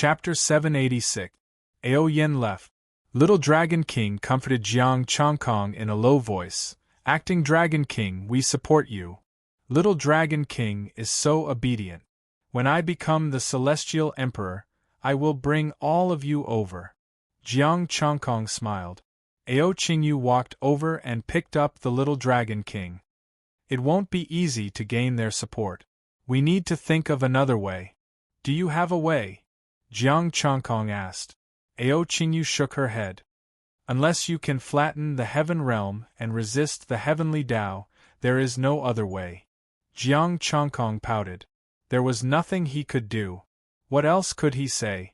Chapter 786. Ao Yen left. Little Dragon King comforted Jiang Chongkong in a low voice. Acting Dragon King, we support you. Little Dragon King is so obedient. When I become the Celestial Emperor, I will bring all of you over. Jiang Chongkong smiled. Ao Qingyu walked over and picked up the Little Dragon King. It won't be easy to gain their support. We need to think of another way. Do you have a way? Jiang Chongkong asked. Ao Qingyu shook her head. Unless you can flatten the heaven realm and resist the heavenly Tao, there is no other way. Jiang Chongkong pouted. There was nothing he could do. What else could he say?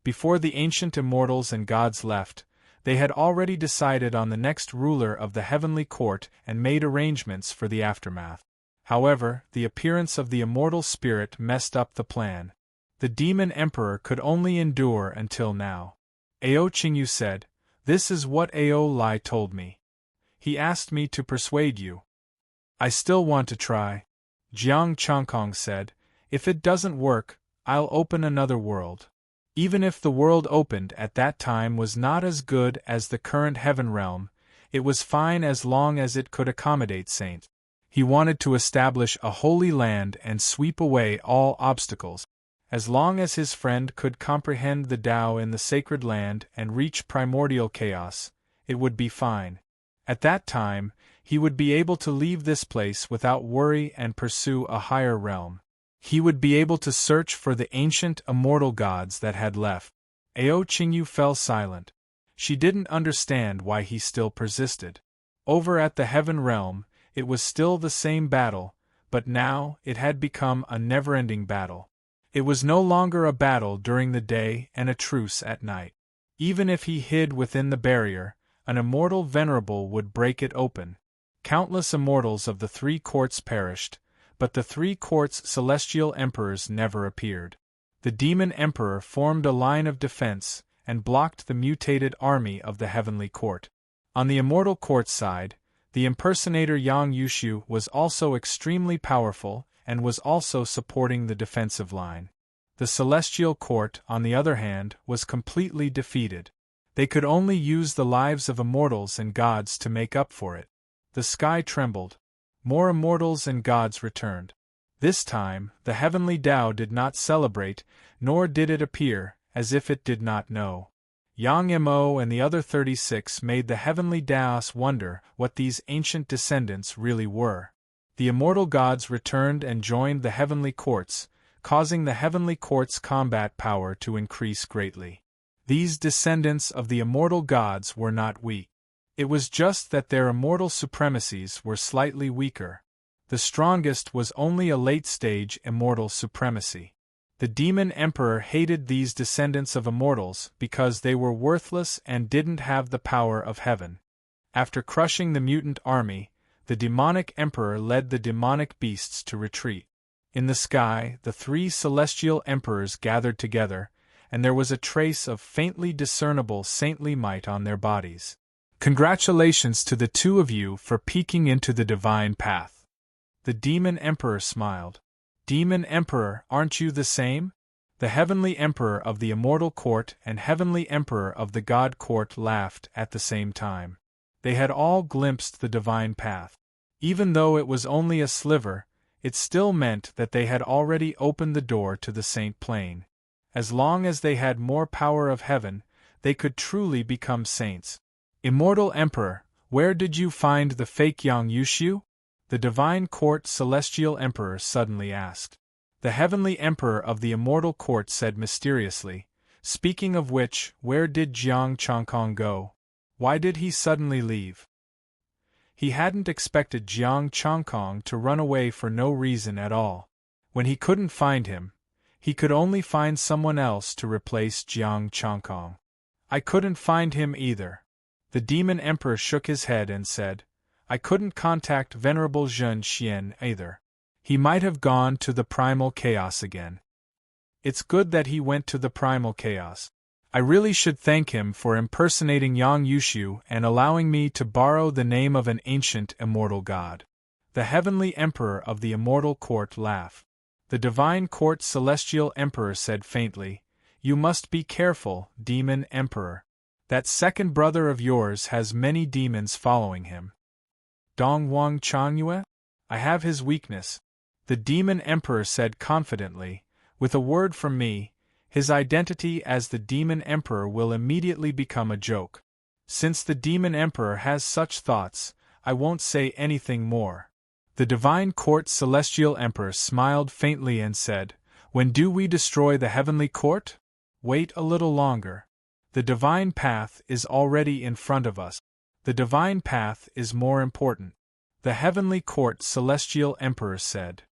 Before the ancient immortals and gods left, they had already decided on the next ruler of the heavenly court and made arrangements for the aftermath. However, the appearance of the immortal spirit messed up the plan. The demon emperor could only endure until now. Ao Qingyu said, "This is what Ao Lai told me. He asked me to persuade you." "I still want to try," Jiang Chongkong said. "If it doesn't work, I'll open another world." Even if the world opened at that time was not as good as the current heaven realm, it was fine as long as it could accommodate saints. He wanted to establish a holy land and sweep away all obstacles. As long as his friend could comprehend the Tao in the sacred land and reach primordial chaos, it would be fine. At that time, he would be able to leave this place without worry and pursue a higher realm. He would be able to search for the ancient immortal gods that had left. Ao Qingyu fell silent. She didn't understand why he still persisted. Over at the heaven realm, it was still the same battle, but now it had become a never-ending battle. It was no longer a battle during the day and a truce at night. Even if he hid within the barrier, an immortal venerable would break it open. Countless immortals of the three courts perished, but the three courts' celestial emperors never appeared. The demon emperor formed a line of defense and blocked the mutated army of the heavenly court. On the immortal court side, the impersonator Yang Yushu was also extremely powerful and was also supporting the defensive line. The celestial court, on the other hand, was completely defeated. They could only use the lives of immortals and gods to make up for it. The sky trembled. More immortals and gods returned. This time, the heavenly Tao did not celebrate, nor did it appear, as if it did not know. Yang Mo and the other 36 made the heavenly Taos wonder what these ancient descendants really were. The immortal gods returned and joined the heavenly courts, causing the heavenly courts' combat power to increase greatly. These descendants of the immortal gods were not weak. It was just that their immortal supremacies were slightly weaker. The strongest was only a late-stage immortal supremacy. The demon emperor hated these descendants of immortals because they were worthless and didn't have the power of heaven. After crushing the mutant army, the demonic emperor led the demonic beasts to retreat. In the sky, the three celestial emperors gathered together, and there was a trace of faintly discernible saintly might on their bodies. "Congratulations to the two of you for peeking into the divine path." The demon emperor smiled. "Demon emperor, aren't you the same?" The heavenly emperor of the immortal court and heavenly emperor of the god court laughed at the same time. They had all glimpsed the divine path. Even though it was only a sliver, it still meant that they had already opened the door to the saint plane. As long as they had more power of heaven, they could truly become saints. "Immortal Emperor, where did you find the fake Yang Yushu?" the divine court celestial emperor suddenly asked. The heavenly emperor of the immortal court said mysteriously, "Speaking of which, where did Jiang Chongkong go? Why did he suddenly leave?" He hadn't expected Jiang Chongkong to run away for no reason at all. When he couldn't find him, he could only find someone else to replace Jiang Chongkong. "I couldn't find him either." The demon emperor shook his head and said, "I couldn't contact Venerable Zhen Xian either. He might have gone to the primal chaos again." "It's good that he went to the primal chaos. I really should thank him for impersonating Yang Yushu and allowing me to borrow the name of an ancient immortal god." The heavenly emperor of the immortal court laughed. The divine court celestial emperor said faintly, You must be careful, Demon Emperor. That second brother of yours has many demons following him. Dong Wang Changyue? I have his weakness, the Demon Emperor said confidently. With a word from me, his identity as the Demon Emperor will immediately become a joke. Since the Demon Emperor has such thoughts, I won't say anything more. The Divine Court Celestial Emperor smiled faintly and said, When do we destroy the Heavenly Court? Wait a little longer. The Divine Path is already in front of us. The Divine Path is more important. The Heavenly Court Celestial Emperor said.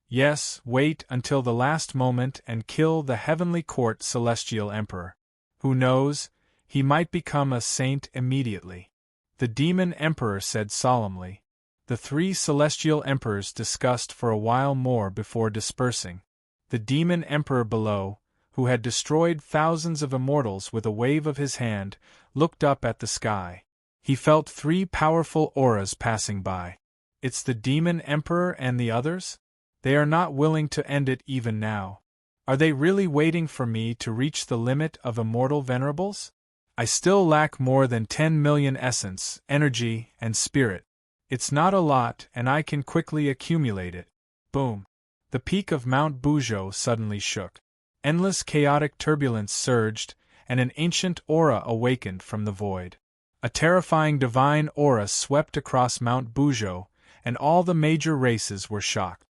Yes, wait until the last moment and kill the Heavenly Court Celestial Emperor. Who knows, he might become a saint immediately. The Demon Emperor said solemnly. The three Celestial Emperors discussed for a while more before dispersing. The Demon Emperor below, who had destroyed thousands of immortals with a wave of his hand, looked up at the sky. He felt three powerful auras passing by. It's the Demon Emperor and the others? They are not willing to end it even now. Are they really waiting for me to reach the limit of immortal venerables? I still lack more than 10 million essence, energy, and spirit. It's not a lot and I can quickly accumulate it. Boom. The peak of Mount Buzhou suddenly shook. Endless chaotic turbulence surged, and an ancient aura awakened from the void. A terrifying divine aura swept across Mount Buzhou, and all the major races were shocked.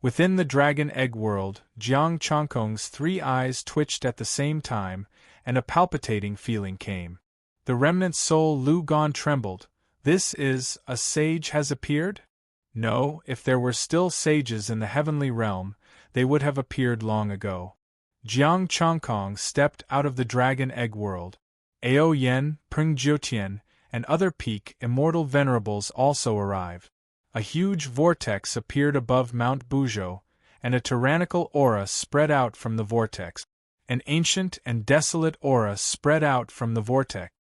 Within the Dragon Egg world, Jiang Changkong's three eyes twitched at the same time, and a palpitating feeling came. The remnant soul Lu Gon trembled. This is, a sage has appeared? No, if there were still sages in the heavenly realm, they would have appeared long ago. Jiang Changkong stepped out of the Dragon Egg world. Ao Yen, Peng Jiutian, and other peak immortal venerables also arrived. A huge vortex appeared above Mount Buzhou, and a tyrannical aura spread out from the vortex. An ancient and desolate aura spread out from the vortex.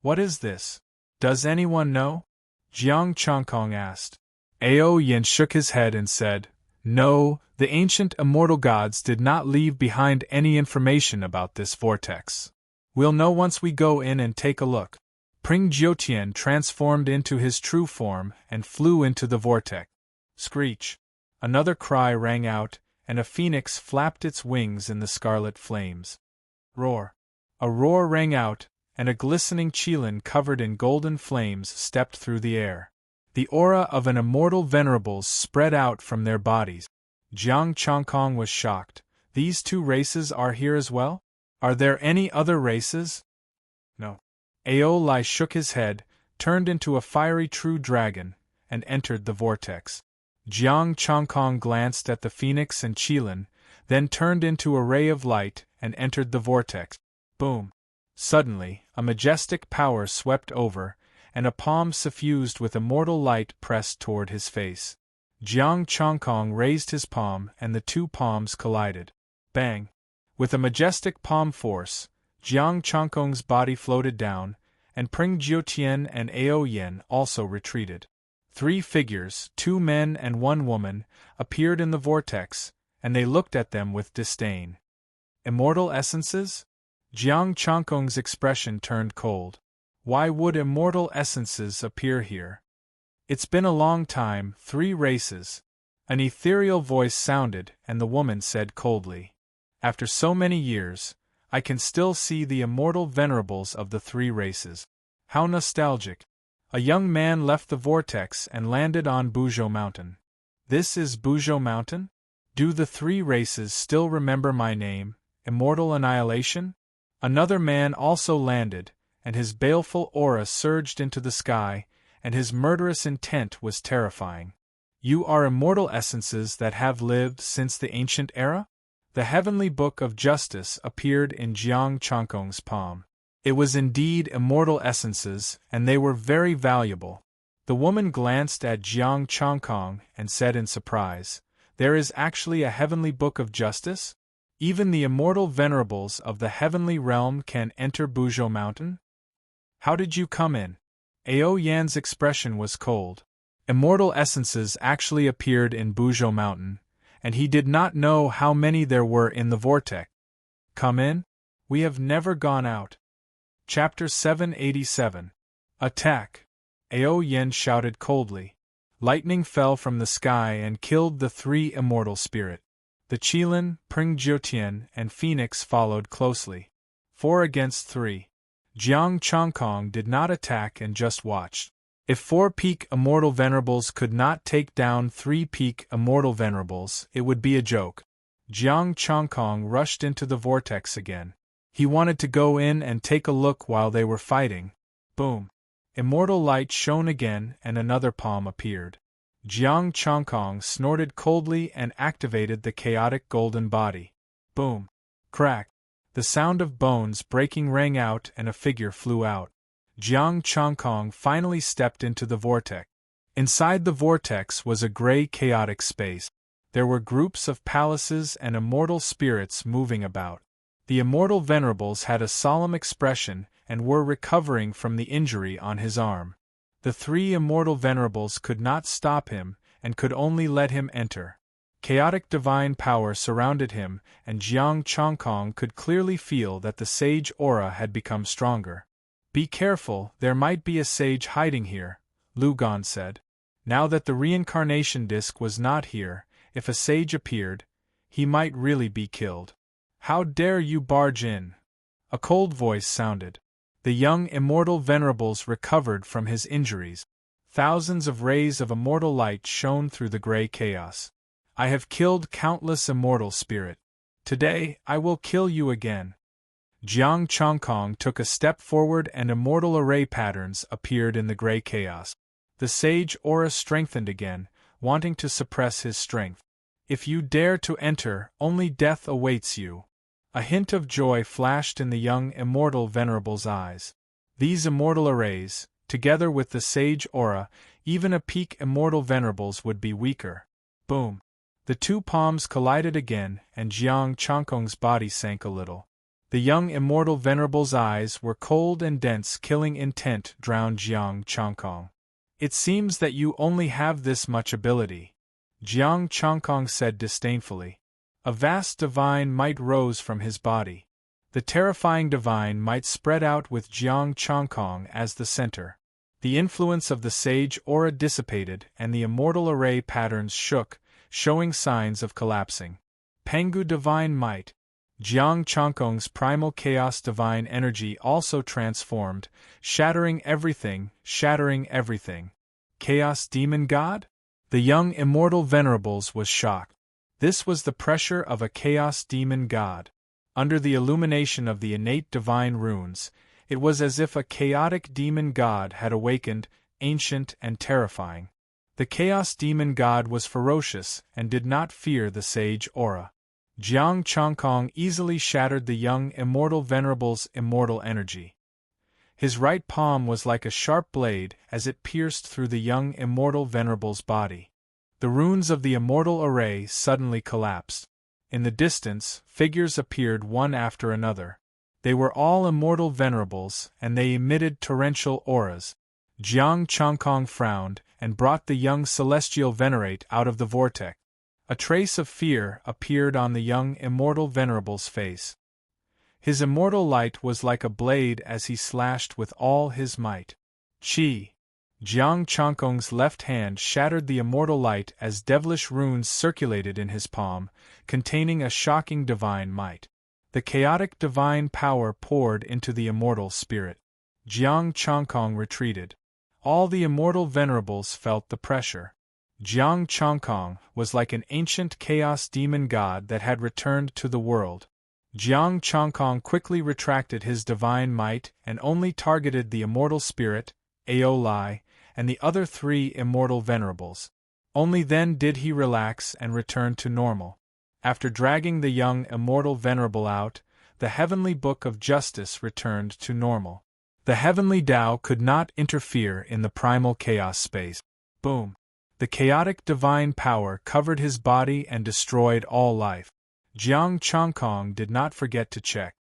What is this? Does anyone know? Jiang Changkong asked. Ao Yen shook his head and said, No, the ancient immortal gods did not leave behind any information about this vortex. We'll know once we go in and take a look. Peng Jiutian transformed into his true form and flew into the vortex. Screech! Another cry rang out, and a phoenix flapped its wings in the scarlet flames. Roar! A roar rang out, and a glistening qilin covered in golden flames stepped through the air. The aura of an immortal venerables spread out from their bodies. Jiang Changkong was shocked. These two races are here as well? Are there any other races? No. Ao Lai shook his head, turned into a fiery true dragon, and entered the vortex. Jiang Changkong glanced at the phoenix and qilin, then turned into a ray of light and entered the vortex. Boom! Suddenly, a majestic power swept over, and a palm suffused with immortal light pressed toward his face. Jiang Changkong raised his palm and the two palms collided. Bang! With a majestic palm force, Jiang Changkong's body floated down, and Peng Jiutian and Ao Yen also retreated. Three figures, 2 men and 1 woman, appeared in the vortex, and they looked at them with disdain. Immortal essences? Jiang Changkong's expression turned cold. Why would immortal essences appear here? It's been a long time, 3 races. An ethereal voice sounded, and the woman said coldly. After so many years, I can still see the immortal venerables of the 3 races. How nostalgic. A young man left the vortex and landed on Buzhou Mountain. This is Buzhou Mountain? Do the 3 races still remember my name, Immortal Annihilation? Another man also landed, and his baleful aura surged into the sky, and his murderous intent was terrifying. You are immortal essences that have lived since the ancient era? The heavenly book of justice appeared in Jiang Changkong's palm. It was indeed immortal essences, and they were very valuable. The woman glanced at Jiang Changkong and said in surprise, There is actually a heavenly book of justice? Even the immortal venerables of the heavenly realm can enter Buzhou Mountain? How did you come in? Ao Yan's expression was cold. Immortal essences actually appeared in Buzhou Mountain, and he did not know how many there were in the vortex. Come in? We have never gone out. Chapter 787. Attack! Ao Yen shouted coldly. Lightning fell from the sky and killed the three immortal spirit. The Qilin, Pringjiutian, and Phoenix followed closely. 4 against 3. Jiang Chongkong did not attack and just watched. If 4 peak immortal venerables could not take down 3 peak immortal venerables, it would be a joke. Jiang Chongkong rushed into the vortex again. He wanted to go in and take a look while they were fighting. Boom! Immortal light shone again and another palm appeared. Jiang Chongkong snorted coldly and activated the chaotic golden body. Boom! Crack! The sound of bones breaking rang out and a figure flew out. Jiang Chongkong finally stepped into the vortex. Inside the vortex was a gray chaotic space. There were groups of palaces and immortal spirits moving about. The immortal venerables had a solemn expression and were recovering from the injury on his arm. The 3 immortal venerables could not stop him and could only let him enter. Chaotic divine power surrounded him, and Jiang Chongkong could clearly feel that the sage aura had become stronger. Be careful, there might be a sage hiding here, Lu Gan said. Now that the reincarnation disc was not here, if a sage appeared, he might really be killed. How dare you barge in? A cold voice sounded. The young immortal venerables recovered from his injuries. Thousands of rays of immortal light shone through the gray chaos. I have killed countless immortal spirit. Today, I will kill you again. Jiang Chongkong took a step forward and immortal array patterns appeared in the gray chaos. The sage aura strengthened again, wanting to suppress his strength. If you dare to enter, only death awaits you. A hint of joy flashed in the young immortal venerable's eyes. These immortal arrays, together with the sage aura, even a peak immortal venerables would be weaker. Boom! The 2 palms collided again, and Jiang Chongkong's body sank a little. The young immortal venerable's eyes were cold and dense, killing intent drowned Jiang Chongkong. It seems that you only have this much ability, Jiang Chongkong said disdainfully. A vast divine might rose from his body. The terrifying divine might spread out with Jiang Chongkong as the center. The influence of the sage aura dissipated and the immortal array patterns shook, showing signs of collapsing. Pengu divine might. Jiang Chongkong's primal chaos divine energy also transformed, shattering everything, shattering everything. Chaos demon god? The young immortal venerables was shocked. This was the pressure of a chaos demon god. Under the illumination of the innate divine runes, it was as if a chaotic demon god had awakened, ancient and terrifying. The chaos demon god was ferocious and did not fear the sage aura. Jiang Chongkong easily shattered the young immortal venerable's immortal energy. His right palm was like a sharp blade as it pierced through the young immortal venerable's body. The runes of the immortal array suddenly collapsed. In the distance, figures appeared one after another. They were all immortal venerables, and they emitted torrential auras. Jiang Chongkong frowned and brought the young celestial venerate out of the vortex. A trace of fear appeared on the young immortal venerable's face. His immortal light was like a blade as he slashed with all his might. Chi! Jiang Chongkong's left hand shattered the immortal light as devilish runes circulated in his palm, containing a shocking divine might. The chaotic divine power poured into the immortal spirit. Jiang Chongkong retreated. All the immortal venerables felt the pressure. Jiang Chongkong was like an ancient chaos demon god that had returned to the world. Jiang Chongkong quickly retracted his divine might and only targeted the immortal spirit, Ao Lai, and the other 3 immortal venerables. Only then did he relax and return to normal. After dragging the young immortal venerable out, the heavenly book of justice returned to normal. The heavenly Tao could not interfere in the primal chaos space. Boom! The chaotic divine power covered his body and destroyed all life. Jiang Chongkong did not forget to check.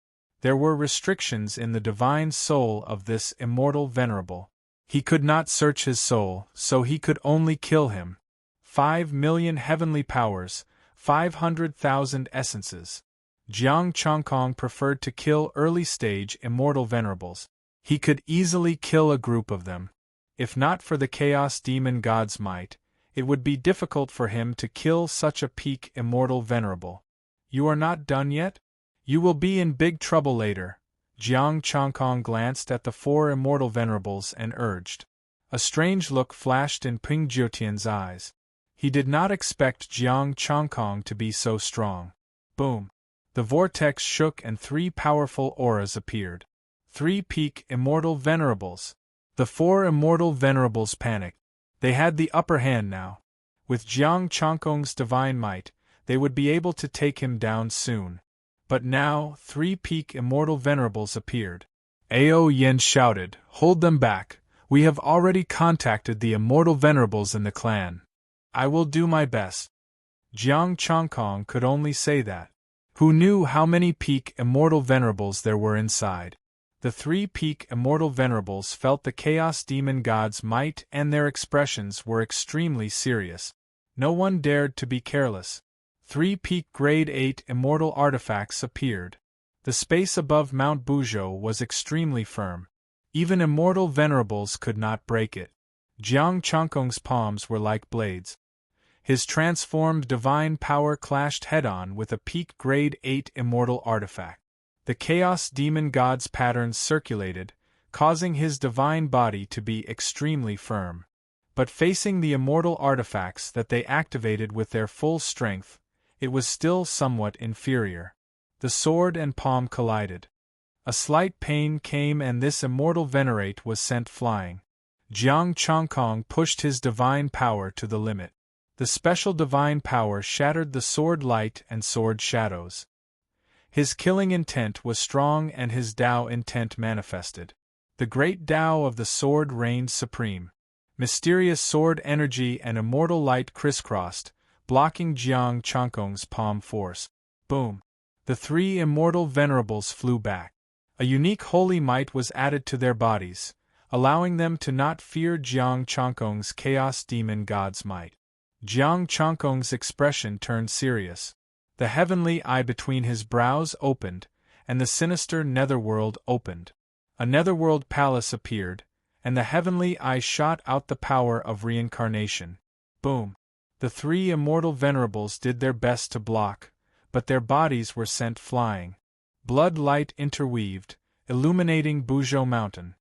There were restrictions in the divine soul of this immortal venerable. He could not search his soul, so he could only kill him. 5 million heavenly powers, 500,000 essences. Jiang Chongkong preferred to kill early-stage immortal venerables. He could easily kill a group of them. If not for the Chaos Demon God's might, it would be difficult for him to kill such a peak immortal venerable. You are not done yet? You will be in big trouble later. Jiang Chongkong glanced at the 4 immortal venerables and urged. A strange look flashed in Ping Jiotian's eyes. He did not expect Jiang Chongkong to be so strong. Boom! The vortex shook and 3 powerful auras appeared. 3 peak immortal venerables. The 4 immortal venerables panicked. They had the upper hand now. With Jiang Chongkong's divine might, they would be able to take him down soon. But now 3 peak immortal venerables appeared. Ao Yen shouted, "Hold them back! We have already contacted the immortal venerables in the clan. I will do my best." Jiang Chongkong could only say that. Who knew how many peak immortal venerables there were inside? The 3 peak immortal venerables felt the Chaos Demon God's might and their expressions were extremely serious. No one dared to be careless. 3 peak grade 8 immortal artifacts appeared. The space above Mount Buzhou was extremely firm. Even immortal venerables could not break it. Jiang Chongkong's palms were like blades. His transformed divine power clashed head-on with a peak grade 8 immortal artifact. The Chaos Demon God's patterns circulated, causing his divine body to be extremely firm. But facing the immortal artifacts that they activated with their full strength, it was still somewhat inferior. The sword and palm collided. A slight pain came and this immortal venerate was sent flying. Jiang Chongkong pushed his divine power to the limit. The special divine power shattered the sword light and sword shadows. His killing intent was strong and his Tao intent manifested. The great Tao of the sword reigned supreme. Mysterious sword energy and immortal light crisscrossed, blocking Jiang Chongkong's palm force. Boom! The 3 immortal venerables flew back. A unique holy might was added to their bodies, allowing them to not fear Jiang Chongkong's Chaos Demon God's might. Jiang Chongkong's expression turned serious. The heavenly eye between his brows opened, and the sinister netherworld opened. A netherworld palace appeared, and the heavenly eye shot out the power of reincarnation. Boom! The 3 immortal venerables did their best to block, but their bodies were sent flying. Blood light interweaved, illuminating Buzhou Mountain.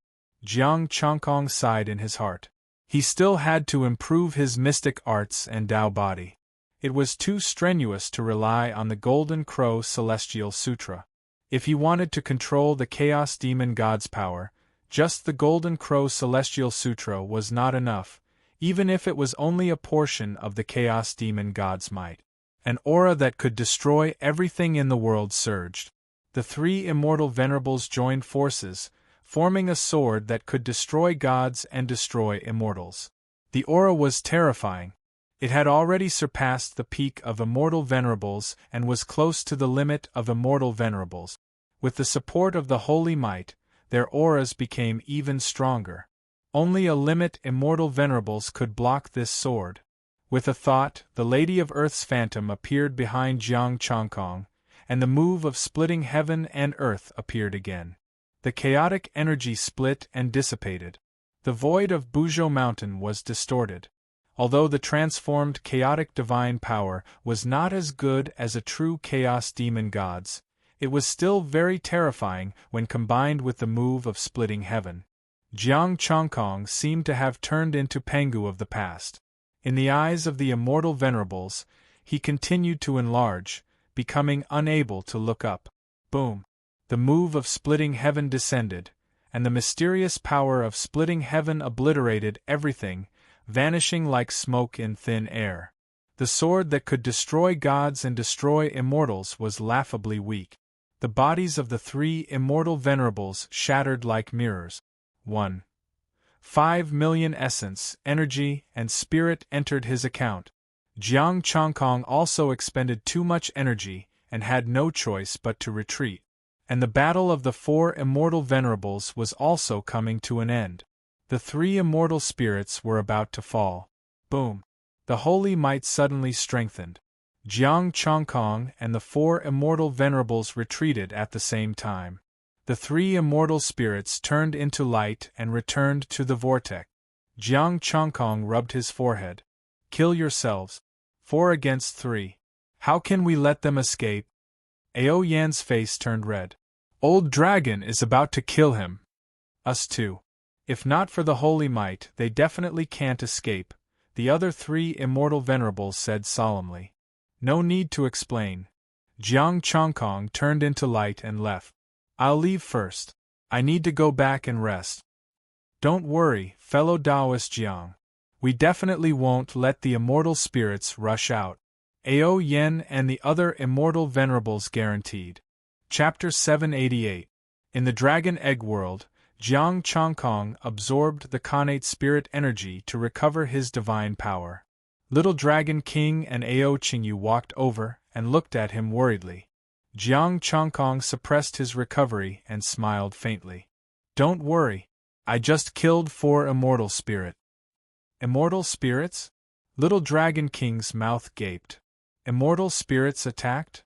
Jiang Chongkong sighed in his heart. He still had to improve his mystic arts and Tao body. It was too strenuous to rely on the Golden Crow Celestial Sutra. If he wanted to control the Chaos Demon God's power, just the Golden Crow Celestial Sutra was not enough, even if it was only a portion of the Chaos Demon God's might. An aura that could destroy everything in the world surged. The 3 immortal venerables joined forces, forming a sword that could destroy gods and destroy immortals. The aura was terrifying. It had already surpassed the peak of immortal venerables and was close to the limit of immortal venerables. With the support of the holy might, their auras became even stronger. Only a limit immortal venerables could block this sword. With a thought, the Lady of Earth's phantom appeared behind Jiang Chongkong, and the move of splitting heaven and earth appeared again. The chaotic energy split and dissipated. The void of Buzhou Mountain was distorted. Although the transformed chaotic divine power was not as good as a true Chaos Demon God's, it was still very terrifying when combined with the move of splitting heaven. Jiang Chongkong seemed to have turned into Pengu of the past. In the eyes of the immortal venerables, he continued to enlarge, becoming unable to look up. Boom! The move of splitting heaven descended, and the mysterious power of splitting heaven obliterated everything, vanishing like smoke in thin air. The sword that could destroy gods and destroy immortals was laughably weak. The bodies of the 3 immortal venerables shattered like mirrors. 1.5 million essence, energy, and spirit entered his account. Jiang Chongkong also expended too much energy and had no choice but to retreat. And the battle of the 4 immortal venerables was also coming to an end. The 3 immortal spirits were about to fall. Boom! The holy might suddenly strengthened. Jiang Chongkong and the 4 immortal venerables retreated at the same time. The 3 immortal spirits turned into light and returned to the vortex. Jiang Chongkong rubbed his forehead. Kill yourselves. 4 against 3. How can we let them escape? Ao Yan's face turned red. Old Dragon is about to kill him. Us too. If not for the holy might, they definitely can't escape, the other 3 immortal venerables said solemnly. No need to explain. Jiang Chongkong turned into light and left. I'll leave first. I need to go back and rest. Don't worry, fellow Taoist Jiang. We definitely won't let the immortal spirits rush out. Ao Yan and the other immortal venerables guaranteed. Chapter 788. In the Dragon Egg World, Jiang Chongkong absorbed the Khanate spirit energy to recover his divine power. Little Dragon King and Ao Qingyu walked over and looked at him worriedly. Jiang Chongkong suppressed his recovery and smiled faintly. Don't worry. I just killed 4 immortal spirits. Immortal spirits? Little Dragon King's mouth gaped. Immortal spirits attacked?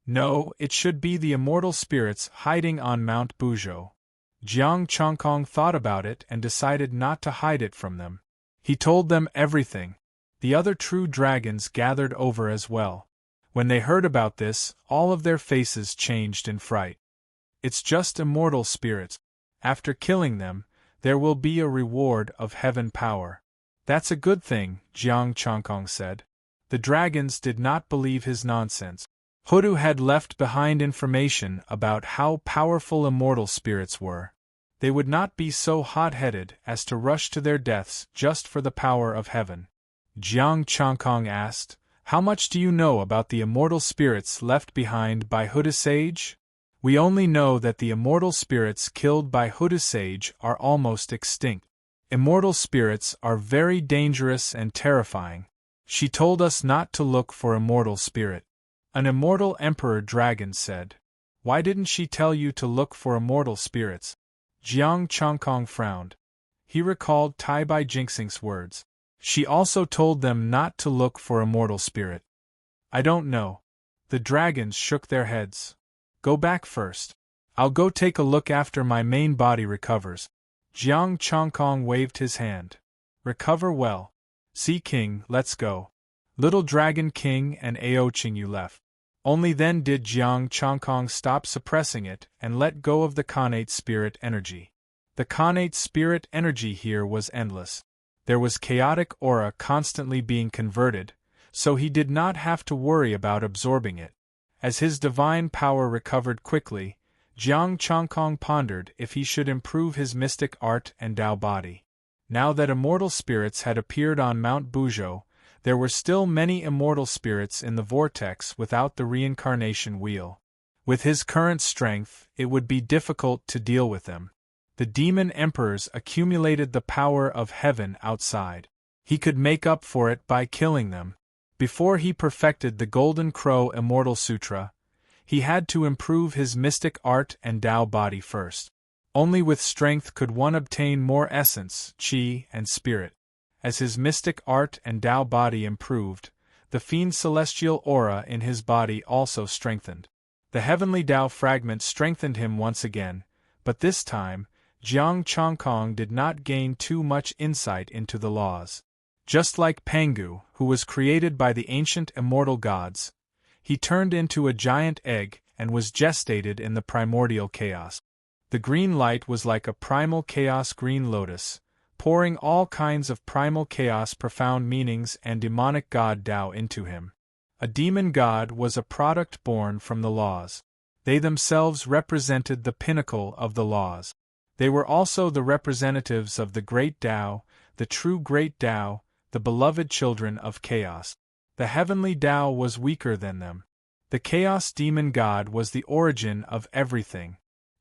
No, it should be the immortal spirits hiding on Mount Buzhou. Jiang Chongkong thought about it and decided not to hide it from them. He told them everything. The other true dragons gathered over as well. When they heard about this, all of their faces changed in fright. It's just immortal spirits. After killing them, there will be a reward of heaven power. That's a good thing, Jiang Chongkong said. The dragons did not believe his nonsense. Hoodoo had left behind information about how powerful immortal spirits were. They would not be so hot-headed as to rush to their deaths just for the power of heaven. Jiang Chongkong asked, How much do you know about the immortal spirits left behind by Hoodoo Sage? We only know that the immortal spirits killed by Hoodoo Sage are almost extinct. Immortal spirits are very dangerous and terrifying. She told us not to look for immortal spirit. An immortal emperor dragon said. Why didn't she tell you to look for immortal spirits? Jiang Chongkong frowned. He recalled Tai Bai Jinxing's words. She also told them not to look for immortal spirit. I don't know. The dragons shook their heads. Go back first. I'll go take a look after my main body recovers. Jiang Chongkong waved his hand. Recover well. Sea King, let's go. Little Dragon King and Ao Qingyu left. Only then did Jiang Chongkong stop suppressing it and let go of the Khanate spirit energy. The Khanate spirit energy here was endless. There was chaotic aura constantly being converted, so he did not have to worry about absorbing it. As his divine power recovered quickly, Jiang Chongkong pondered if he should improve his mystic art and Tao body. Now that immortal spirits had appeared on Mount Buzhou, there were still many immortal spirits in the vortex without the reincarnation wheel. With his current strength, it would be difficult to deal with them. The demon emperors accumulated the power of heaven outside. He could make up for it by killing them. Before he perfected the Golden Crow Immortal Sutra, he had to improve his mystic art and Tao body first. Only with strength could one obtain more essence, qi, and spirit. As his mystic art and Tao body improved, the fiend celestial aura in his body also strengthened. The heavenly Tao fragment strengthened him once again, but this time, Jiang Chongkong did not gain too much insight into the laws. Just like Pangu, who was created by the ancient immortal gods, he turned into a giant egg and was gestated in the primordial chaos. The green light was like a primal chaos green lotus, pouring all kinds of primal chaos profound meanings and demonic god Tao into him. A demon god was a product born from the laws. They themselves represented the pinnacle of the laws. They were also the representatives of the great Tao, the true great Tao, the beloved children of chaos. The heavenly Tao was weaker than them. The chaos demon god was the origin of everything.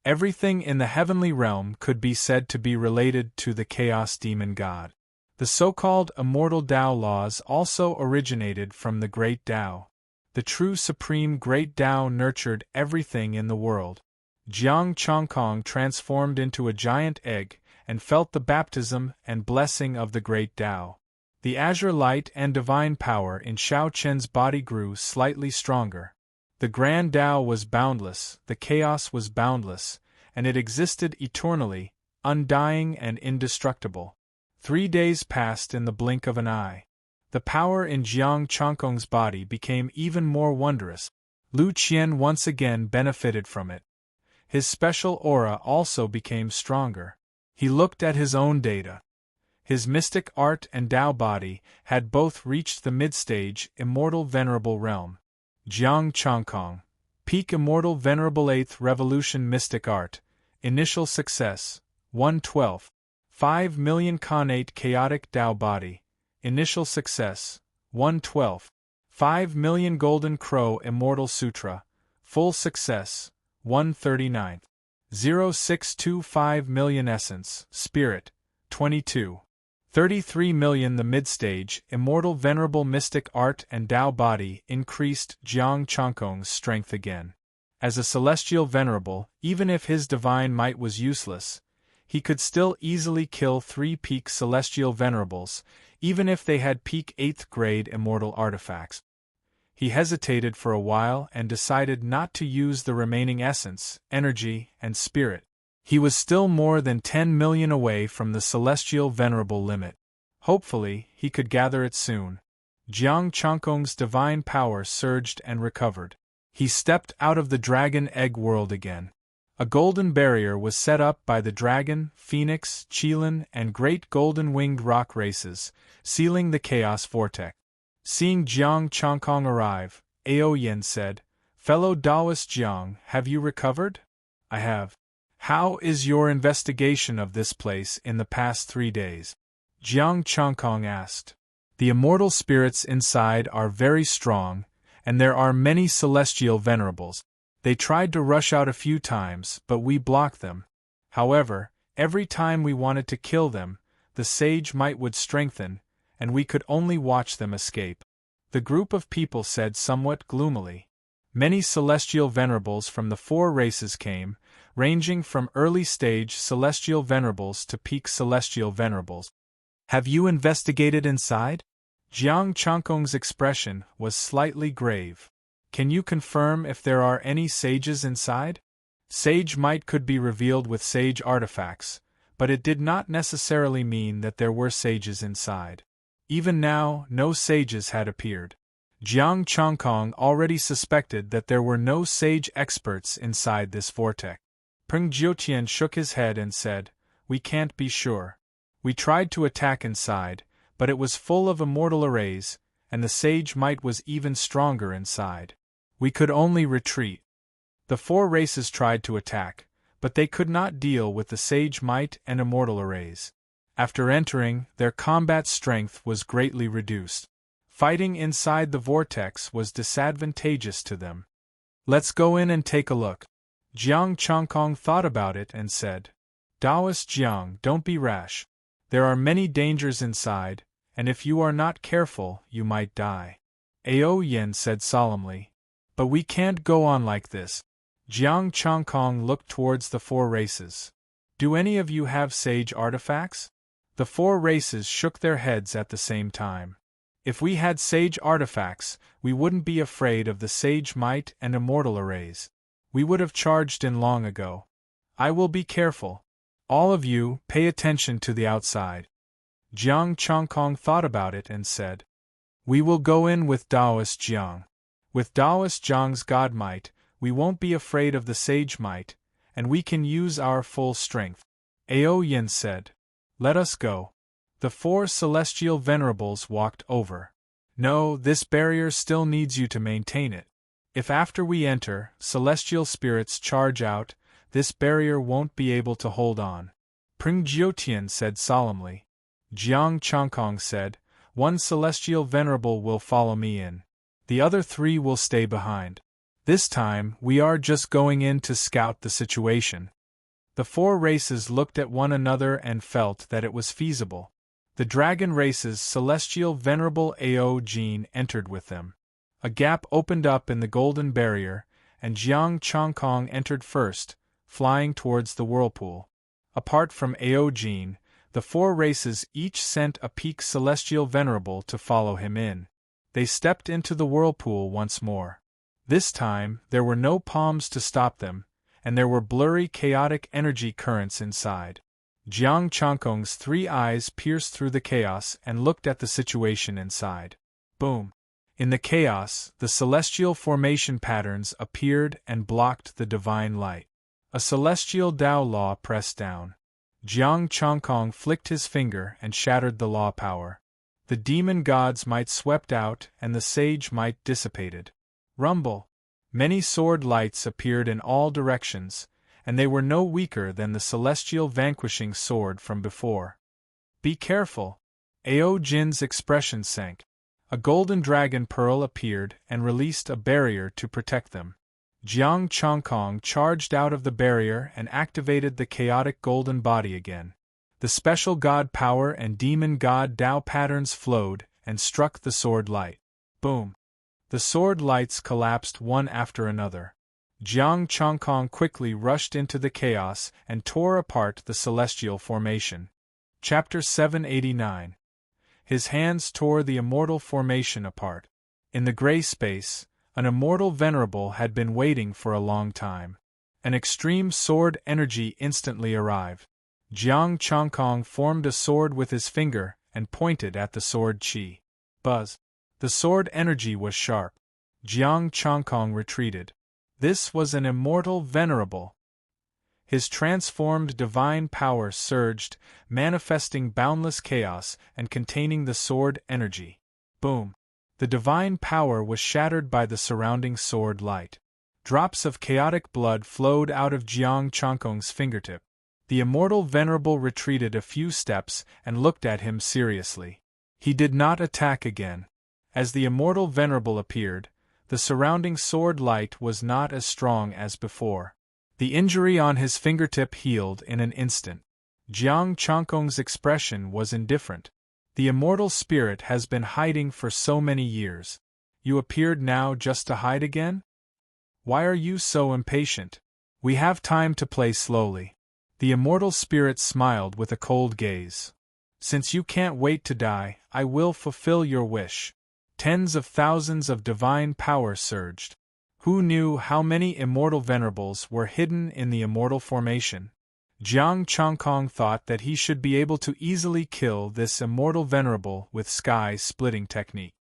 Everything in the heavenly realm could be said to be related to the chaos demon god. The so-called immortal Tao laws also originated from the great Tao. The true supreme great Tao nurtured everything in the world. Jiang Chongkong transformed into a giant egg and felt the baptism and blessing of the great Tao. The azure light and divine power in Xiao Chen's body grew slightly stronger. The Grand Tao was boundless, the chaos was boundless, and it existed eternally, undying and indestructible. 3 days passed in the blink of an eye. The power in Jiang Changkong's body became even more wondrous. Lu Qian once again benefited from it. His special aura also became stronger. He looked at his own data. His mystic art and Tao body had both reached the mid-stage immortal venerable realm. Jiang Changkong, peak immortal venerable 8th revolution mystic art, initial success, 1/12, 5 million connate chaotic Tao body, initial success, 1/12, 5 million golden crow immortal sutra, full success, 1/39, 0.625 million essence, spirit, 22. 33 million. The mid-stage, immortal venerable mystic art and Tao body increased Jiang Changkong's strength again. As a celestial venerable, even if his divine might was useless, he could still easily kill 3 peak celestial venerables, even if they had peak 8th grade immortal artifacts. He hesitated for a while and decided not to use the remaining essence, energy, and spirit. He was still more than 10 million away from the celestial venerable limit. Hopefully, he could gather it soon. Jiang Changkong's divine power surged and recovered. He stepped out of the dragon egg world again. A golden barrier was set up by the dragon, phoenix, qilin, and great golden-winged rock races, sealing the chaos vortex. Seeing Jiang Changkong arrive, Aoyan said, "Fellow Taoist Jiang, have you recovered?" "I have." "How is your investigation of this place in the past 3 days?" Jiang Changkong asked. "The immortal spirits inside are very strong, and there are many celestial venerables. They tried to rush out a few times, but we blocked them. However, every time we wanted to kill them, the sage might would strengthen, and we could only watch them escape." The group of people said somewhat gloomily. Many celestial venerables from the 4 races came, ranging from early-stage celestial venerables to peak celestial venerables. "Have you investigated inside?" Jiang Changkong's expression was slightly grave. "Can you confirm if there are any sages inside?" Sage might could be revealed with sage artifacts, but it did not necessarily mean that there were sages inside. Even now, no sages had appeared. Jiang Changkong already suspected that there were no sage experts inside this vortex. Peng Jiutian shook his head and said, "We can't be sure. We tried to attack inside, but it was full of immortal arrays, and the sage might was even stronger inside. We could only retreat." The 4 races tried to attack, but they could not deal with the sage might and immortal arrays. After entering, their combat strength was greatly reduced. Fighting inside the vortex was disadvantageous to them. "Let's go in and take a look." Jiang Changkong thought about it and said, "Taoist Jiang, don't be rash. There are many dangers inside, and if you are not careful, you might die." Aoyan said solemnly, "But we can't go on like this." Jiang Changkong looked towards the 4 races. "Do any of you have sage artifacts?" The 4 races shook their heads at the same time. "If we had sage artifacts, we wouldn't be afraid of the sage might and immortal arrays. We would have charged in long ago. I will be careful. All of you, pay attention to the outside." Jiang Changkong thought about it and said, "We will go in with Taoist Jiang. With Taoist Jiang's god might, we won't be afraid of the sage might, and we can use our full strength." Aoyan said, "Let us go." The 4 celestial venerables walked over. "No, this barrier still needs you to maintain it. If after we enter, celestial spirits charge out, this barrier won't be able to hold on." Peng Jiutian said solemnly. Jiang Changkong said, "1 celestial venerable will follow me in. The other 3 will stay behind. This time, we are just going in to scout the situation." The 4 races looked at one another and felt that it was feasible. The dragon race's celestial venerable Ao Jin entered with them. A gap opened up in the golden barrier, and Jiang Changkong entered first, flying towards the whirlpool. Apart from Ao Jin, the four races each sent a peak celestial venerable to follow him in. They stepped into the whirlpool once more. This time, there were no palms to stop them, and there were blurry chaotic energy currents inside. Jiang Changkong's three eyes pierced through the chaos and looked at the situation inside. Boom! In the chaos, the celestial formation patterns appeared and blocked the divine light. A celestial Tao law pressed down. Jiang Changkong flicked his finger and shattered the law power. The demon god's might swept out and the sage might dissipated. Rumble! Many sword lights appeared in all directions, and they were no weaker than the celestial vanquishing sword from before. Be careful! Ao Jin's expression sank. A golden dragon pearl appeared and released a barrier to protect them. Jiang Changkong charged out of the barrier and activated the chaotic golden body again. The special god power and demon god Tao patterns flowed and struck the sword light. Boom! The sword lights collapsed one after another. Jiang Changkong quickly rushed into the chaos and tore apart the celestial formation. Chapter 789. His hands tore the immortal formation apart. In the gray space, an immortal venerable had been waiting for a long time. An extreme sword energy instantly arrived. Jiang Changkong formed a sword with his finger and pointed at the sword chi. Buzz! The sword energy was sharp. Jiang Changkong retreated. This was an immortal venerable. His transformed divine power surged, manifesting boundless chaos and containing the sword energy. Boom! The divine power was shattered by the surrounding sword light. Drops of chaotic blood flowed out of Jiang Changkong's fingertip. The immortal venerable retreated a few steps and looked at him seriously. He did not attack again. As the immortal venerable appeared, the surrounding sword light was not as strong as before. The injury on his fingertip healed in an instant. Jiang Changkong's expression was indifferent. The immortal spirit has been hiding for so many years. You appeared now just to hide again? Why are you so impatient? We have time to play slowly. The immortal spirit smiled with a cold gaze. Since you can't wait to die, I will fulfill your wish. Tens of thousands of divine power surged. Who knew how many immortal venerables were hidden in the immortal formation? Jiang Changkong thought that he should be able to easily kill this immortal venerable with sky-splitting technique.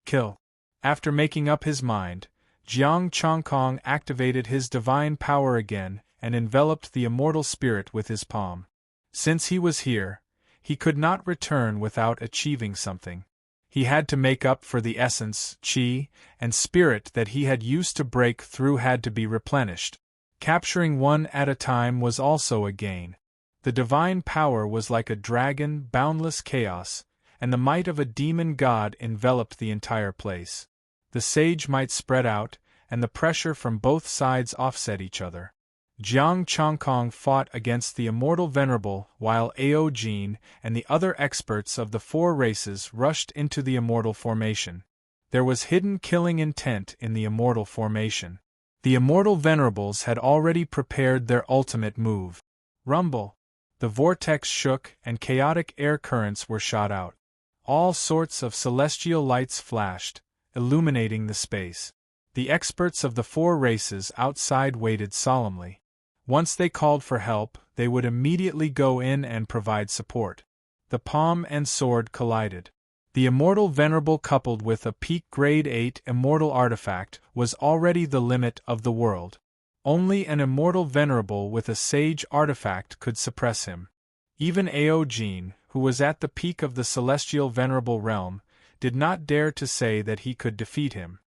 Kill. After making up his mind, Jiang Changkong activated his divine power again and enveloped the immortal spirit with his palm. Since he was here, he could not return without achieving something. He had to make up for the essence, chi, and spirit that he had used to break through had to be replenished. Capturing one at a time was also a gain. The divine power was like a dragon, boundless chaos, and the might of a demon god enveloped the entire place. The sage might spread out, and the pressure from both sides offset each other. Jiang Changkong fought against the immortal venerable while Ao Jin and the other experts of the four races rushed into the immortal formation. There was hidden killing intent in the immortal formation. The immortal venerables had already prepared their ultimate move. Rumble! The vortex shook and chaotic air currents were shot out. All sorts of celestial lights flashed, illuminating the space. The experts of the four races outside waited solemnly. Once they called for help, they would immediately go in and provide support. The palm and sword collided. The immortal venerable coupled with a peak grade 8 immortal artifact was already the limit of the world. Only an immortal venerable with a sage artifact could suppress him. Even Ao Jin, who was at the peak of the celestial venerable realm, did not dare to say that he could defeat him.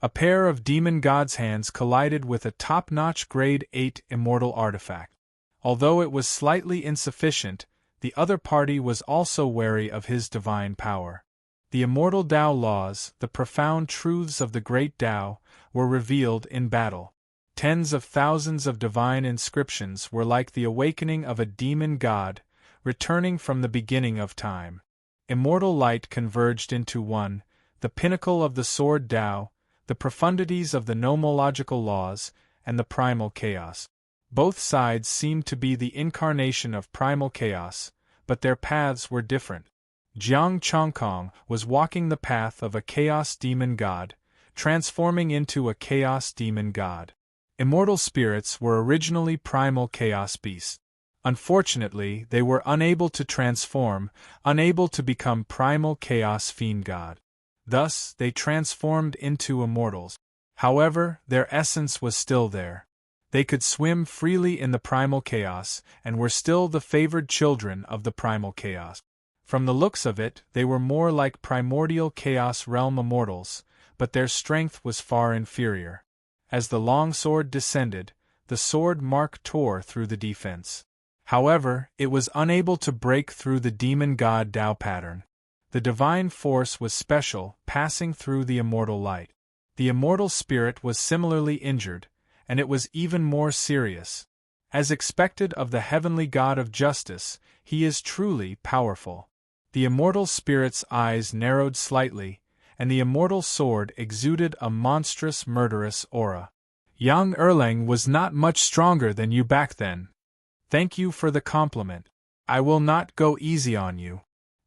A pair of demon gods' hands collided with a top-notch grade 8 immortal artifact. Although it was slightly insufficient, the other party was also wary of his divine power. The immortal Tao laws, the profound truths of the great Tao, were revealed in battle. Tens of thousands of divine inscriptions were like the awakening of a demon god, returning from the beginning of time. Immortal light converged into one, the pinnacle of the sword Tao, the profundities of the nomological laws, and the primal chaos. Both sides seemed to be the incarnation of primal chaos, but their paths were different. Jiang Chongkong was walking the path of a chaos demon god, transforming into a chaos demon god. Immortal spirits were originally primal chaos beasts. Unfortunately, they were unable to transform, unable to become primal chaos fiend god. Thus, they transformed into immortals. However, their essence was still there. They could swim freely in the primal chaos, and were still the favored children of the primal chaos. From the looks of it, they were more like primordial chaos realm immortals, but their strength was far inferior. As the long sword descended, the sword mark tore through the defense. However, it was unable to break through the demon god Tao pattern. The divine force was special, passing through the immortal light. The immortal spirit was similarly injured, and it was even more serious. As expected of the heavenly god of justice, he is truly powerful. The immortal spirit's eyes narrowed slightly, and the immortal sword exuded a monstrous murderous aura. Yang Erlang was not much stronger than you back then. Thank you for the compliment. I will not go easy on you.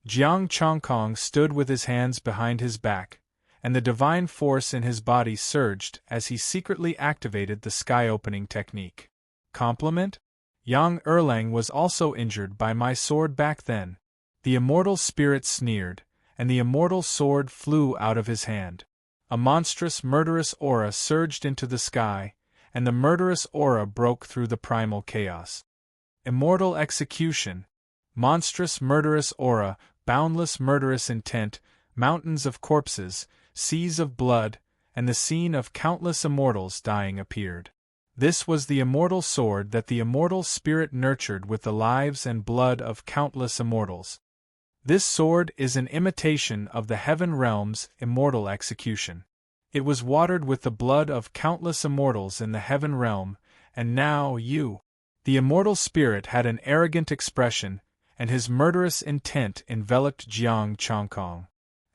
Jiang Chongkong stood with his hands behind his back, and the divine force in his body surged as he secretly activated the sky-opening technique. Compliment? Yang Erlang was also injured by my sword back then. The immortal spirit sneered, and the immortal sword flew out of his hand. A monstrous murderous aura surged into the sky, and the murderous aura broke through the primal chaos. Immortal execution. Monstrous murderous aura, boundless murderous intent, mountains of corpses, seas of blood, and the scene of countless immortals dying appeared. This was the immortal sword that the immortal spirit nurtured with the lives and blood of countless immortals. This sword is an imitation of the heaven realm's immortal execution. It was watered with the blood of countless immortals in the heaven realm, and now you. The immortal spirit had an arrogant expression, and his murderous intent enveloped Jiang Chongkong.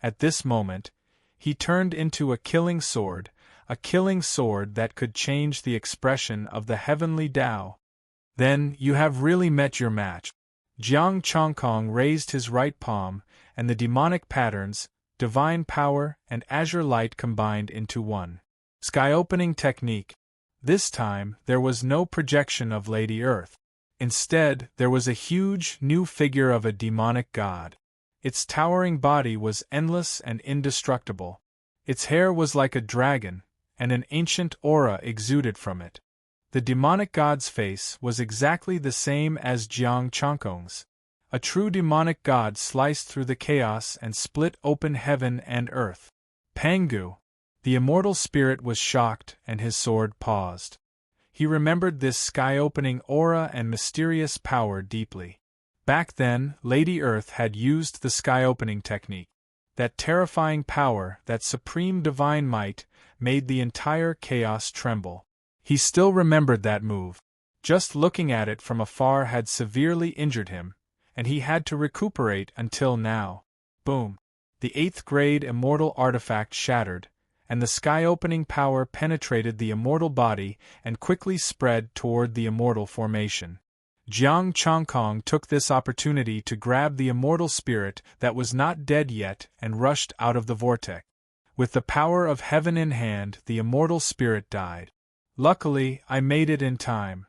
At this moment, he turned into a killing sword that could change the expression of the heavenly Tao. Then you have really met your match. Jiang Chongkong raised his right palm, and the demonic patterns, divine power, and azure light combined into one. Sky-opening technique. This time, there was no projection of Lady Earth. Instead, there was a huge, new figure of a demonic god. Its towering body was endless and indestructible. Its hair was like a dragon, and an ancient aura exuded from it. The demonic god's face was exactly the same as Jiang Chongkong's. A true demonic god sliced through the chaos and split open heaven and earth. Pangu! The immortal spirit was shocked, and his sword paused. He remembered this sky-opening aura and mysterious power deeply. Back then, Lady Earth had used the sky-opening technique. That terrifying power, that supreme divine might, made the entire chaos tremble. He still remembered that move. Just looking at it from afar had severely injured him, and he had to recuperate until now. Boom! The 8th grade immortal artifact shattered, and the sky-opening power penetrated the immortal body and quickly spread toward the immortal formation. Jiang Chongkong took this opportunity to grab the immortal spirit that was not dead yet and rushed out of the vortex. With the power of heaven in hand, the immortal spirit died. Luckily, I made it in time.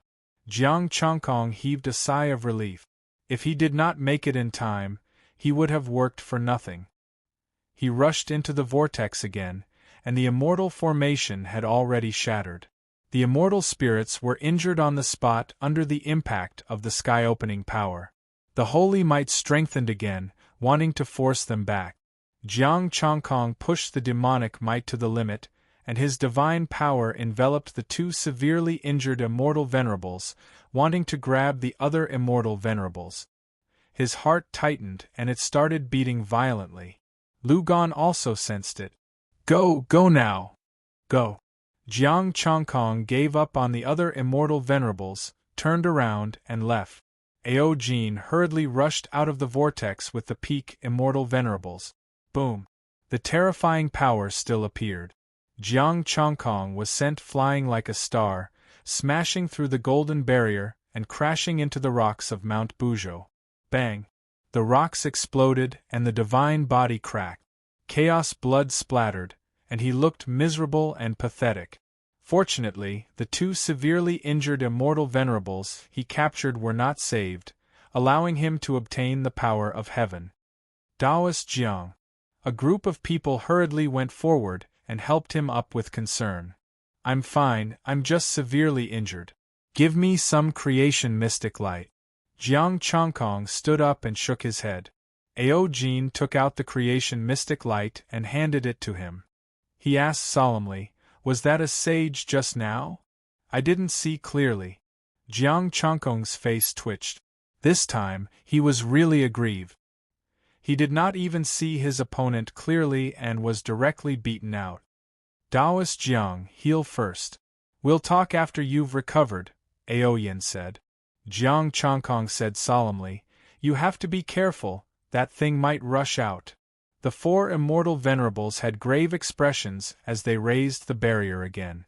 Jiang Chongkong heaved a sigh of relief. If he did not make it in time, he would have worked for nothing. He rushed into the vortex again, and the immortal formation had already shattered. The immortal spirits were injured on the spot under the impact of the sky-opening power. The holy might strengthened again, wanting to force them back. Jiang Chongkong pushed the demonic might to the limit, and his divine power enveloped the two severely injured immortal venerables, wanting to grab the other immortal venerables. His heart tightened and it started beating violently. Lu Gan also sensed it. Go now! Go! Jiang Chongkong gave up on the other immortal venerables, turned around, and left. Ao Jin hurriedly rushed out of the vortex with the peak immortal venerables. Boom! The terrifying power still appeared. Jiang Chongkong was sent flying like a star, smashing through the golden barrier and crashing into the rocks of Mount Buzhou. Bang! The rocks exploded and the divine body cracked. Chaos blood splattered, and he looked miserable and pathetic. Fortunately, the two severely injured immortal venerables he captured were not saved, allowing him to obtain the power of heaven. Taoist Jiang. A group of people hurriedly went forward and helped him up with concern. I'm fine, I'm just severely injured. Give me some creation mystic light. Jiang Chongkong stood up and shook his head. Ao Jin took out the creation mystic light and handed it to him. He asked solemnly, "Was that a sage just now? I didn't see clearly." Jiang Chongkong's face twitched. This time, he was really aggrieved. He did not even see his opponent clearly and was directly beaten out. Taoist Jiang, heal first. We'll talk after you've recovered, Aoyan said. Jiang Chongkong said solemnly, "You have to be careful, that thing might rush out." The four immortal venerables had grave expressions as they raised the barrier again.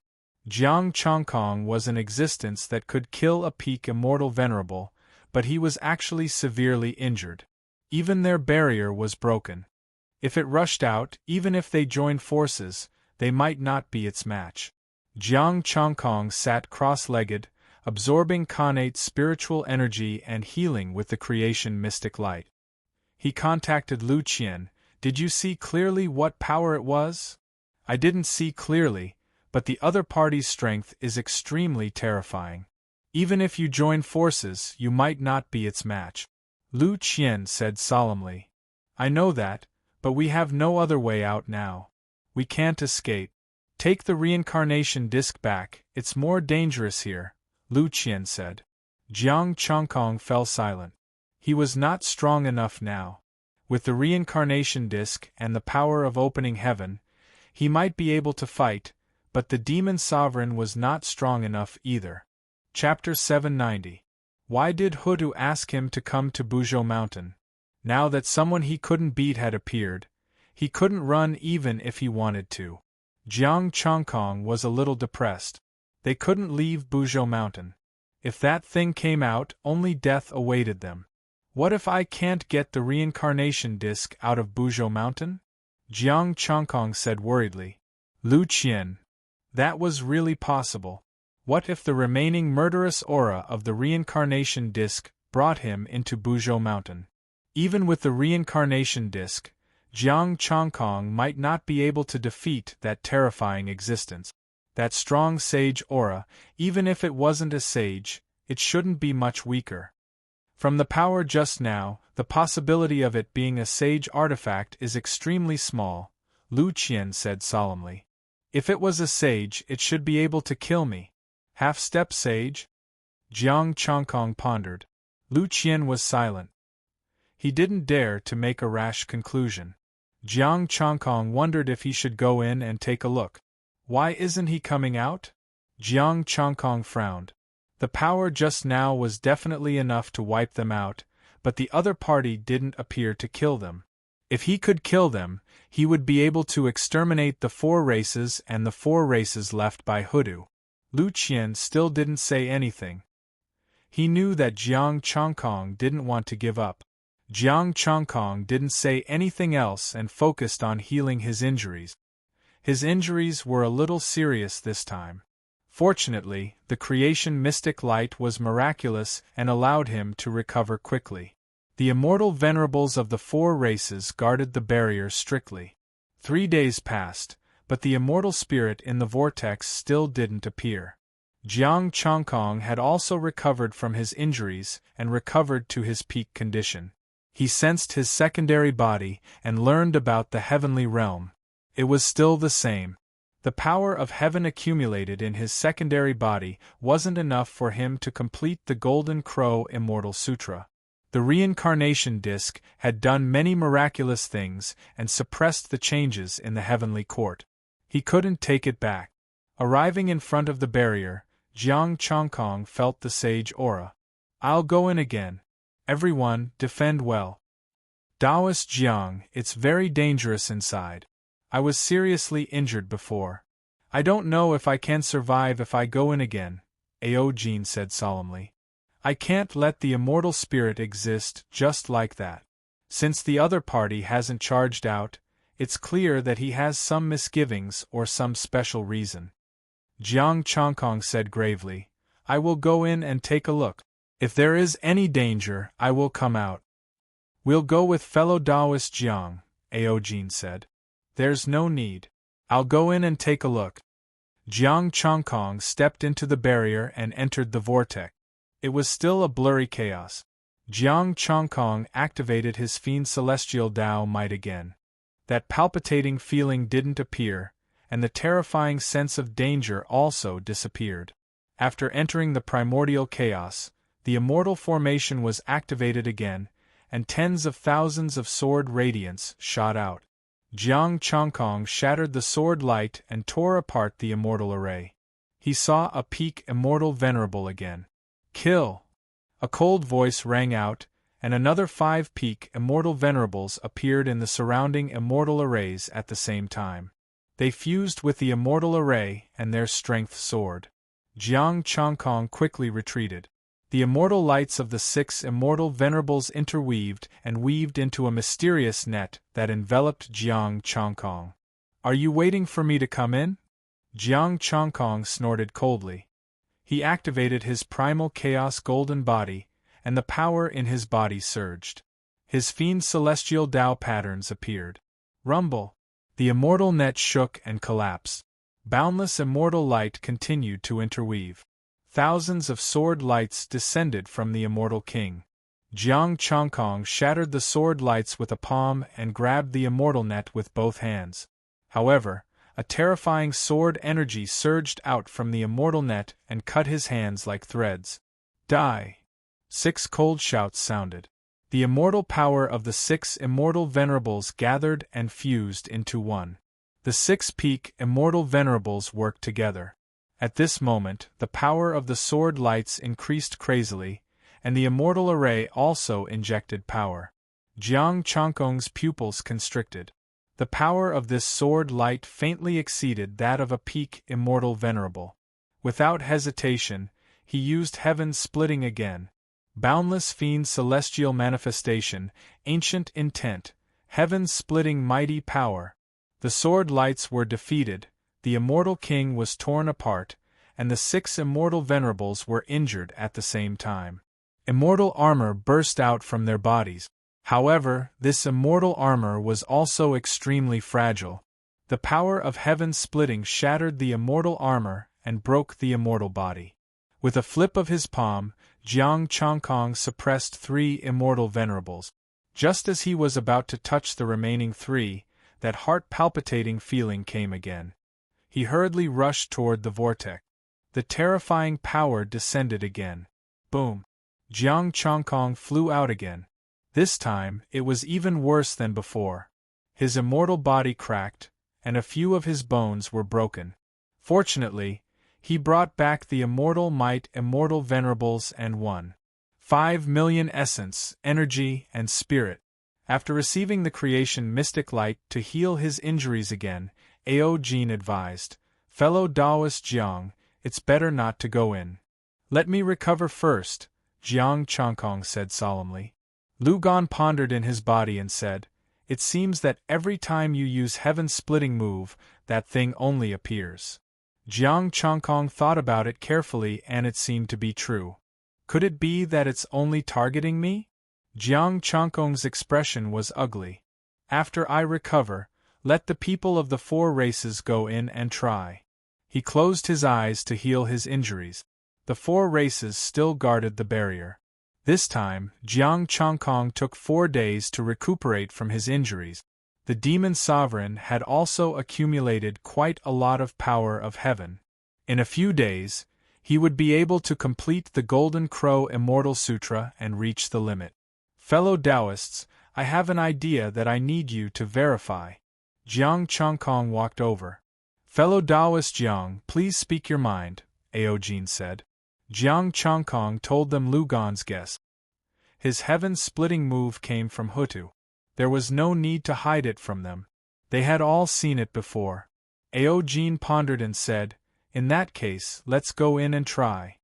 Jiang Chongkong was an existence that could kill a peak immortal venerable, but he was actually severely injured. Even their barrier was broken. If it rushed out, even if they joined forces, they might not be its match. Jiang Chongkong sat cross-legged, absorbing connate spiritual energy and healing with the creation mystic light. He contacted Lu Qian. "Did you see clearly what power it was?" "I didn't see clearly, but the other party's strength is extremely terrifying. Even if you join forces, you might not be its match." Lu Qian said solemnly. "I know that, but we have no other way out now. We can't escape. Take the reincarnation disc back, it's more dangerous here," Lu Qian said. Jiang Chongkong fell silent. He was not strong enough now. With the reincarnation disc and the power of opening heaven, he might be able to fight, but the demon sovereign was not strong enough either. Chapter 790. Why did Hudu ask him to come to Buzhou Mountain? Now that someone he couldn't beat had appeared, he couldn't run even if he wanted to. Jiang Chongkong was a little depressed. They couldn't leave Buzhou Mountain. If that thing came out, only death awaited them. What if I can't get the reincarnation disc out of Buzhou Mountain? Jiang Chongkong said worriedly. Lu Qian. That was really possible. What if the remaining murderous aura of the reincarnation disc brought him into Buzhou Mountain? Even with the reincarnation disc, Jiang Chongkong might not be able to defeat that terrifying existence. That strong sage aura, even if it wasn't a sage, it shouldn't be much weaker. From the power just now, the possibility of it being a sage artifact is extremely small, Lu Qian said solemnly. If it was a sage, it should be able to kill me. Half-step sage? Jiang Chongkong pondered. Lu Qian was silent. He didn't dare to make a rash conclusion. Jiang Chongkong wondered if he should go in and take a look. Why isn't he coming out? Jiang Chongkong frowned. The power just now was definitely enough to wipe them out, but the other party didn't appear to kill them. If he could kill them, he would be able to exterminate the four races and the four races left by Hudu. Lu Qian still didn't say anything. He knew that Jiang Chongkong didn't want to give up. Jiang Chongkong didn't say anything else and focused on healing his injuries. His injuries were a little serious this time. Fortunately, the creation mystic light was miraculous and allowed him to recover quickly. The immortal venerables of the four races guarded the barrier strictly. 3 days passed, but the immortal spirit in the vortex still didn't appear. Jiang Chongkong had also recovered from his injuries and recovered to his peak condition. He sensed his secondary body and learned about the heavenly realm. It was still the same. The power of heaven accumulated in his secondary body wasn't enough for him to complete the Golden Crow Immortal Sutra. The reincarnation disc had done many miraculous things and suppressed the changes in the heavenly court. He couldn't take it back. Arriving in front of the barrier, Jiang Chongkong felt the sage aura. I'll go in again. Everyone, defend well. Taoist Jiang, it's very dangerous inside. I was seriously injured before. I don't know if I can survive if I go in again, Ao Jin said solemnly. I can't let the immortal spirit exist just like that. Since the other party hasn't charged out, it's clear that he has some misgivings or some special reason. Jiang Chongkong said gravely, I will go in and take a look. If there is any danger, I will come out. We'll go with fellow Taoist Jiang, Aojin said. There's no need. I'll go in and take a look. Jiang Chongkong stepped into the barrier and entered the vortex. It was still a blurry chaos. Jiang Chongkong activated his fiend celestial Tao might again. That palpitating feeling didn't appear, and the terrifying sense of danger also disappeared. After entering the primordial chaos, the immortal formation was activated again, and tens of thousands of sword radiance shot out. Jiang Chongkong shattered the sword light and tore apart the immortal array. He saw a peak immortal venerable again. Kill! A cold voice rang out, and another 5 peak immortal venerables appeared in the surrounding immortal arrays at the same time. They fused with the immortal array, and their strength soared. Jiang Chongkong quickly retreated. The immortal lights of the 6 immortal venerables interweaved and weaved into a mysterious net that enveloped Jiang Chongkong. Are you waiting for me to come in? Jiang Chongkong snorted coldly. He activated his primal chaos golden body, and the power in his body surged. His fiend celestial Tao patterns appeared. Rumble! The immortal net shook and collapsed. Boundless immortal light continued to interweave. Thousands of sword lights descended from the immortal king. Jiang Chongkong shattered the sword lights with a palm and grabbed the immortal net with both hands. However, a terrifying sword energy surged out from the immortal net and cut his hands like threads. Die! 6 cold shouts sounded. The immortal power of the 6 immortal venerables gathered and fused into one. The 6 peak immortal venerables worked together. At this moment, the power of the sword lights increased crazily, and the immortal array also injected power. Jiang Chongkong's pupils constricted. The power of this sword light faintly exceeded that of a peak immortal venerable. Without hesitation, he used heaven splitting again. Boundless fiend celestial manifestation, ancient intent, heaven splitting mighty power. The sword lights were defeated. The immortal king was torn apart, and the 6 immortal venerables were injured at the same time. Immortal armor burst out from their bodies. However, this immortal armor was also extremely fragile. The power of heaven splitting shattered the immortal armor and broke the immortal body. With a flip of his palm, Jiang Chongkong suppressed 3 immortal venerables. Just as he was about to touch the remaining 3, that heart-palpitating feeling came again. He hurriedly rushed toward the vortex. The terrifying power descended again. Boom! Jiang Chongkong flew out again. This time, it was even worse than before. His immortal body cracked, and a few of his bones were broken. Fortunately, he brought back the immortal might immortal venerables and won 5 million essence, energy, and spirit. After receiving the creation mystic light to heal his injuries again, Aojin advised, Fellow Taoist Jiang, it's better not to go in. Let me recover first, Jiang Chongkong said solemnly. Lu Gan pondered in his body and said, It seems that every time you use heaven-splitting move, that thing only appears. Jiang Chongkong thought about it carefully and it seemed to be true. Could it be that it's only targeting me? Jiang Chongkong's expression was ugly. After I recover, let the people of the 4 races go in and try. He closed his eyes to heal his injuries. The 4 races still guarded the barrier. This time, Jiang Chongkong took 4 days to recuperate from his injuries. The demon sovereign had also accumulated quite a lot of power of heaven. In a few days, he would be able to complete the Golden Crow Immortal Sutra and reach the limit. Fellow Taoists, I have an idea that I need you to verify. Jiang Chongkong walked over. Fellow Taoist Jiang, please speak your mind, Aojin said. Jiang Chongkong told them Lu Gan's guess. His heaven-splitting move came from Hutu. There was no need to hide it from them. They had all seen it before. Aojin pondered and said, In that case, let's go in and try.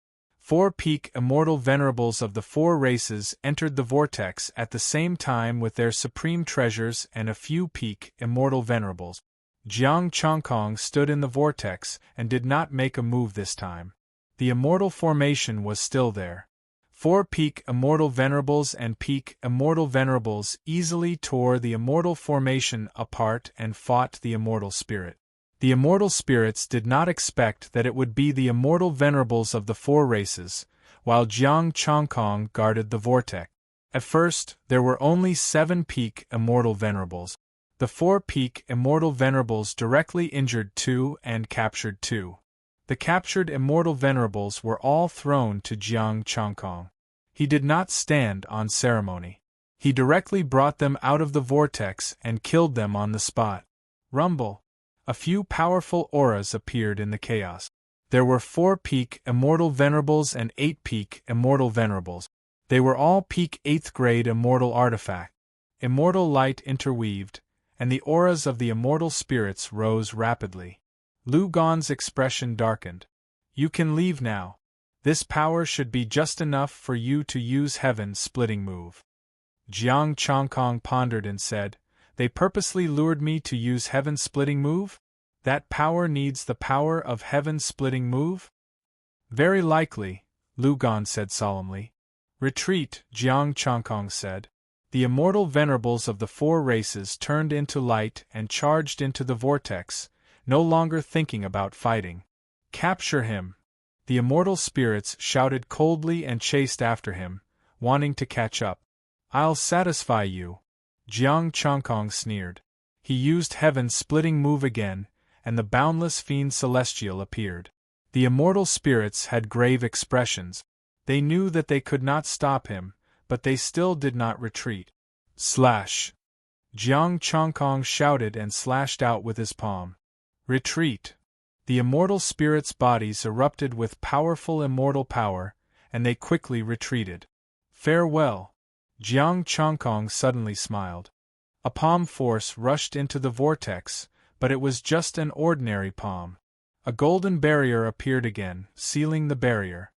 4 peak immortal venerables of the 4 races entered the vortex at the same time with their supreme treasures and a few peak immortal venerables. Jiang Chongkong stood in the vortex and did not make a move this time. The immortal formation was still there. 4 peak immortal venerables and peak immortal venerables easily tore the immortal formation apart and fought the immortal spirit. The immortal spirits did not expect that it would be the immortal venerables of the 4 races, while Jiang Chongkong guarded the vortex. At first, there were only 7 peak immortal venerables. The 4 peak immortal venerables directly injured 2 and captured 2. The captured immortal venerables were all thrown to Jiang Chongkong. He did not stand on ceremony. He directly brought them out of the vortex and killed them on the spot. Rumble. A few powerful auras appeared in the chaos. There were 4 peak immortal venerables and 8 peak immortal venerables. They were all peak 8th grade immortal artifact. Immortal light interweaved, and the auras of the immortal spirits rose rapidly. Lu Gan's expression darkened. You can leave now. This power should be just enough for you to use Heaven's splitting move. Jiang Chongkong pondered and said, They purposely lured me to use Heaven's splitting move? That power needs the power of Heaven's splitting move? Very likely, Lu Gan said solemnly. Retreat, Jiang Chongkong said. The immortal venerables of the 4 races turned into light and charged into the vortex, no longer thinking about fighting. Capture him! The immortal spirits shouted coldly and chased after him, wanting to catch up. I'll satisfy you. Jiang Chongkong sneered. He used Heaven's splitting move again, and the boundless fiend celestial appeared. The immortal spirits had grave expressions. They knew that they could not stop him, but they still did not retreat. Slash! Jiang Chongkong shouted and slashed out with his palm. Retreat! The immortal spirits' bodies erupted with powerful immortal power, and they quickly retreated. Farewell! Jiang Chongkong suddenly smiled. A palm force rushed into the vortex, but it was just an ordinary palm. A golden barrier appeared again, sealing the barrier.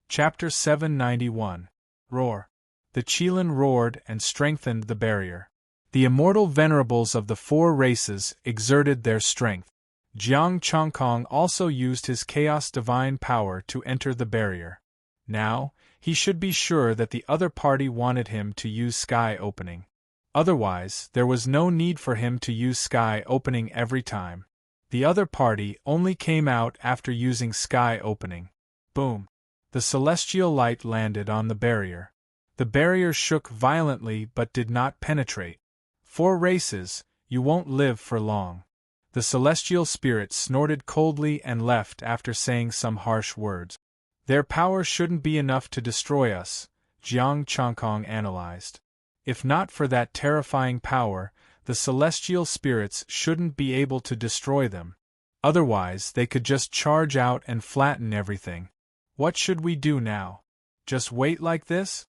Chapter 791. Roar. The Qilin roared and strengthened the barrier. The immortal venerables of the 4 races exerted their strength. Jiang Chongkong also used his chaos divine power to enter the barrier. Now, he should be sure that the other party wanted him to use sky opening. Otherwise, there was no need for him to use sky opening every time. The other party only came out after using sky opening. Boom! The celestial light landed on the barrier. The barrier shook violently but did not penetrate. 4 races, you won't live for long. The celestial spirit snorted coldly and left after saying some harsh words. Their power shouldn't be enough to destroy us, Jiang Chongkong analyzed. If not for that terrifying power, the celestial spirits shouldn't be able to destroy them. Otherwise, they could just charge out and flatten everything. What should we do now? Just wait like this?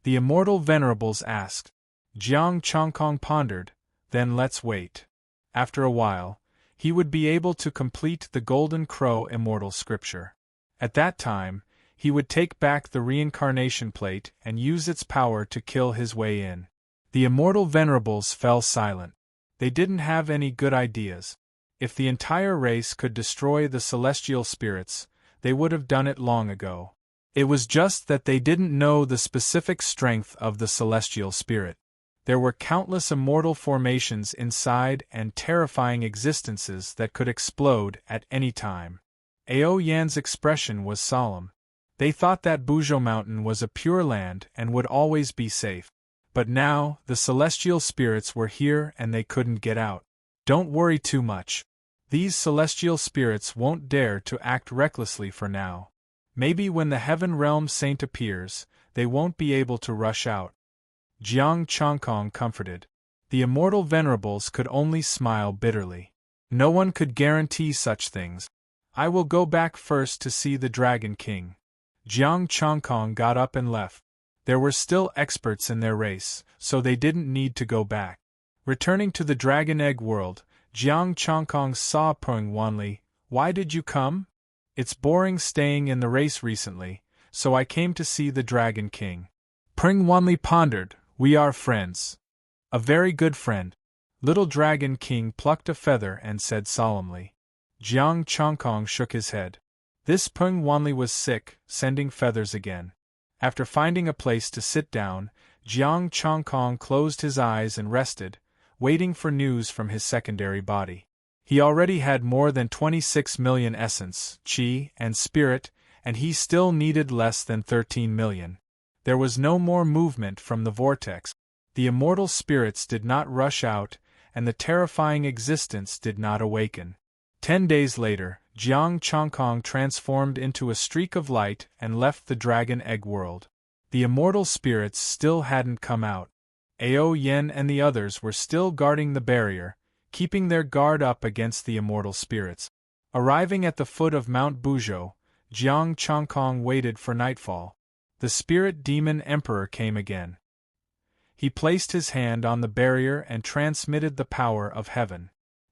The immortal venerables asked. Jiang Chongkong pondered, then let's wait. After a while, he would be able to complete the Golden Crow immortal scripture. At that time, he would take back the reincarnation plate and use its power to kill his way in. The immortal venerables fell silent. They didn't have any good ideas. If the entire race could destroy the celestial spirits, they would have done it long ago. It was just that they didn't know the specific strength of the celestial spirit. There were countless immortal formations inside and terrifying existences that could explode at any time. Ao Yan's expression was solemn. They thought that Buzhou Mountain was a pure land and would always be safe. But now, the celestial spirits were here and they couldn't get out. Don't worry too much. These celestial spirits won't dare to act recklessly for now. Maybe when the Heaven Realm Saint appears, they won't be able to rush out. Jiang Chongkong comforted. The immortal venerables could only smile bitterly. No one could guarantee such things. I will go back first to see the Dragon King. Jiang Chongkong got up and left. There were still experts in their race, so they didn't need to go back. Returning to the Dragon Egg world, Jiang Chongkong saw Peng Wanli. Why did you come? It's boring staying in the race recently, so I came to see the Dragon King. Pring Wanli pondered, we are friends. A very good friend. Little Dragon King plucked a feather and said solemnly. Jiang Chongkong shook his head. This Peng Wanli was sick, sending feathers again. After finding a place to sit down, Jiang Chongkong closed his eyes and rested, waiting for news from his secondary body. He already had more than 26 million essence, qi, and spirit, and he still needed less than 13 million. There was no more movement from the vortex. The immortal spirits did not rush out, and the terrifying existence did not awaken. 10 days later, Jiang Chongkong transformed into a streak of light and left the dragon egg world. The immortal spirits still hadn't come out. Ao Yen and the others were still guarding the barrier, keeping their guard up against the immortal spirits. Arriving at the foot of Mount Buzhou, Jiang Chongkong waited for nightfall. The spirit demon emperor came again. He placed his hand on the barrier and transmitted the power of heaven.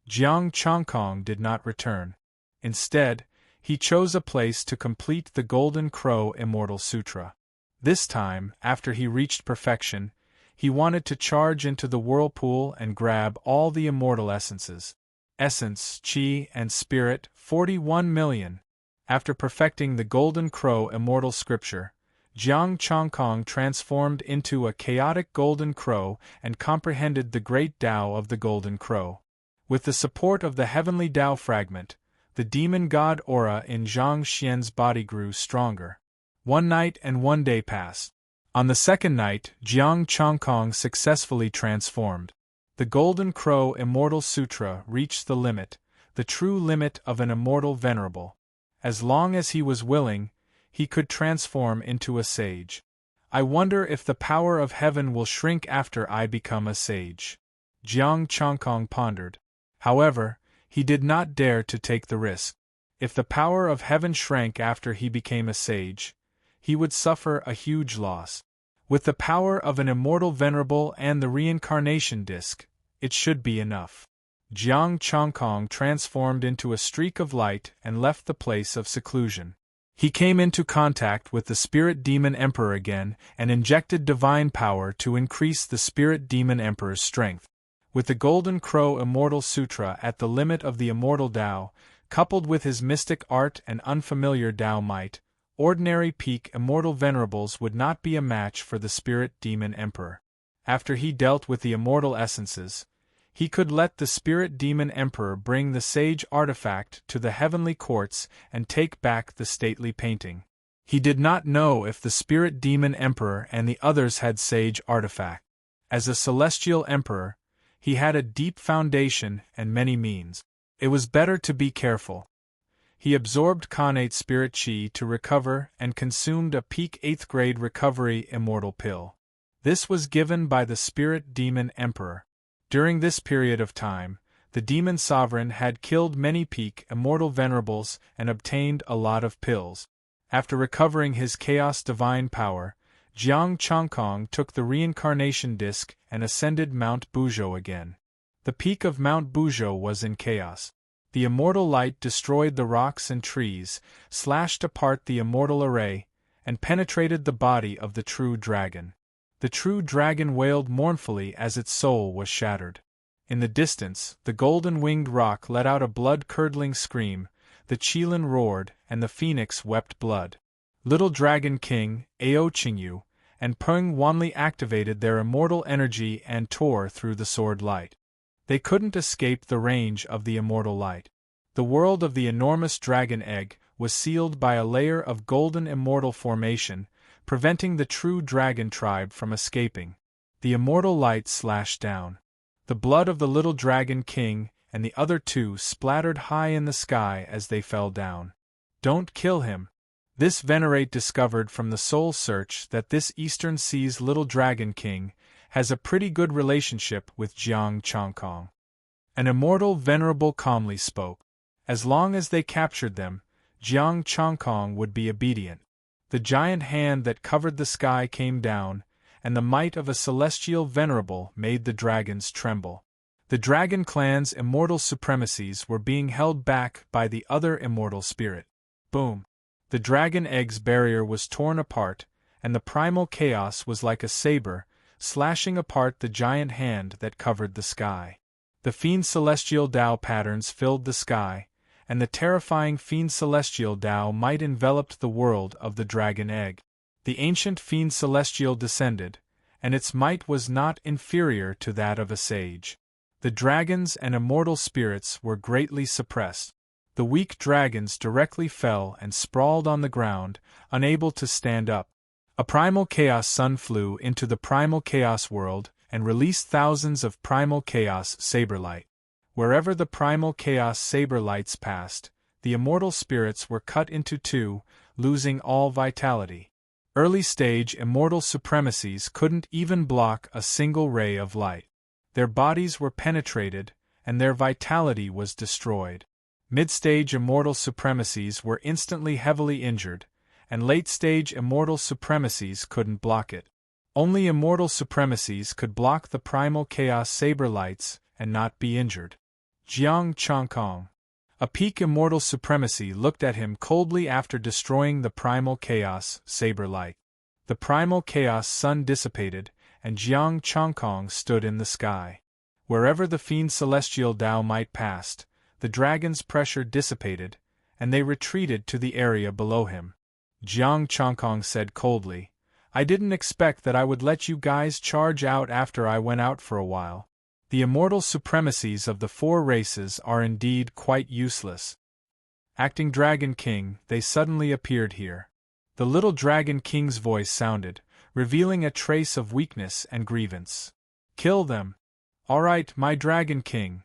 Jiang Chongkong did not return. Instead, he chose a place to complete the Golden Crow Immortal Sutra. This time, after he reached perfection, he wanted to charge into the whirlpool and grab all the immortal essences. Essence, Qi, and Spirit, 41 million. After perfecting the Golden Crow Immortal Scripture, Jiang Chongkong transformed into a chaotic golden crow and comprehended the great Tao of the Golden Crow. With the support of the heavenly Tao fragment, the demon god aura in Zhang Xian's body grew stronger. 1 night and 1 day passed. On the second night, Jiang Chongkong successfully transformed. The Golden Crow Immortal Sutra reached the limit, the true limit of an immortal venerable. As long as he was willing, he could transform into a sage. I wonder if the power of heaven will shrink after I become a sage. Jiang Chongkong pondered. However, he did not dare to take the risk. If the power of heaven shrank after he became a sage, he would suffer a huge loss. With the power of an immortal venerable and the reincarnation disc, it should be enough. Jiang Chongkong transformed into a streak of light and left the place of seclusion. He came into contact with the Spirit Demon Emperor again and injected divine power to increase the Spirit Demon Emperor's strength. With the Golden Crow Immortal Sutra at the limit of the immortal Tao, coupled with his mystic art and unfamiliar Tao might, ordinary peak immortal venerables would not be a match for the Spirit Demon Emperor. After he dealt with the immortal essences, he could let the Spirit Demon Emperor bring the sage artifact to the heavenly courts and take back the stately painting. He did not know if the Spirit Demon Emperor and the others had sage artifact. As a celestial emperor, he had a deep foundation and many means. It was better to be careful. He absorbed Khanate Spirit Chi to recover and consumed a peak 8th grade recovery immortal pill. This was given by the Spirit Demon Emperor. During this period of time, the Demon Sovereign had killed many peak immortal venerables and obtained a lot of pills. After recovering his chaos divine power, Jiang Chongkong took the reincarnation disc and ascended Mount Buzhou again. The peak of Mount Buzhou was in chaos. The immortal light destroyed the rocks and trees, slashed apart the immortal array, and penetrated the body of the true dragon. The true dragon wailed mournfully as its soul was shattered. In the distance, the golden-winged rock let out a blood-curdling scream, the qilin roared, and the phoenix wept blood. Little Dragon King, Ao Qingyu, and Peng Wanli activated their immortal energy and tore through the sword light. They couldn't escape the range of the immortal light. The world of the enormous dragon egg was sealed by a layer of golden immortal formation, preventing the true dragon tribe from escaping. The immortal light slashed down. The blood of the little Dragon King and the other two splattered high in the sky as they fell down. Don't kill him. This venerate discovered from the soul search that this Eastern Sea's little Dragon King has a pretty good relationship with Jiang Chongkong. An immortal venerable calmly spoke. As long as they captured them, Jiang Chongkong would be obedient. The giant hand that covered the sky came down, and the might of a celestial venerable made the dragons tremble. The dragon clan's immortal supremacies were being held back by the other immortal spirit. Boom! The dragon egg's barrier was torn apart, and the primal chaos was like a saber, slashing apart the giant hand that covered the sky. The fiend celestial Tao patterns filled the sky, and the terrifying fiend celestial Tao might enveloped the world of the dragon egg. The ancient fiend celestial descended, and its might was not inferior to that of a sage. The dragons and immortal spirits were greatly suppressed. The weak dragons directly fell and sprawled on the ground, unable to stand up. A primal chaos sun flew into the primal chaos world and released thousands of primal chaos saberlight. Wherever the primal chaos saberlights passed, the immortal spirits were cut into two, losing all vitality. Early-stage immortal supremacies couldn't even block a single ray of light. Their bodies were penetrated, and their vitality was destroyed. Mid-stage immortal supremacies were instantly heavily injured, and late-stage immortal supremacies couldn't block it. Only immortal supremacies could block the primal chaos saber lights and not be injured. Jiang Chongkong. A peak immortal supremacy looked at him coldly after destroying the primal chaos saber light. The primal chaos sun dissipated, and Jiang Chongkong stood in the sky. Wherever the fiend celestial Tao might passed, the dragon's pressure dissipated, and they retreated to the area below him. Jiang Chongkong said coldly, "I didn't expect that I would let you guys charge out after I went out for a while. The immortal supremacies of the four races are indeed quite useless." Acting Dragon King, they suddenly appeared here. The little Dragon King's voice sounded, revealing a trace of weakness and grievance. "Kill them." "All right, my Dragon King."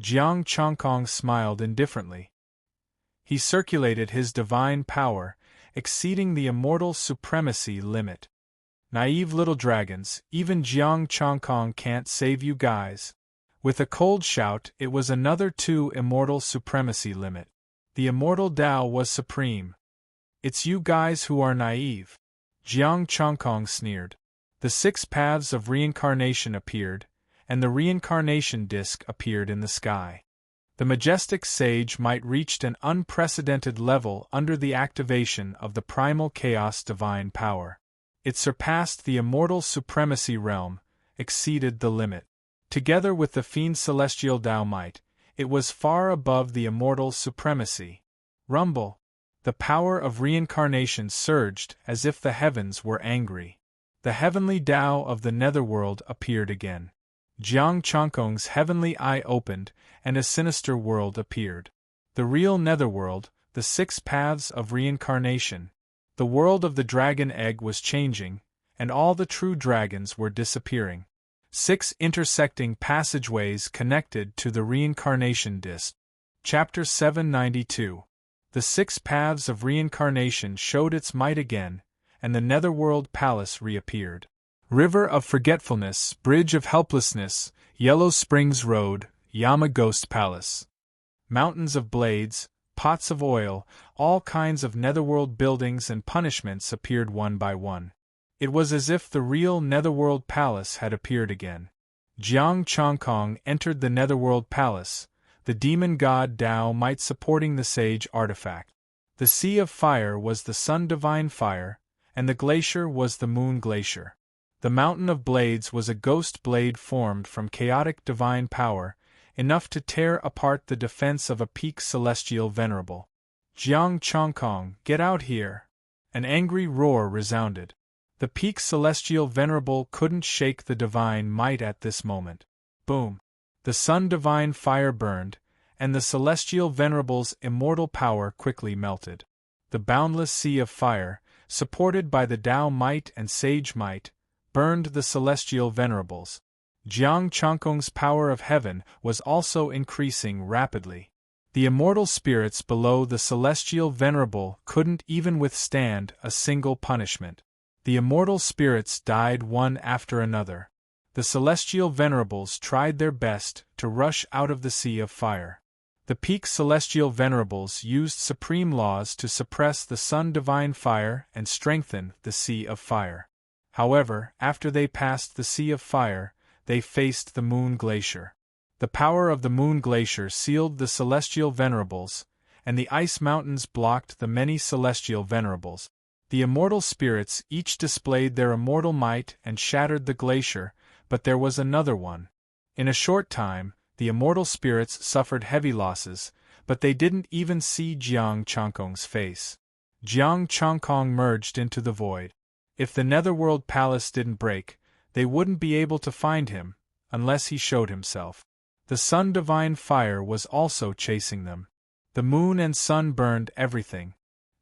Jiang Chongkong smiled indifferently. He circulated his divine power, exceeding the immortal supremacy limit. "Naive little dragons, even Jiang Chongkong can't save you guys." With a cold shout, it was another 2 immortal supremacy limit. The immortal Tao was supreme. "It's you guys who are naive." Jiang Chongkong sneered. The 6 paths of reincarnation appeared, and the reincarnation disk appeared in the sky. The majestic sage might reached an unprecedented level under the activation of the primal chaos divine power. It surpassed the immortal supremacy realm, exceeded the limit. Together with the fiend celestial Tao might, it was far above the immortal supremacy. Rumble. The power of reincarnation surged as if the heavens were angry. The heavenly Tao of the netherworld appeared again. Jiang Chongkong's heavenly eye opened, and a sinister world appeared. The real netherworld, the 6 paths of reincarnation. The world of the dragon egg was changing, and all the true dragons were disappearing. 6 intersecting passageways connected to the reincarnation disk. Chapter 792. The 6 paths of reincarnation showed its might again, and the netherworld palace reappeared. River of Forgetfulness, Bridge of Helplessness, Yellow Springs Road, Yama Ghost Palace. Mountains of blades, pots of oil, all kinds of netherworld buildings and punishments appeared one by one. It was as if the real netherworld palace had appeared again. Jiang Chongkong entered the netherworld palace, the demon god Tao might supporting the sage artifact. The sea of fire was the sun divine fire, and the glacier was the moon glacier. The mountain of blades was a ghost blade formed from chaotic divine power, enough to tear apart the defense of a peak celestial venerable. "Jiang Chongkong, get out here!" An angry roar resounded. The peak celestial venerable couldn't shake the divine might at this moment. Boom! The sun divine fire burned, and the celestial venerable's immortal power quickly melted. The boundless sea of fire, supported by the Tao might and sage might, burned the celestial venerables. Jiang Chongkong's power of heaven was also increasing rapidly. The immortal spirits below the celestial venerable couldn't even withstand a single punishment. The immortal spirits died one after another. The celestial venerables tried their best to rush out of the sea of fire. The peak celestial venerables used supreme laws to suppress the sun divine fire and strengthen the sea of fire. However, after they passed the sea of fire, they faced the moon glacier. The power of the moon glacier sealed the celestial venerables, and the ice mountains blocked the many celestial venerables. The immortal spirits each displayed their immortal might and shattered the glacier, but there was another one. In a short time, the immortal spirits suffered heavy losses, but they didn't even see Jiang Changkong's face. Jiang Changkong merged into the void. If the Netherworld Palace didn't break, they wouldn't be able to find him, unless he showed himself. The sun divine fire was also chasing them. The moon and sun burned everything.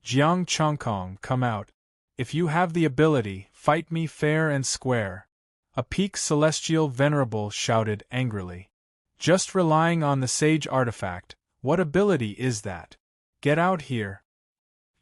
Jiang Changkong, come out. If you have the ability, fight me fair and square. A peak celestial venerable shouted angrily. Just relying on the sage artifact, what ability is that? Get out here.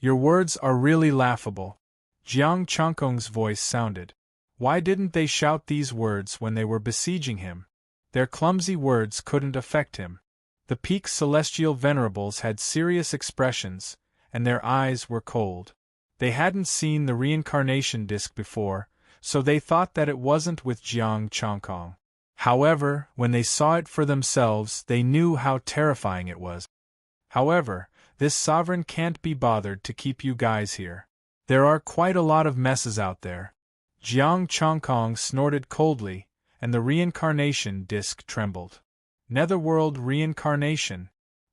Your words are really laughable. Jiang Changkong's voice sounded. Why didn't they shout these words when they were besieging him? Their clumsy words couldn't affect him. The peak celestial venerables had serious expressions, and their eyes were cold. They hadn't seen the reincarnation disc before, so they thought that it wasn't with Jiang Changkong. However, when they saw it for themselves, they knew how terrifying it was. However, this sovereign can't be bothered to keep you guys here. There are quite a lot of messes out there. Jiang Changkong snorted coldly, and the reincarnation disc trembled. Netherworld reincarnation.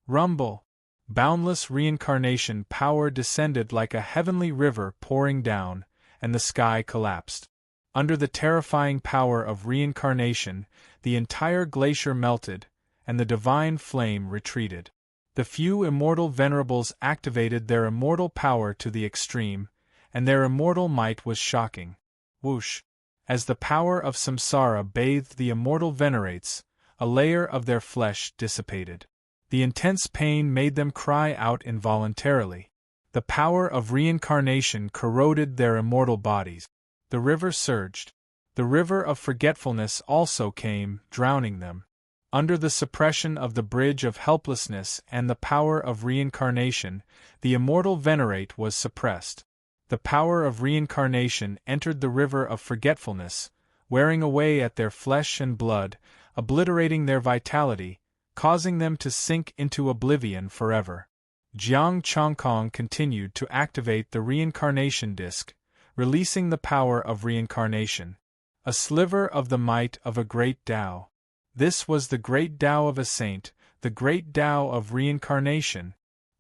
Rumble. Boundless reincarnation power descended like a heavenly river pouring down, and the sky collapsed. Under the terrifying power of reincarnation, the entire glacier melted, and the divine flame retreated. The few immortal venerables activated their immortal power to the extreme, and their immortal might was shocking. Whoosh! As the power of samsara bathed the immortal venerates, a layer of their flesh dissipated. The intense pain made them cry out involuntarily. The power of reincarnation corroded their immortal bodies. The river surged. The river of forgetfulness also came, drowning them. Under the suppression of the bridge of helplessness and the power of reincarnation, the immortal venerate was suppressed. The power of reincarnation entered the river of forgetfulness, wearing away at their flesh and blood, obliterating their vitality, causing them to sink into oblivion forever. Jiang Changkong continued to activate the reincarnation disc, releasing the power of reincarnation. A sliver of the might of a great Tao. This was the great Tao of a saint, the great Tao of reincarnation.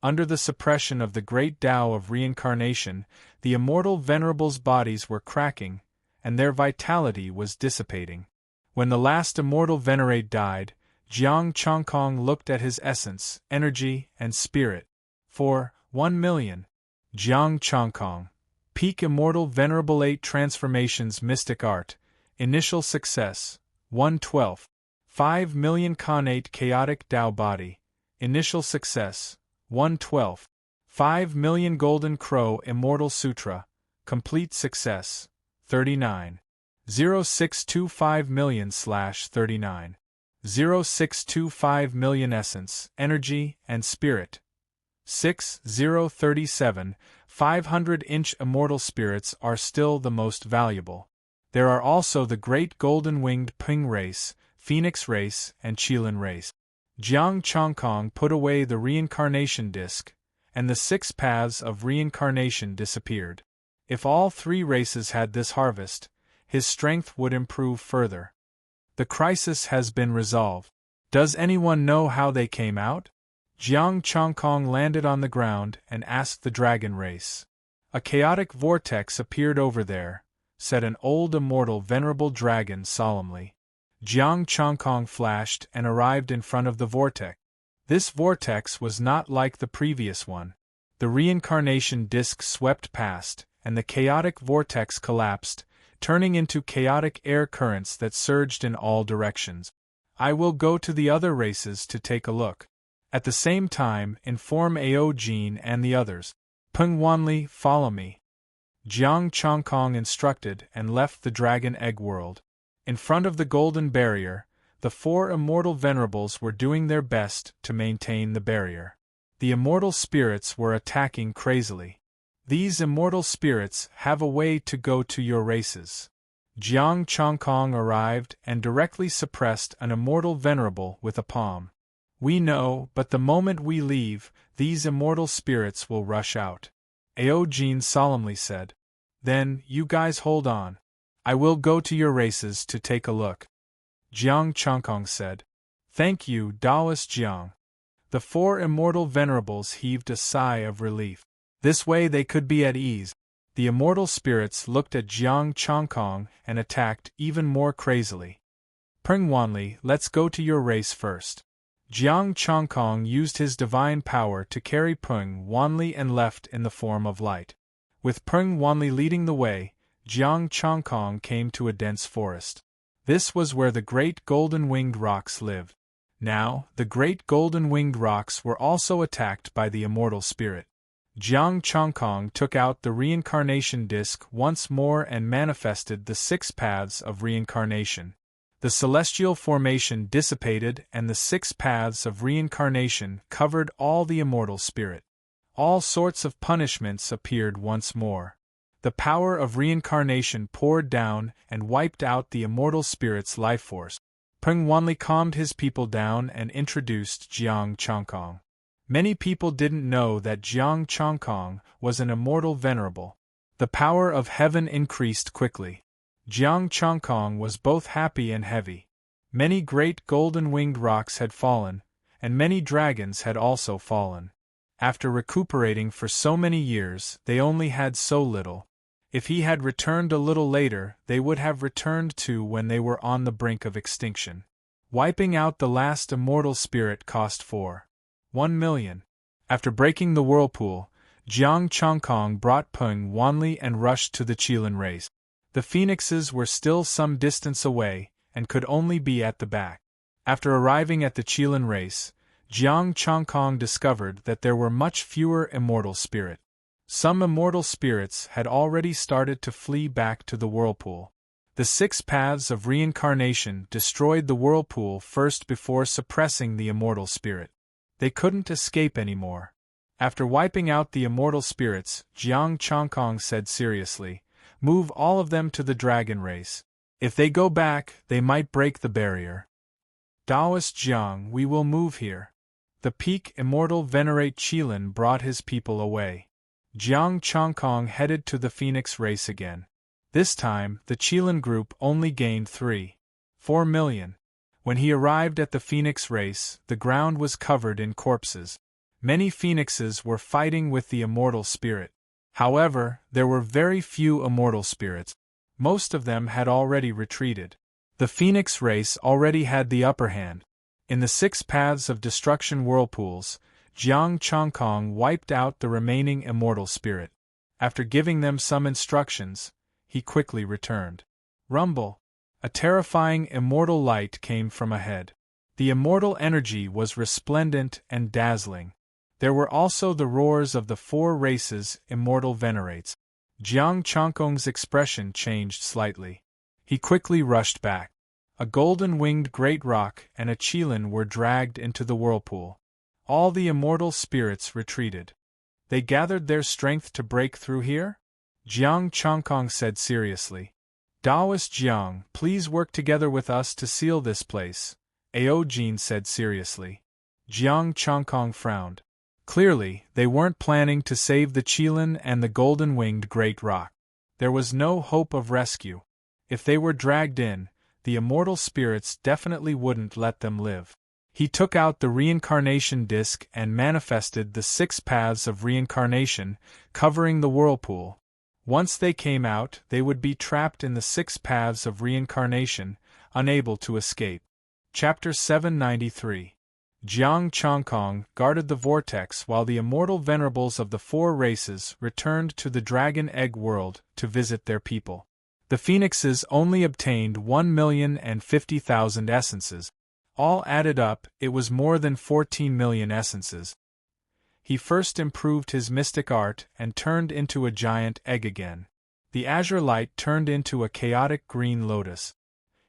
Under the suppression of the great Tao of reincarnation, the immortal venerables' bodies were cracking, and their vitality was dissipating. When the last immortal venerate died, Jiang Changkong looked at his essence, energy, and spirit. For 1,000,000. Jiang Changkong. Peak Immortal Venerable 8 Transformations Mystic Art. Initial Success. 1/12. 5,000,000 Khanate Chaotic Tao Body. Initial Success. 1/12. 5,000,000 Golden Crow Immortal Sutra. Complete Success. 39. 0625,000,000/39. 0625,000,000 Essence, Energy, and Spirit. 6037. 500-inch immortal spirits are still the most valuable. There are also the Great Golden-Winged Ping race, Phoenix race, and Qilin race. Jiang Changkong put away the reincarnation disc, and the 6 paths of reincarnation disappeared. If all 3 races had this harvest, his strength would improve further. The crisis has been resolved. Does anyone know how they came out? Jiang Changkong landed on the ground and asked the dragon race. A chaotic vortex appeared over there, said an old immortal venerable dragon solemnly. Jiang Changkong flashed and arrived in front of the vortex. This vortex was not like the previous one. The reincarnation disc swept past, and the chaotic vortex collapsed, turning into chaotic air currents that surged in all directions. I will go to the other races to take a look. At the same time, inform Ao Jin and the others. Peng Wanli, follow me. Jiang Changkong instructed and left the Dragon Egg world. In front of the golden barrier, the 4 immortal venerables were doing their best to maintain the barrier. The immortal spirits were attacking crazily. These immortal spirits have a way to go to your races. Jiang Changkong arrived and directly suppressed an immortal venerable with a palm. We know, but the moment we leave, these immortal spirits will rush out. Aojin solemnly said. Then, you guys hold on. I will go to your races to take a look. Jiang Changkong said. Thank you, Taoist Jiang. The four immortal venerables heaved a sigh of relief. This way they could be at ease. The immortal spirits looked at Jiang Changkong and attacked even more crazily. Peng Wanli, let's go to your race first. Jiang Changkong used his divine power to carry Peng Wanli and left in the form of light. With Peng Wanli leading the way, Jiang Changkong came to a dense forest. This was where the great golden-winged rocks lived. Now, the great golden-winged rocks were also attacked by the immortal spirit. Jiang Changkong took out the reincarnation disc once more and manifested the 6 paths of reincarnation. The celestial formation dissipated and the 6 paths of reincarnation covered all the immortal spirit. All sorts of punishments appeared once more. The power of reincarnation poured down and wiped out the immortal spirit's life force. Peng Wanli calmed his people down and introduced Jiang Changkong. Many people didn't know that Jiang Changkong was an immortal venerable. The power of heaven increased quickly. Jiang Changkong was both happy and heavy. Many great golden-winged rocks had fallen, and many dragons had also fallen. After recuperating for so many years, they only had so little. If he had returned a little later, they would have returned too when they were on the brink of extinction. Wiping out the last immortal spirit cost 1 million. After breaking the whirlpool, Jiang Changkong brought Peng Wanli and rushed to the Qilin race. The phoenixes were still some distance away, and could only be at the back. After arriving at the Qilin race, Jiang Changkong discovered that there were much fewer immortal spirits. Some immortal spirits had already started to flee back to the whirlpool. The 6 paths of reincarnation destroyed the whirlpool first before suppressing the immortal spirit. They couldn't escape anymore. After wiping out the immortal spirits, Jiang Changkong said seriously, "Move all of them to the dragon race. If they go back, they might break the barrier." Taoist Jiang, we will move here. The peak immortal venerate Qilin brought his people away. Jiang Changkong headed to the Phoenix race again. This time, the Qilin group only gained 4 million. When he arrived at the Phoenix race, the ground was covered in corpses. Many phoenixes were fighting with the immortal spirit. However, there were very few immortal spirits. Most of them had already retreated. The Phoenix race already had the upper hand. In the 6 paths of destruction whirlpools, Jiang Changkong wiped out the remaining immortal spirit. After giving them some instructions, he quickly returned. Rumble! A terrifying immortal light came from ahead. The immortal energy was resplendent and dazzling. There were also the roars of the 4 races' immortal venerates. Jiang Changkong's expression changed slightly. He quickly rushed back. A golden-winged great rock and a Qilin were dragged into the whirlpool. All the immortal spirits retreated. They gathered their strength to break through here? Jiang Changkong said seriously. Taoist Jiang, please work together with us to seal this place, Aojin said seriously. Jiang Changkong frowned. Clearly, they weren't planning to save the Qilin and the golden-winged great rock. There was no hope of rescue. If they were dragged in, the immortal spirits definitely wouldn't let them live. He took out the reincarnation disc and manifested the 6 paths of reincarnation, covering the whirlpool. Once they came out, they would be trapped in the 6 paths of reincarnation, unable to escape. Chapter 793. Jiang Changkong guarded the vortex while the immortal venerables of the 4 races returned to the Dragon Egg world to visit their people. The phoenixes only obtained 1,050,000 essences. All added up, it was more than 14 million essences. He first improved his mystic art and turned into a giant egg again. The azure light turned into a chaotic green lotus.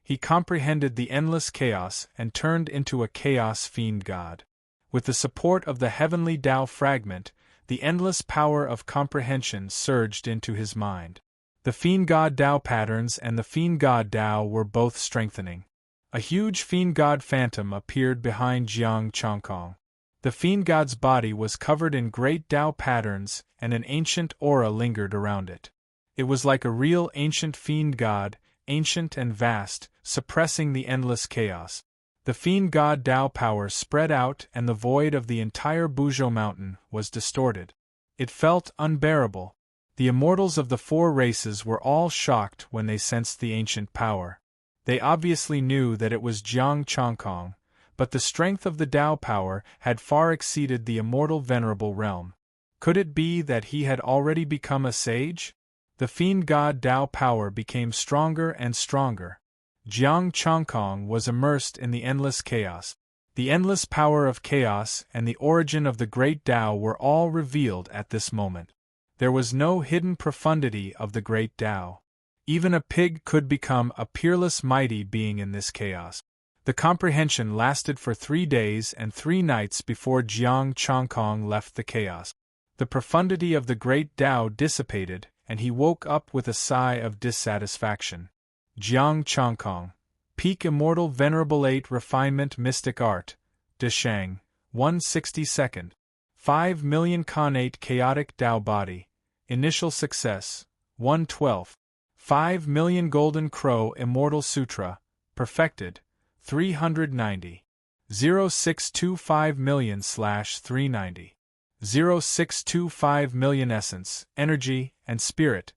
He comprehended the endless chaos and turned into a chaos fiend god. With the support of the heavenly Tao fragment, the endless power of comprehension surged into his mind. The fiend god Tao patterns and the fiend god Tao were both strengthening. A huge fiend god phantom appeared behind Jiang Chongkong. The fiend god's body was covered in great Tao patterns, and an ancient aura lingered around it. It was like a real ancient fiend god, ancient and vast, suppressing the endless chaos. The fiend god Tao power spread out, and the void of the entire Buzhou mountain was distorted. It felt unbearable. The immortals of the four races were all shocked when they sensed the ancient power. They obviously knew that it was Jiang Chongkong, but the strength of the Tao power had far exceeded the immortal venerable realm. Could it be that he had already become a sage? The fiend god Tao power became stronger and stronger. Jiang Chongkong was immersed in the endless chaos. The endless power of chaos and the origin of the great Tao were all revealed at this moment. There was no hidden profundity of the great Tao. Even a pig could become a peerless mighty being in this chaos. The comprehension lasted for 3 days and 3 nights before Jiang Chongkong left the chaos. The profundity of the great Tao dissipated, and he woke up with a sigh of dissatisfaction. Jiang Chongkong, Peak Immortal Venerable 8 Refinement Mystic Art, Deshang, 1/62. 5 million Connate Chaotic Tao Body, Initial Success, 1/12. 5 million Golden Crow Immortal Sutra, Perfected, 390. 0625 million/390. 0625 million Essence, Energy, and Spirit,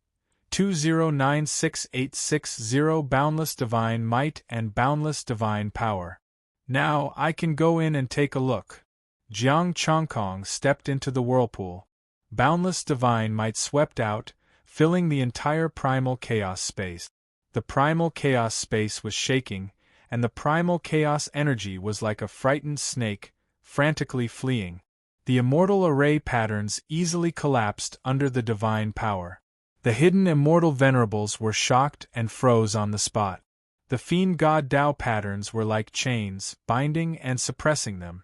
2096860 Boundless Divine Might and Boundless Divine Power. Now I can go in and take a look. Jiang Chongkong stepped into the whirlpool. Boundless divine might swept out, filling the entire primal chaos space. The primal chaos space was shaking, and the primal chaos energy was like a frightened snake, frantically fleeing. The immortal array patterns easily collapsed under the divine power. The hidden immortal venerables were shocked and froze on the spot. The fiend god Tao patterns were like chains, binding and suppressing them.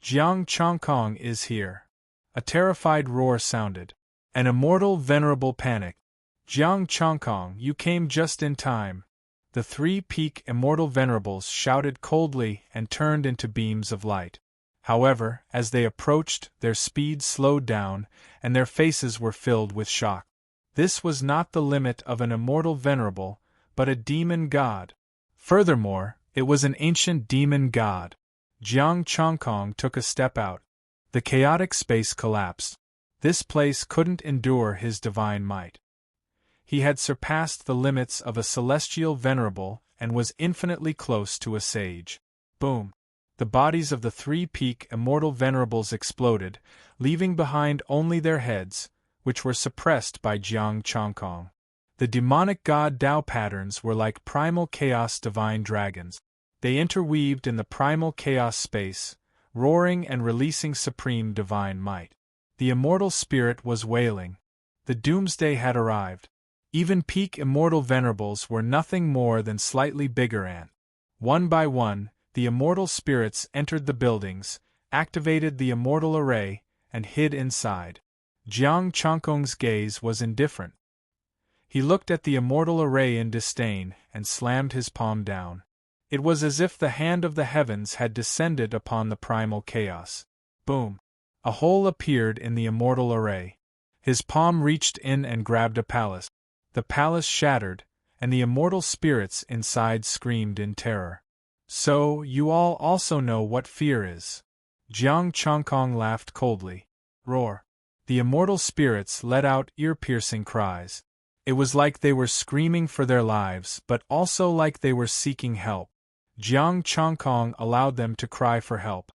Jiang Chongkong is here. A terrified roar sounded. An immortal venerable panic. Jiang Chongkong, you came just in time. The 3 peak immortal venerables shouted coldly and turned into beams of light. However, as they approached, their speed slowed down, and their faces were filled with shock. This was not the limit of an immortal venerable, but a demon god. Furthermore, it was an ancient demon god. Jiang Chongkong took a step out. The chaotic space collapsed. This place couldn't endure his divine might. He had surpassed the limits of a celestial venerable and was infinitely close to a sage. Boom! The bodies of the 3 peak immortal venerables exploded, leaving behind only their heads, which were suppressed by Jiang Chongkong. The demonic god Tao patterns were like primal chaos divine dragons. They interweaved in the primal chaos space, roaring and releasing supreme divine might. The immortal spirit was wailing. The doomsday had arrived. Even peak immortal venerables were nothing more than slightly bigger and, one by one, the immortal spirits entered the buildings, activated the immortal array, and hid inside. Jiang Chongkong's gaze was indifferent. He looked at the immortal array in disdain and slammed his palm down. It was as if the hand of the heavens had descended upon the primal chaos. Boom! A hole appeared in the immortal array. His palm reached in and grabbed a palace. The palace shattered, and the immortal spirits inside screamed in terror. So, you all also know what fear is. Jiang Chongkong laughed coldly. Roar! The immortal spirits let out ear-piercing cries. It was like they were screaming for their lives, but also like they were seeking help. Jiang Chongkong allowed them to cry for help.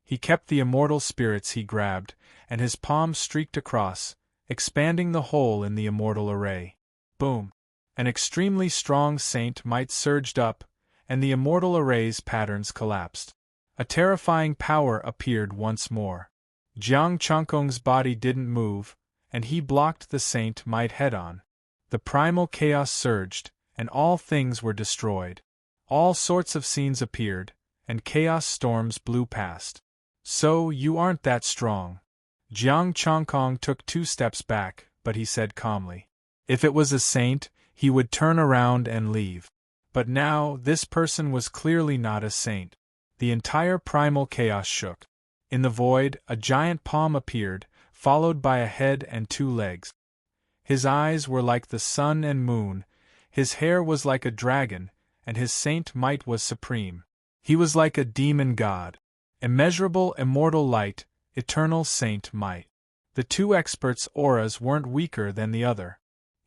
He kept the immortal spirits he grabbed, and his palm streaked across, expanding the hole in the immortal array. Boom! An extremely strong saint might surged up, and the immortal array's patterns collapsed. A terrifying power appeared once more. Jiang Chongkong's body didn't move, and he blocked the saint might head-on. The primal chaos surged, and all things were destroyed. All sorts of scenes appeared, and chaos storms blew past. So, you aren't that strong. Jiang Chongkong took 2 steps back, but he said calmly. If it was a saint, he would turn around and leave. But now, this person was clearly not a saint. The entire primal chaos shook. In the void, a giant palm appeared, followed by a head and 2 legs. His eyes were like the sun and moon, his hair was like a dragon, and his saint might was supreme. He was like a demon god. Immeasurable immortal light, eternal saint might. The 2 experts' auras weren't weaker than the other.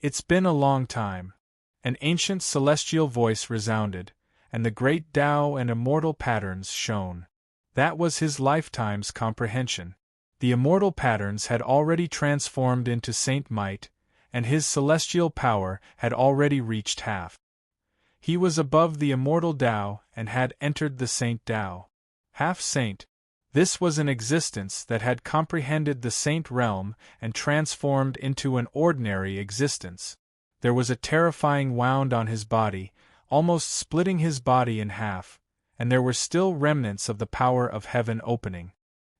It's been a long time. An ancient celestial voice resounded, and the great Tao and immortal patterns shone. That was his lifetime's comprehension. The immortal patterns had already transformed into saint might, and his celestial power had already reached half. He was above the immortal Tao and had entered the saint Tao. Half saint. This was an existence that had comprehended the saint realm and transformed into an ordinary existence. There was a terrifying wound on his body, almost splitting his body in half, and there were still remnants of the power of heaven opening.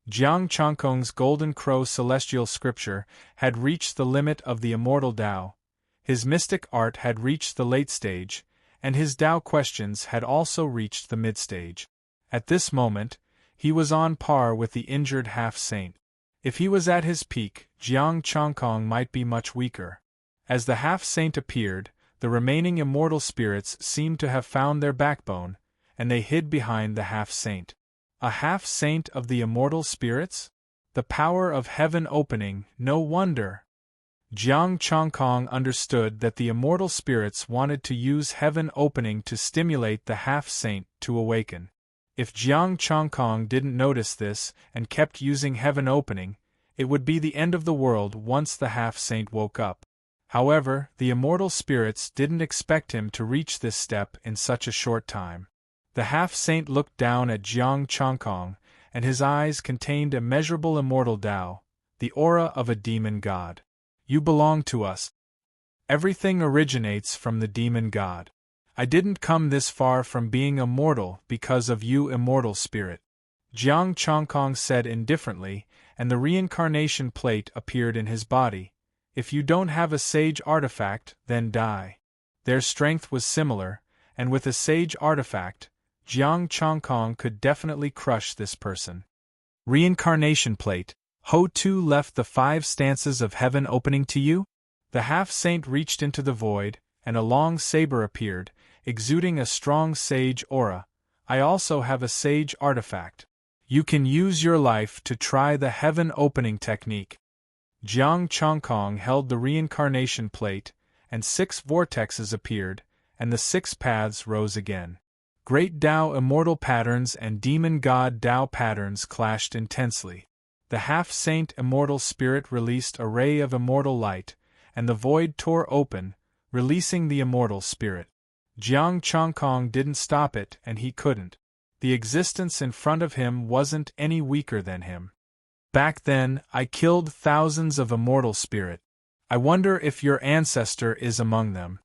Jiang Changkong's Golden Crow celestial scripture had reached the limit of the immortal Tao, his mystic art had reached the late stage, and his Tao questions had also reached the mid-stage. At this moment, he was on par with the injured half-saint. If he was at his peak, Jiang Changkong might be much weaker. As the half-saint appeared, the remaining immortal spirits seemed to have found their backbone, and they hid behind the half-saint. A half-saint of the immortal spirits? The power of heaven opening, no wonder. Jiang Changkong understood that the immortal spirits wanted to use heaven opening to stimulate the half-saint to awaken. If Jiang Changkong didn't notice this and kept using heaven opening, it would be the end of the world once the half-saint woke up. However, the immortal spirits didn't expect him to reach this step in such a short time. The half-saint looked down at Jiang Changkong, and his eyes contained immeasurable immortal Tao, the aura of a demon god. You belong to us. Everything originates from the demon god. I didn't come this far from being immortal because of you, immortal spirit. Jiang Changkong said indifferently, and the reincarnation plate appeared in his body. If you don't have a sage artifact, then die. Their strength was similar, and with a sage artifact, Jiang Changkong could definitely crush this person. Reincarnation plate. Ho Tu left the 5 stances of heaven opening to you? The half-saint reached into the void, and a long saber appeared, exuding a strong sage aura. I also have a sage artifact. You can use your life to try the heaven opening technique. Jiang Changkong held the reincarnation plate, and 6 vortexes appeared, and the 6 paths rose again. Great Tao immortal patterns and demon god Tao patterns clashed intensely. The half-saint immortal spirit released a ray of immortal light, and the void tore open, releasing the immortal spirit. Jiang Changkong didn't stop it, and he couldn't. The existence in front of him wasn't any weaker than him. Back then, I killed thousands of immortal spirit. I wonder if your ancestor is among them.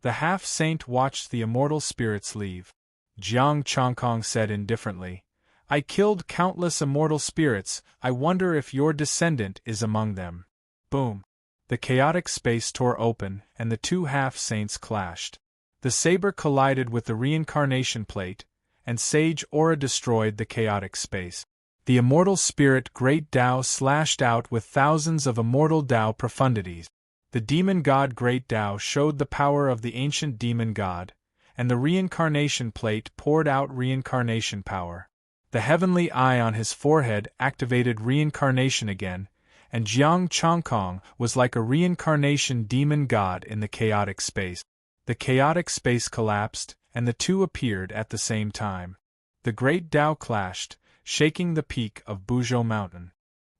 The half-saint watched the immortal spirits leave. Jiang Changkong said indifferently, I killed countless immortal spirits, I wonder if your descendant is among them. Boom. The chaotic space tore open, and the 2 half-saints clashed. The saber collided with the reincarnation plate, and sage aura destroyed the chaotic space. The immortal spirit Great Tao slashed out with thousands of immortal Tao profundities. The demon god Great Tao showed the power of the ancient demon god, and the reincarnation plate poured out reincarnation power. The heavenly eye on his forehead activated reincarnation again, and Jiang Changkong was like a reincarnation demon god in the chaotic space. The chaotic space collapsed, and the 2 appeared at the same time. The Great Tao clashed, shaking the peak of Buzhou Mountain.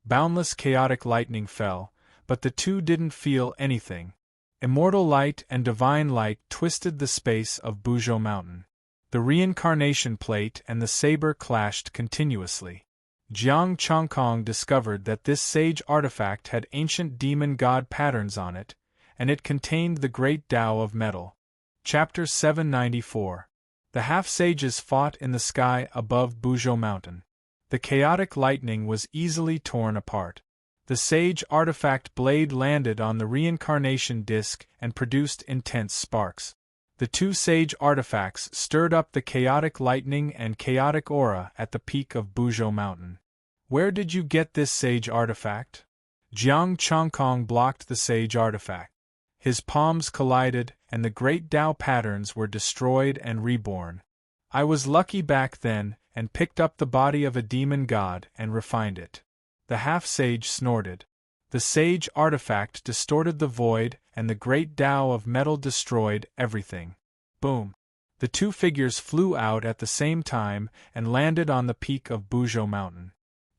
Boundless chaotic lightning fell, but the 2 didn't feel anything. Immortal light and divine light twisted the space of Buzhou Mountain. The reincarnation plate and the saber clashed continuously. Jiang Changkong discovered that this sage artifact had ancient demon god patterns on it, and it contained the great Tao of metal. Chapter 794. The half-sages fought in the sky above Buzhou Mountain. The chaotic lightning was easily torn apart. The sage artifact blade landed on the reincarnation disk and produced intense sparks. The two sage artifacts stirred up the chaotic lightning and chaotic aura at the peak of Buzhou Mountain. Where did you get this sage artifact? Jiang Chongkong blocked the sage artifact. His palms collided, and the great Tao patterns were destroyed and reborn. I was lucky back then, and picked up the body of a demon god and refined it. The half-sage snorted. The sage artifact distorted the void, and the great Tao of metal destroyed everything. Boom! The two figures flew out at the same time and landed on the peak of Buzhou Mountain.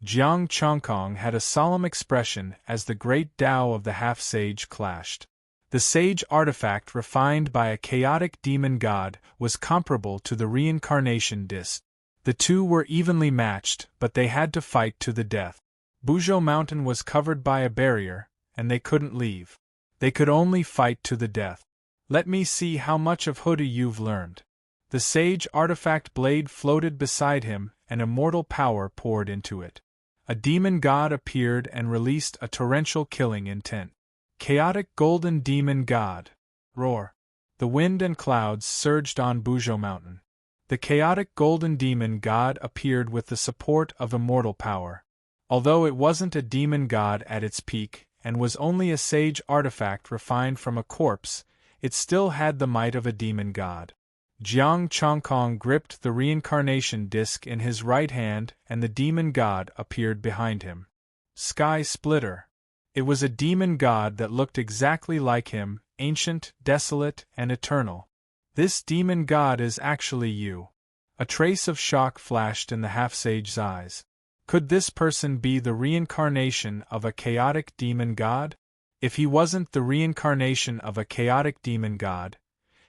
Jiang Chongkong had a solemn expression as the great Tao of the half-sage clashed. The sage artifact refined by a chaotic demon god was comparable to the reincarnation disc. The two were evenly matched, but they had to fight to the death. Buzhou Mountain was covered by a barrier, and they couldn't leave. They could only fight to the death. Let me see how much of Huda you've learned. The sage artifact blade floated beside him, and immortal power poured into it. A demon god appeared and released a torrential killing intent. Chaotic golden demon god. Roar. The wind and clouds surged on Buzhou Mountain. The chaotic golden demon god appeared with the support of immortal power. Although it wasn't a demon god at its peak, and was only a sage artifact refined from a corpse, it still had the might of a demon god. Jiang Chongkong gripped the reincarnation disc in his right hand, and the demon god appeared behind him. Sky Splitter. It was a demon god that looked exactly like him, ancient, desolate, and eternal. This demon god is actually you. A trace of shock flashed in the half-sage's eyes. Could this person be the reincarnation of a chaotic demon god? If he wasn't the reincarnation of a chaotic demon god,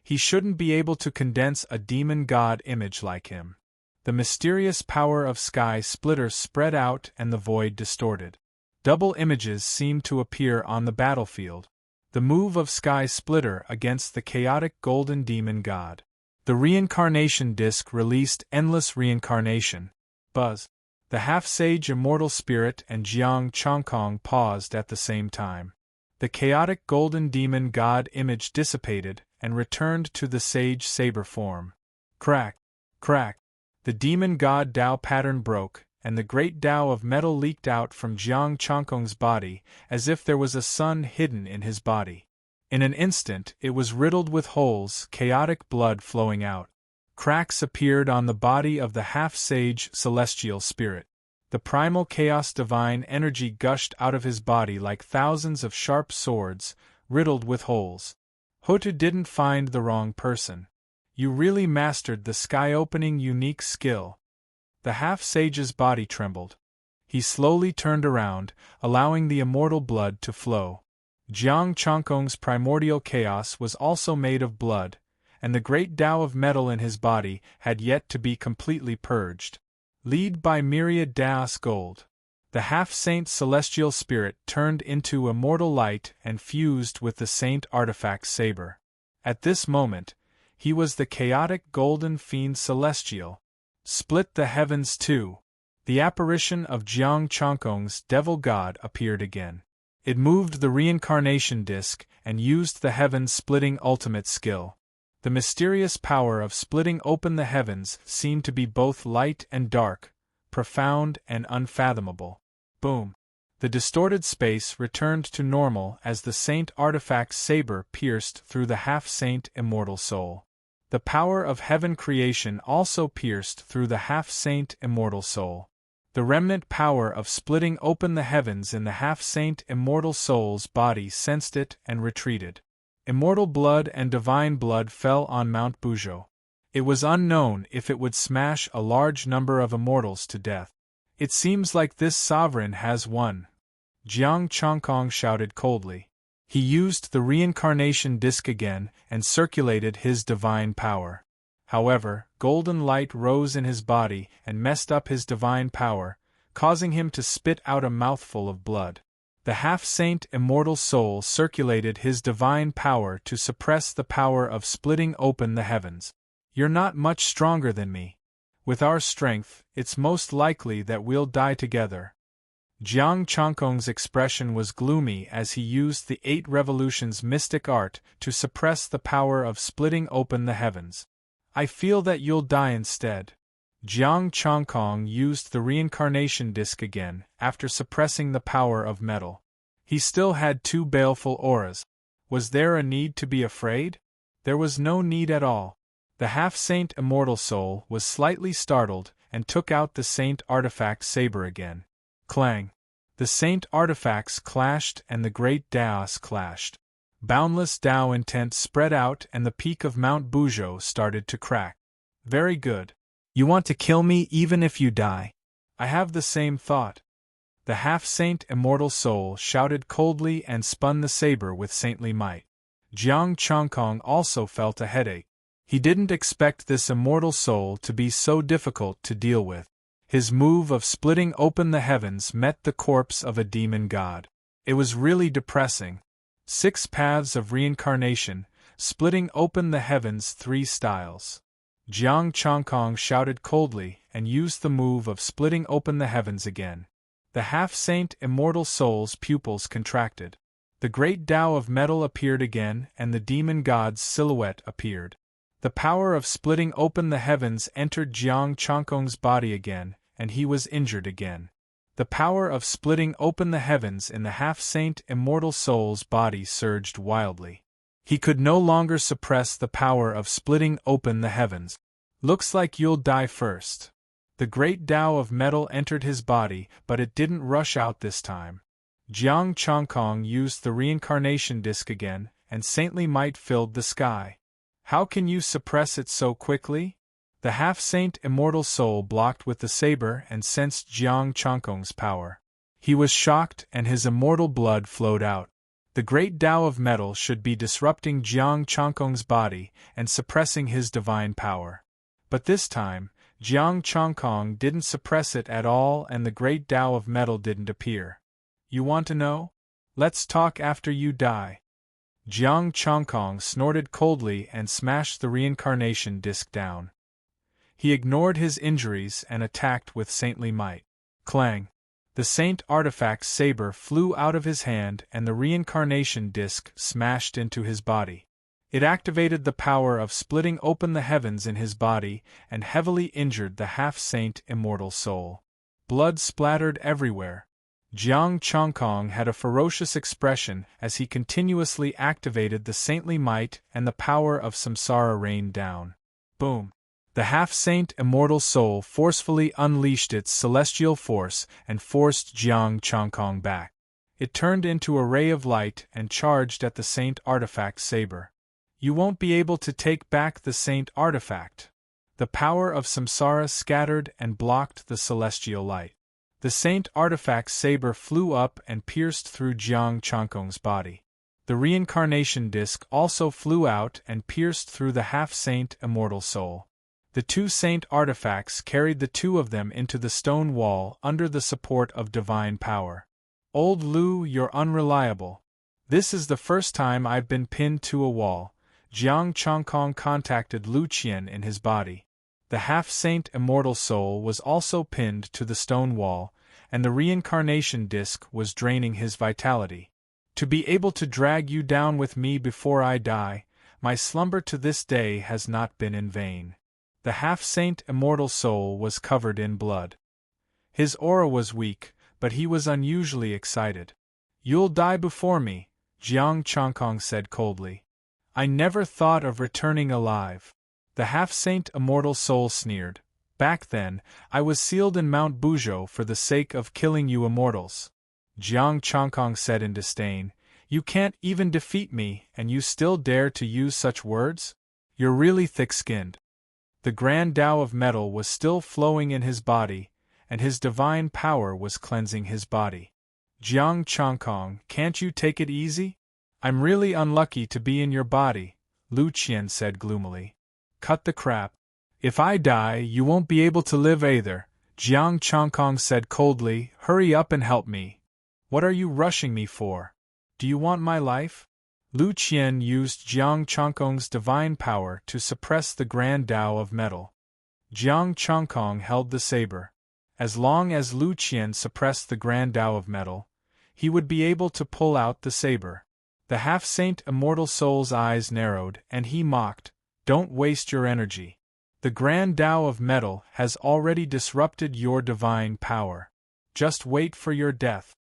he shouldn't be able to condense a demon god image like him. The mysterious power of Sky Splitter spread out and the void distorted. Double images seemed to appear on the battlefield. The move of Sky Splitter against the chaotic golden demon god. The reincarnation disc released endless reincarnation. Buzz. The half-sage immortal spirit and Jiang Chongkong paused at the same time. The chaotic golden demon god image dissipated and returned to the sage saber form. Crack! Crack! The demon god Tao pattern broke, and the great Tao of metal leaked out from Jiang Chongkong's body, as if there was a sun hidden in his body. In an instant it was riddled with holes, chaotic blood flowing out. Cracks appeared on the body of the half-sage celestial spirit. The primal chaos divine energy gushed out of his body like thousands of sharp swords, riddled with holes. Huda didn't find the wrong person. You really mastered the sky-opening unique skill. The half-sage's body trembled. He slowly turned around, allowing the immortal blood to flow. Jiang Chongkong's primordial chaos was also made of blood, and the great Tao of metal in his body had yet to be completely purged. Lead by myriad Daos gold. The half-saint celestial spirit turned into immortal light and fused with the saint artifact saber. At this moment, he was the chaotic golden fiend celestial. Split the heavens too. The apparition of Jiang Chongkong's devil god appeared again. It moved the reincarnation disc and used the heaven-splitting ultimate skill. The mysterious power of splitting open the heavens seemed to be both light and dark, profound and unfathomable. Boom! The distorted space returned to normal as the saint artifact's saber pierced through the half-saint immortal soul. The power of heaven creation also pierced through the half-saint immortal soul. The remnant power of splitting open the heavens in the half-saint immortal soul's body sensed it and retreated. Immortal blood and divine blood fell on Mount Buzhou. It was unknown if it would smash a large number of immortals to death. It seems like this sovereign has won. Jiang Chongkong shouted coldly. He used the reincarnation disc again and circulated his divine power. However, golden light rose in his body and messed up his divine power, causing him to spit out a mouthful of blood. The half-saint immortal soul circulated his divine power to suppress the power of splitting open the heavens. You're not much stronger than me. With our strength, it's most likely that we'll die together. Jiang Changkong's expression was gloomy as he used the 8 revolutions mystic art to suppress the power of splitting open the heavens. I feel that you'll die instead. Jiang Changkong used the reincarnation disc again, after suppressing the power of metal. He still had 2 baleful auras. Was there a need to be afraid? There was no need at all. The half-saint immortal soul was slightly startled and took out the saint artifact saber again. Clang! The saint artifacts clashed and the great Daos clashed. Boundless Tao intent spread out and the peak of Mount Buzhou started to crack. Very good. You want to kill me even if you die? I have the same thought. The half-saint immortal soul shouted coldly and spun the saber with saintly might. Jiang Changkong also felt a headache. He didn't expect this immortal soul to be so difficult to deal with. His move of splitting open the heavens met the corpse of a demon god. It was really depressing. 6 paths of reincarnation, splitting open the heavens 3 styles. Jiang Changkong shouted coldly and used the move of splitting open the heavens again. The half-saint immortal soul's pupils contracted. The great Tao of metal appeared again and the demon god's silhouette appeared. The power of splitting open the heavens entered Jiang Changkong's body again, and he was injured again. The power of splitting open the heavens in the half-saint immortal soul's body surged wildly. He could no longer suppress the power of splitting open the heavens. Looks like you'll die first. The great Tao of metal entered his body, but it didn't rush out this time. Jiang Changkong used the reincarnation disc again, and saintly might filled the sky. How can you suppress it so quickly? The half-saint immortal soul blocked with the saber and sensed Jiang Changkong's power. He was shocked and his immortal blood flowed out. The great Tao of metal should be disrupting Jiang Changkong's body and suppressing his divine power. But this time, Jiang Changkong didn't suppress it at all and the great Tao of metal didn't appear. You want to know? Let's talk after you die. Jiang Changkong snorted coldly and smashed the reincarnation disc down. He ignored his injuries and attacked with saintly might. Clang! The saint artifact's saber flew out of his hand and the reincarnation disc smashed into his body. It activated the power of splitting open the heavens in his body and heavily injured the half-saint immortal soul. Blood splattered everywhere. Jiang Changkong had a ferocious expression as he continuously activated the saintly might and the power of samsara rained down. Boom! The half-saint immortal soul forcefully unleashed its celestial force and forced Jiang Changkong back. It turned into a ray of light and charged at the saint artifact saber. You won't be able to take back the saint artifact. The power of samsara scattered and blocked the celestial light. The saint artifact's saber flew up and pierced through Jiang Changkong's body. The reincarnation disc also flew out and pierced through the half-saint immortal soul. The 2 saint artifacts carried the 2 of them into the stone wall under the support of divine power. Old Lu, you're unreliable. This is the first time I've been pinned to a wall. Jiang Changkong contacted Lu Qian in his body. The half-saint immortal soul was also pinned to the stone wall, and the reincarnation disc was draining his vitality. To be able to drag you down with me before I die, my slumber to this day has not been in vain. The half-saint immortal soul was covered in blood. His aura was weak, but he was unusually excited. You'll die before me, Jiang Changkong said coldly. I never thought of returning alive. The half-saint immortal soul sneered. Back then, I was sealed in Mount Buzhou for the sake of killing you immortals. Jiang Changkong said in disdain. You can't even defeat me, and you still dare to use such words? You're really thick-skinned. The grand Tao of metal was still flowing in his body, and his divine power was cleansing his body. Jiang Changkong, can't you take it easy? I'm really unlucky to be in your body, Lu Qian said gloomily. Cut the crap. If I die, you won't be able to live either, Jiang Changkong said coldly. Hurry up and help me. What are you rushing me for? Do you want my life? Lu Qian used Jiang Changkong's divine power to suppress the grand Tao of metal. Jiang Changkong held the saber. As long as Lu Qian suppressed the Grand Tao of Metal, he would be able to pull out the saber. The half-saint immortal soul's eyes narrowed, and he mocked, "Don't waste your energy. The Grand Tao of Metal has already disrupted your divine power. Just wait for your death."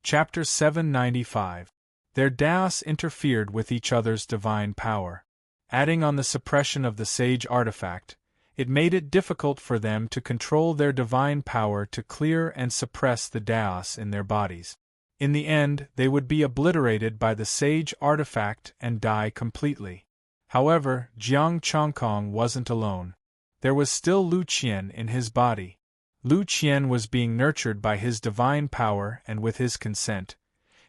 Chapter 795. Their Taos interfered with each other's divine power. Adding on the suppression of the sage artifact, it made it difficult for them to control their divine power to clear and suppress the Taos in their bodies. In the end, they would be obliterated by the sage artifact and die completely. However, Jiang Chongkong wasn't alone. There was still Lu Qian in his body. Lu Qian was being nurtured by his divine power, and with his consent,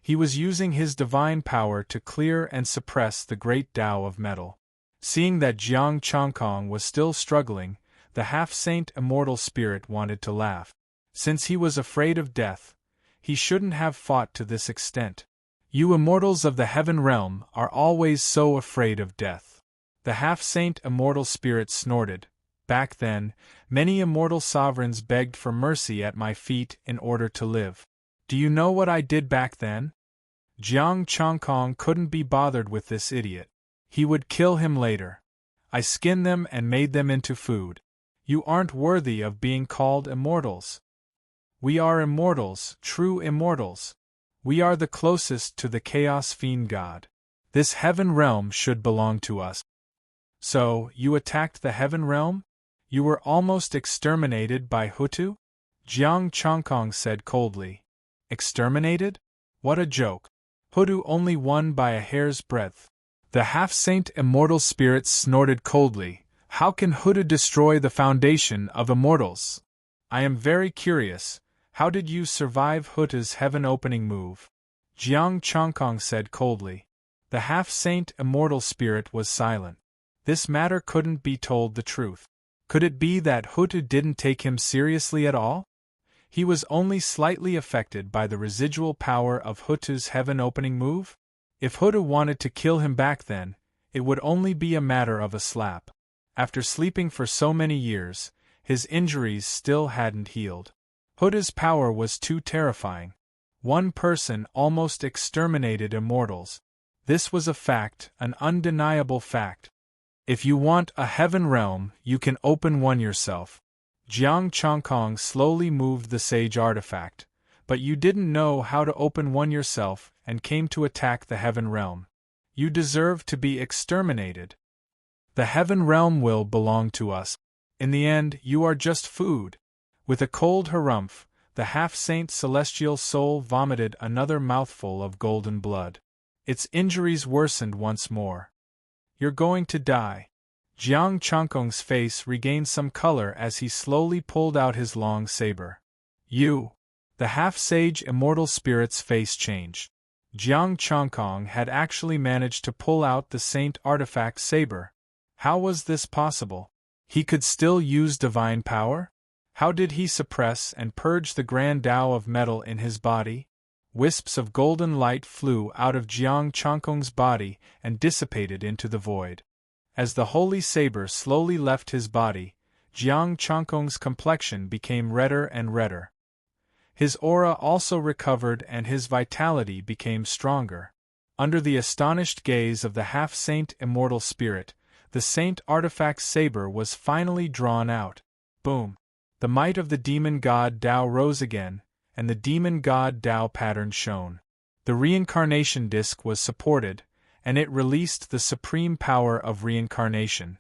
he was using his divine power to clear and suppress the great Tao of Metal. Seeing that Jiang Chongkong was still struggling, the half-saint immortal spirit wanted to laugh. Since he was afraid of death, he shouldn't have fought to this extent. "You immortals of the heaven realm are always so afraid of death." The half-saint immortal spirit snorted. "Back then, many immortal sovereigns begged for mercy at my feet in order to live. Do you know what I did back then?" Jiang Chongkong couldn't be bothered with this idiot. He would kill him later. "I skinned them and made them into food. You aren't worthy of being called immortals. We are immortals, true immortals. We are the closest to the Chaos Fiend God. This heaven realm should belong to us." "So, you attacked the heaven realm? You were almost exterminated by Hutu?" Jiang Chongkong said coldly. "Exterminated? What a joke. Hutu only won by a hair's breadth." The half-saint immortal spirit snorted coldly. "How can Hutu destroy the foundation of immortals? I am very curious, how did you survive Hutu's heaven-opening move?" Jiang Chongkong said coldly. The half-saint immortal spirit was silent. This matter couldn't be told the truth. Could it be that Hutu didn't take him seriously at all? He was only slightly affected by the residual power of Hutu's heaven-opening move? If Hutu wanted to kill him back then, it would only be a matter of a slap. After sleeping for so many years, his injuries still hadn't healed. Hutu's power was too terrifying. One person almost exterminated immortals. This was a fact, an undeniable fact. "If you want a heaven realm, you can open one yourself." Jiang Chongkong slowly moved the sage artifact. "But you didn't know how to open one yourself and came to attack the heaven realm. You deserve to be exterminated. The heaven realm will belong to us. In the end, you are just food." With a cold harumph, the half-saint celestial soul vomited another mouthful of golden blood. Its injuries worsened once more. "You're going to die." Jiang Chongkong's face regained some color as he slowly pulled out his long saber. "You!" The half-sage immortal spirit's face changed. Jiang Chongkong had actually managed to pull out the saint artifact saber. How was this possible? He could still use divine power? How did he suppress and purge the Grand Tao of Metal in his body? Wisps of golden light flew out of Jiang Chongkong's body and dissipated into the void. As the holy saber slowly left his body, Jiang Chongkong's complexion became redder and redder. His aura also recovered and his vitality became stronger. Under the astonished gaze of the half-saint immortal spirit, the saint artifact saber was finally drawn out. Boom! The might of the demon god Tao rose again, and the demon god Tao pattern shone. The reincarnation disc was supported, and it released the supreme power of reincarnation.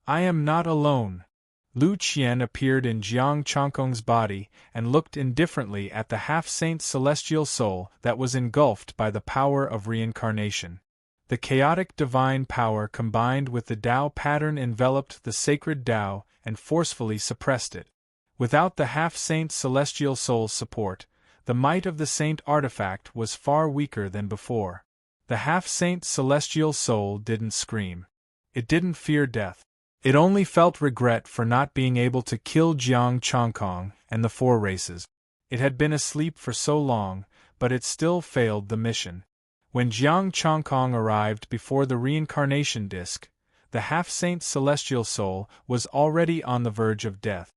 "I am not alone." Lu Qian appeared in Jiang Chongkong's body and looked indifferently at the half-saint celestial soul that was engulfed by the power of reincarnation. The chaotic divine power combined with the Tao pattern enveloped the sacred Tao and forcefully suppressed it. Without the half-saint celestial soul's support, the might of the saint artifact was far weaker than before. The half-saint celestial soul didn't scream. It didn't fear death. It only felt regret for not being able to kill Jiang Chongkong and the four races. It had been asleep for so long, but it still failed the mission. When Jiang Chongkong arrived before the reincarnation disc, the half-saint celestial soul was already on the verge of death.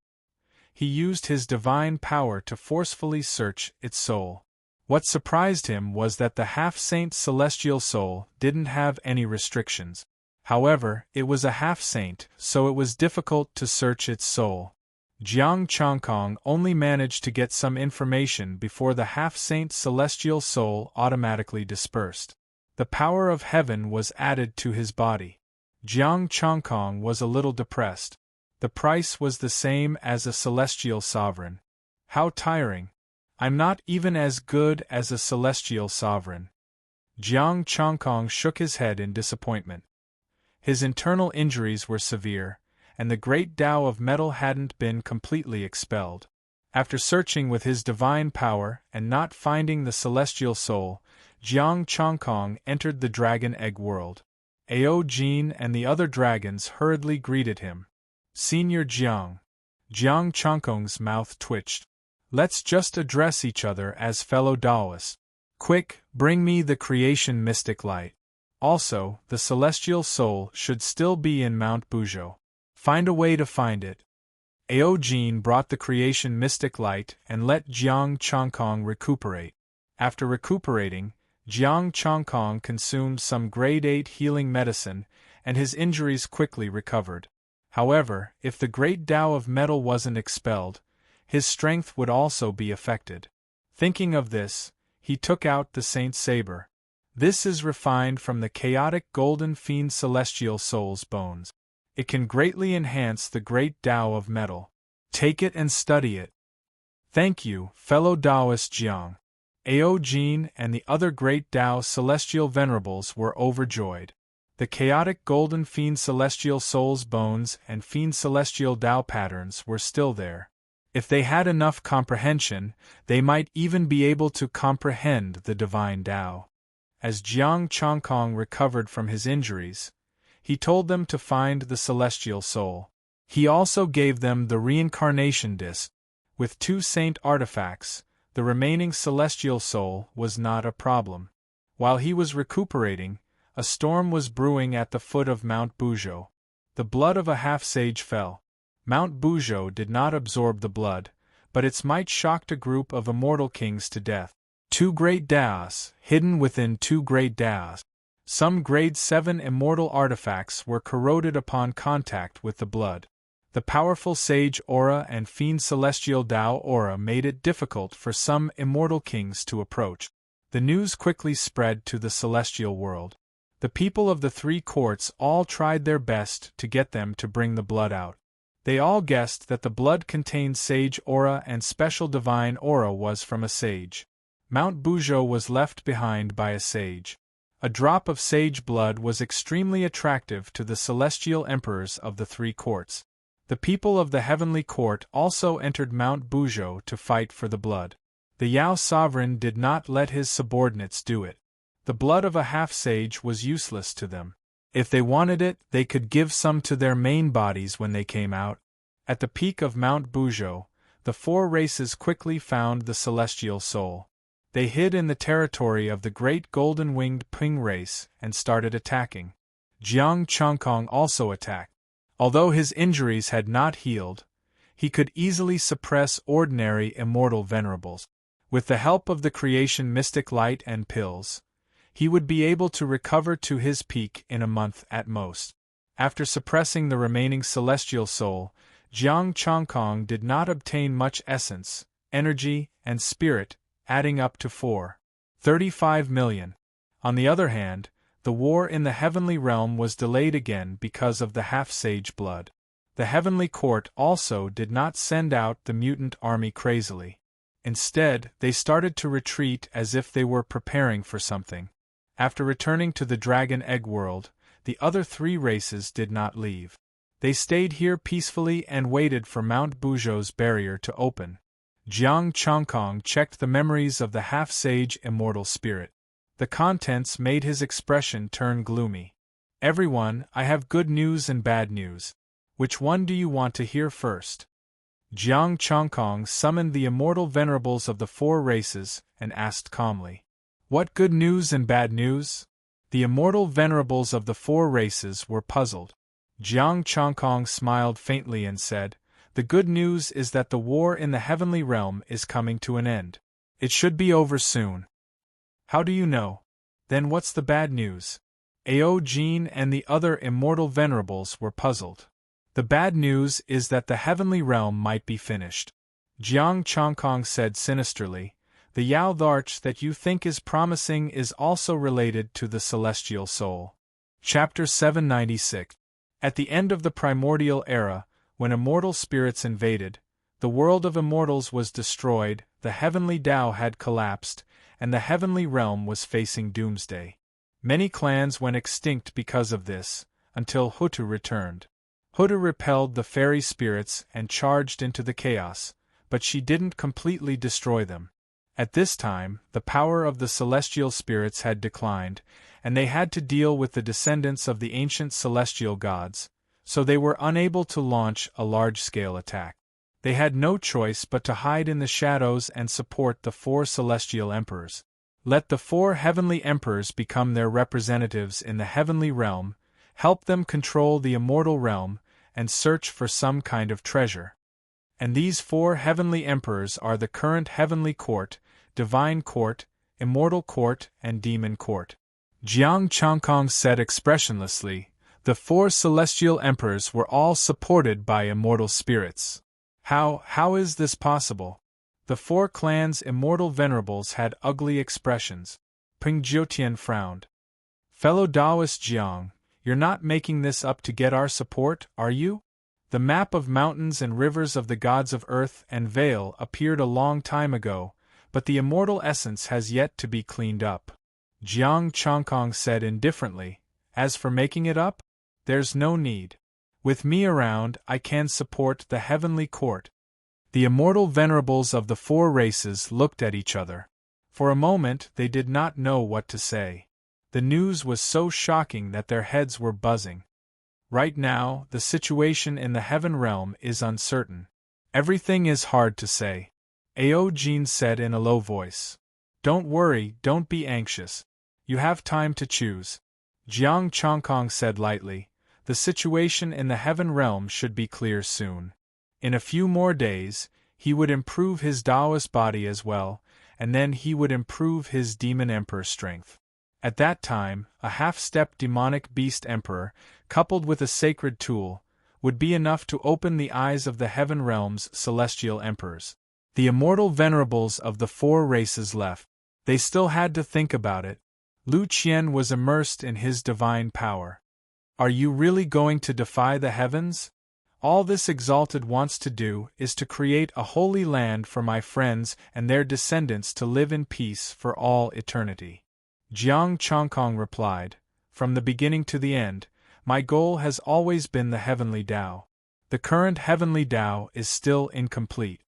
he used his divine power to forcefully search its soul. What surprised him was that the half-saint's celestial soul didn't have any restrictions. However, it was a half-saint, so it was difficult to search its soul. Jiang Changkong only managed to get some information before the half-saint's celestial soul automatically dispersed. The power of heaven was added to his body. Jiang Changkong was a little depressed. The price was the same as a celestial sovereign. How tiring! I'm not even as good as a celestial sovereign. Jiang Changkong shook his head in disappointment. His internal injuries were severe, and the great Tao of metal hadn't been completely expelled. After searching with his divine power and not finding the celestial soul, Jiang Changkong entered the dragon egg world. Ao Jin and the other dragons hurriedly greeted him. Senior Jiang. Jiang Changkong's mouth twitched. Let's just address each other as fellow Taoists. Quick, bring me the creation mystic light. Also, the celestial soul should still be in Mount Buzhou. Find a way to find it. Ao Jin brought the creation mystic light and let Jiang Changkong recuperate. After recuperating, Jiang Changkong consumed some grade 8 healing medicine, and his injuries quickly recovered. However, if the great Tao of metal wasn't expelled, his strength would also be affected. Thinking of this, he took out the Saint's Saber. This is refined from the chaotic golden fiend celestial soul's bones. It can greatly enhance the great Tao of metal. Take it and study it. Thank you, fellow Taoist Jiang. Ao Jin and the other great Tao celestial venerables were overjoyed. The chaotic golden fiend celestial soul's bones and fiend celestial Tao patterns were still there. If they had enough comprehension, they might even be able to comprehend the divine Tao. As Jiang Changkong recovered from his injuries, he told them to find the celestial soul. He also gave them the reincarnation disc. With 2 saint artifacts, the remaining celestial soul was not a problem. While he was recuperating, a storm was brewing at the foot of Mount Buzhou. The blood of a half-sage fell. Mount Buzhou did not absorb the blood, but its might shocked a group of immortal kings to death. 2 great Daos, hidden within 2 great Daos. Some grade 7 immortal artifacts were corroded upon contact with the blood. The powerful sage aura and fiend celestial Tao aura made it difficult for some immortal kings to approach. The news quickly spread to the celestial world. The people of the 3 courts all tried their best to get them to bring the blood out. They all guessed that the blood contained sage aura and special divine aura was from a sage. Mount Buzhou was left behind by a sage. A drop of sage blood was extremely attractive to the celestial emperors of the 3 courts. The people of the heavenly court also entered Mount Buzhou to fight for the blood. The Yao sovereign did not let his subordinates do it. The blood of a half-sage was useless to them. If they wanted it, they could give some to their main bodies when they came out. At the peak of Mount Buzhou, the 4 races quickly found the celestial soul. They hid in the territory of the great golden-winged Ping race and started attacking. Jiang Changkong also attacked. Although his injuries had not healed, he could easily suppress ordinary immortal venerables. With the help of the creation mystic light and pills, he would be able to recover to his peak in a month at most. After suppressing the remaining celestial soul, Jiang Changkong did not obtain much essence, energy, and spirit, adding up to 35 million. On the other hand, the war in the heavenly realm was delayed again because of the half-sage blood. The heavenly court also did not send out the mutant army crazily. Instead, they started to retreat as if they were preparing for something. After returning to the dragon egg world, the other 3 races did not leave. They stayed here peacefully and waited for Mount Buzhou's barrier to open. Jiang Changkong checked the memories of the half-sage immortal spirit. The contents made his expression turn gloomy. Everyone, I have good news and bad news. Which one do you want to hear first? Jiang Changkong summoned the immortal venerables of the 4 races and asked calmly. What good news and bad news? The immortal venerables of the 4 races were puzzled. Jiang Changkong smiled faintly and said, The good news is that the war in the heavenly realm is coming to an end. It should be over soon. How do you know? Then what's the bad news? Ao Jin and the other immortal venerables were puzzled. The bad news is that the heavenly realm might be finished. Jiang Chongkong said sinisterly, the Yao Dharch that you think is promising is also related to the celestial soul. Chapter 796. At the end of the primordial era, when immortal spirits invaded, the world of immortals was destroyed, the heavenly Tao had collapsed, and the heavenly realm was facing doomsday. Many clans went extinct because of this, until Hutu returned. Hutu repelled the fairy spirits and charged into the chaos, but she didn't completely destroy them. At this time, the power of the celestial spirits had declined, and they had to deal with the descendants of the ancient celestial gods, so they were unable to launch a large-scale attack. They had no choice but to hide in the shadows and support the 4 celestial emperors. Let the 4 heavenly emperors become their representatives in the heavenly realm, help them control the immortal realm, and search for some kind of treasure. And these 4 heavenly emperors are the current heavenly court, divine court, immortal court, and demon court. Jiang Chongkong said expressionlessly, the 4 celestial emperors were all supported by immortal spirits. How is this possible? The 4 clans' immortal venerables had ugly expressions. Peng Jiutian frowned. Fellow Taoist Jiang, you're not making this up to get our support, are you? The map of mountains and rivers of the gods of earth and veil appeared a long time ago, but the immortal essence has yet to be cleaned up. Jiang Chongkong said indifferently, as for making it up? There's no need. With me around, I can support the heavenly court. The immortal venerables of the 4 races looked at each other. For a moment they did not know what to say. The news was so shocking that their heads were buzzing. Right now, the situation in the heaven realm is uncertain. Everything is hard to say. Ao Jin said in a low voice. Don't worry, don't be anxious. You have time to choose. Jiang Chongkong said lightly, the situation in the heaven realm should be clear soon. In a few more days, he would improve his Taoist body as well, and then he would improve his demon emperor strength. At that time, a half-step demonic beast emperor, coupled with a sacred tool, would be enough to open the eyes of the heaven realm's celestial emperors. The immortal venerables of the 4 races left. They still had to think about it. Lu Qian was immersed in his divine power. Are you really going to defy the heavens? All this exalted wants to do is to create a holy land for my friends and their descendants to live in peace for all eternity. Jiang Chongkong replied, from the beginning to the end, my goal has always been the heavenly Tao. The current heavenly Tao is still incomplete.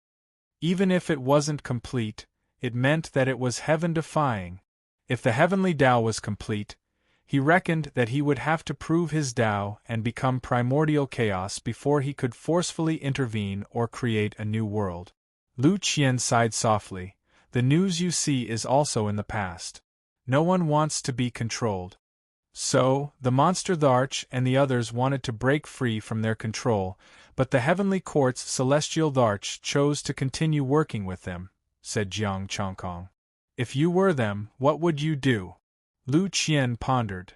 Even if it wasn't complete, it meant that it was heaven-defying. If the heavenly Tao was complete, he reckoned that he would have to prove his Tao and become primordial chaos before he could forcefully intervene or create a new world. Lu Qian sighed softly. The news you see is also in the past. No one wants to be controlled. So, the monster Dharch and the others wanted to break free from their control, but the heavenly court's celestial Dharch chose to continue working with them, said Jiang Chongkong. If you were them, what would you do? Lu Qian pondered.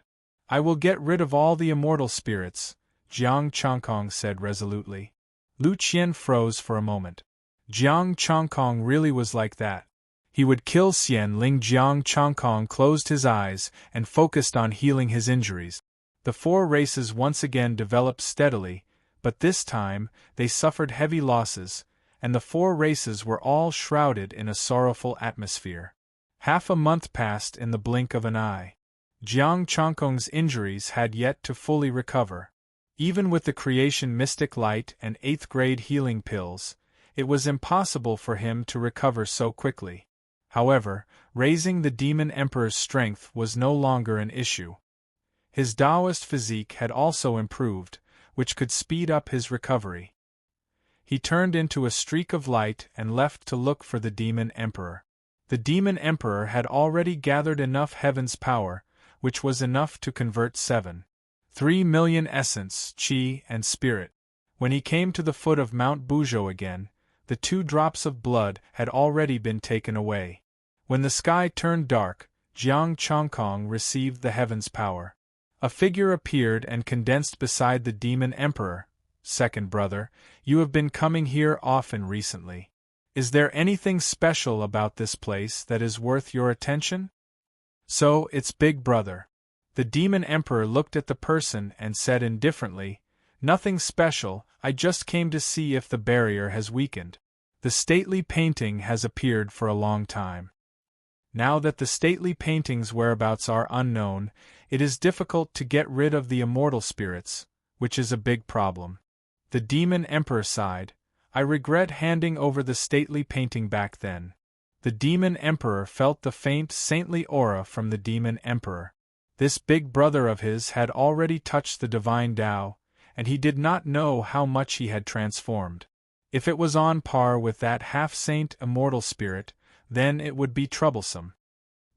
I will get rid of all the immortal spirits, Jiang Chongkong said resolutely. Lu Qian froze for a moment. Jiang Chongkong really was like that. He would kill Xian Ling. Jiang Chongkong closed his eyes and focused on healing his injuries. The 4 races once again developed steadily, but this time they suffered heavy losses, and the 4 races were all shrouded in a sorrowful atmosphere. Half a month passed in the blink of an eye. Jiang Chongkong's injuries had yet to fully recover. Even with the creation mystic light and 8th grade healing pills, it was impossible for him to recover so quickly. However, raising the demon emperor's strength was no longer an issue. His Taoist physique had also improved, which could speed up his recovery. He turned into a streak of light and left to look for the demon emperor. The demon emperor had already gathered enough heaven's power, which was enough to convert 3 million essence, qi, and spirit. When he came to the foot of Mount Buzhou again, the 2 drops of blood had already been taken away. When the sky turned dark, Jiang Chongkong received the heaven's power. A figure appeared and condensed beside the demon emperor. Second brother, you have been coming here often recently. Is there anything special about this place that is worth your attention? So, it's big brother. The demon emperor looked at the person and said indifferently, nothing special, I just came to see if the barrier has weakened. The stately painting has appeared for a long time. Now that the stately painting's whereabouts are unknown, it is difficult to get rid of the immortal spirits, which is a big problem. The demon emperor sighed, I regret handing over the stately painting back then. The demon emperor felt the faint saintly aura from the demon emperor. This big brother of his had already touched the divine Tao, and he did not know how much he had transformed. If it was on par with that half-saint immortal spirit, then it would be troublesome.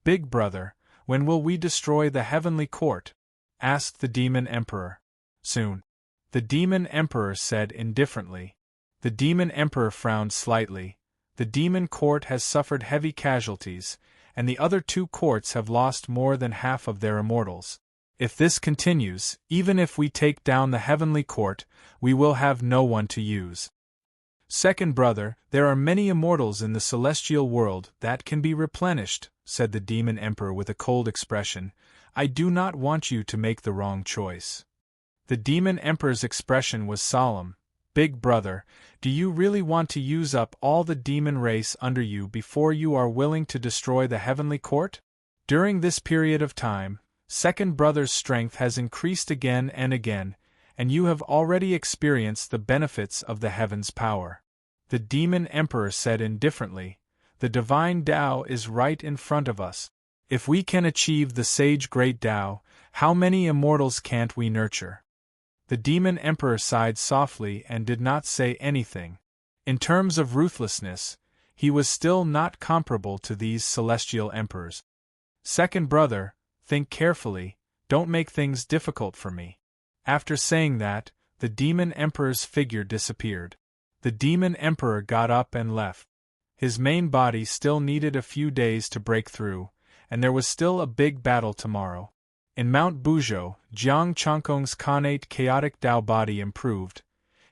Big brother, when will we destroy the heavenly court? Asked the demon emperor. Soon. The demon emperor said indifferently. The demon emperor frowned slightly. The demon court has suffered heavy casualties, and the other 2 courts have lost more than half of their immortals. If this continues, even if we take down the heavenly court, we will have no one to use. Second brother, there are many immortals in the celestial world that can be replenished, said the demon emperor with a cold expression. I do not want you to make the wrong choice. The demon emperor's expression was solemn. Big brother, do you really want to use up all the demon race under you before you are willing to destroy the heavenly court? During this period of time, second brother's strength has increased again and again, and you have already experienced the benefits of the heaven's power. The demon emperor said indifferently, the divine Tao is right in front of us. If we can achieve the sage great Tao, how many immortals can't we nurture? The demon emperor sighed softly and did not say anything. In terms of ruthlessness, he was still not comparable to these celestial emperors. Second brother, think carefully, don't make things difficult for me. After saying that, the demon emperor's figure disappeared. The demon emperor got up and left. His main body still needed a few days to break through, and there was still a big battle tomorrow. In Mount Buzhou, Jiang Chongkong's connate chaotic Tao body improved.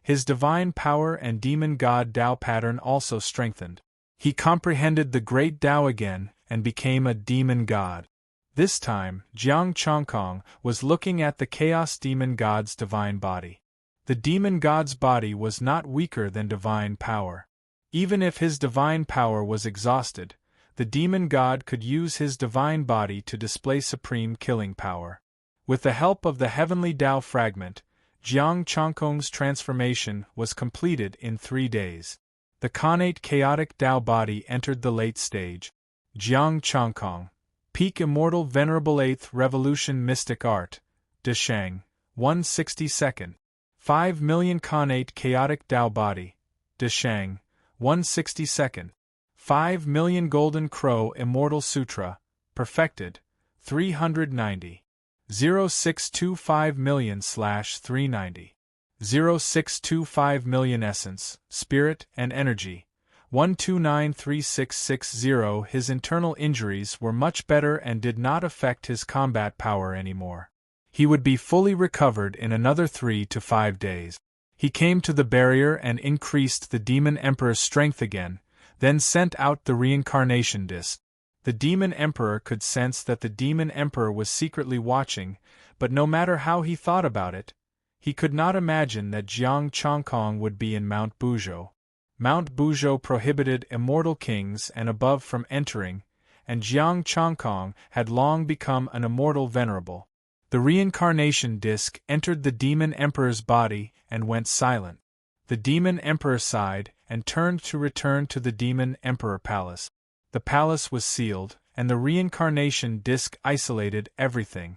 His divine power and demon god Tao pattern also strengthened. He comprehended the great Tao again and became a demon god. This time, Jiang Chongkong was looking at the chaos demon god's divine body. The demon god's body was not weaker than divine power. Even if his divine power was exhausted, the demon god could use his divine body to display supreme killing power. With the help of the heavenly Tao fragment, Jiang Chongkong's transformation was completed in 3 days. The connate chaotic Tao body entered the late stage. Jiang Chongkong, peak immortal venerable 8th revolution mystic art, Deshang, 1/62. 5 million connate chaotic Tao body, Deshang, 1/62. 5 million golden crow immortal sutra, perfected, 390. 0625 million/390. 0625 million essence, spirit, and energy. 1293660. His internal injuries were much better and did not affect his combat power anymore. He would be fully recovered in another 3 to 5 days. He came to the barrier and increased the demon emperor's strength again, then sent out the reincarnation disc. The demon emperor could sense that the demon emperor was secretly watching, but no matter how he thought about it, he could not imagine that Jiang Chongkong would be in Mount Buzhou. Mount Buzhou prohibited immortal kings and above from entering, and Jiang Chongkong had long become an immortal venerable. The reincarnation disc entered the demon emperor's body and went silent. The demon emperor sighed and turned to return to the demon emperor palace. The palace was sealed, and the reincarnation disc isolated everything.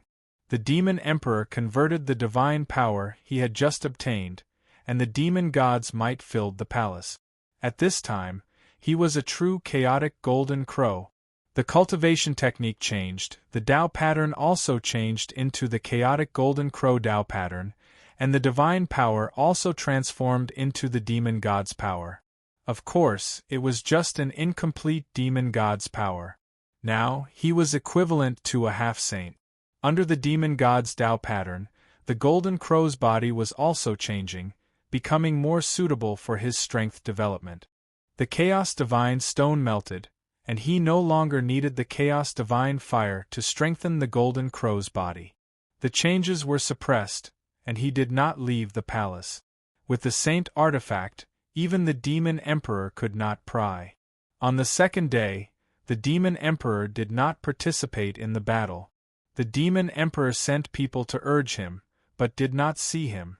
The demon emperor converted the divine power he had just obtained, and the demon god's might filled the palace. At this time, he was a true chaotic golden crow. The cultivation technique changed, the Tao pattern also changed into the chaotic golden crow Tao pattern, and the divine power also transformed into the demon god's power. Of course, it was just an incomplete demon god's power. Now, he was equivalent to a half-saint. Under the demon god's Tao pattern, the golden crow's body was also changing, becoming more suitable for his strength development. The chaos divine stone melted, and he no longer needed the chaos divine fire to strengthen the golden crow's body. The changes were suppressed, and he did not leave the palace. With the saint artifact, even the demon emperor could not pry. On the second day, the demon emperor did not participate in the battle. The demon emperor sent people to urge him, but did not see him.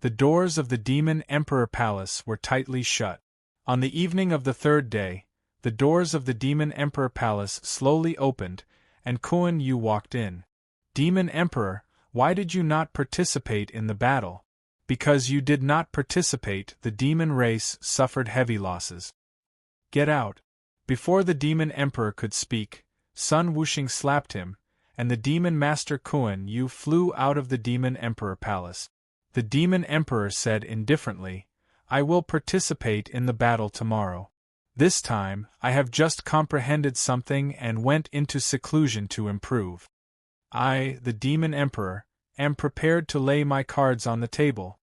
The doors of the demon emperor palace were tightly shut. On the evening of the third day, the doors of the demon emperor palace slowly opened, and Kuan Yu walked in. Demon emperor, why did you not participate in the battle? Because you did not participate, the demon race suffered heavy losses. Get out. Before the demon emperor could speak, Sun Wuxing slapped him, and the demon master Kuan Yu flew out of the demon emperor palace. The demon emperor said indifferently, I will participate in the battle tomorrow. This time, I have just comprehended something and went into seclusion to improve. I, the demon emperor, am prepared to lay my cards on the table.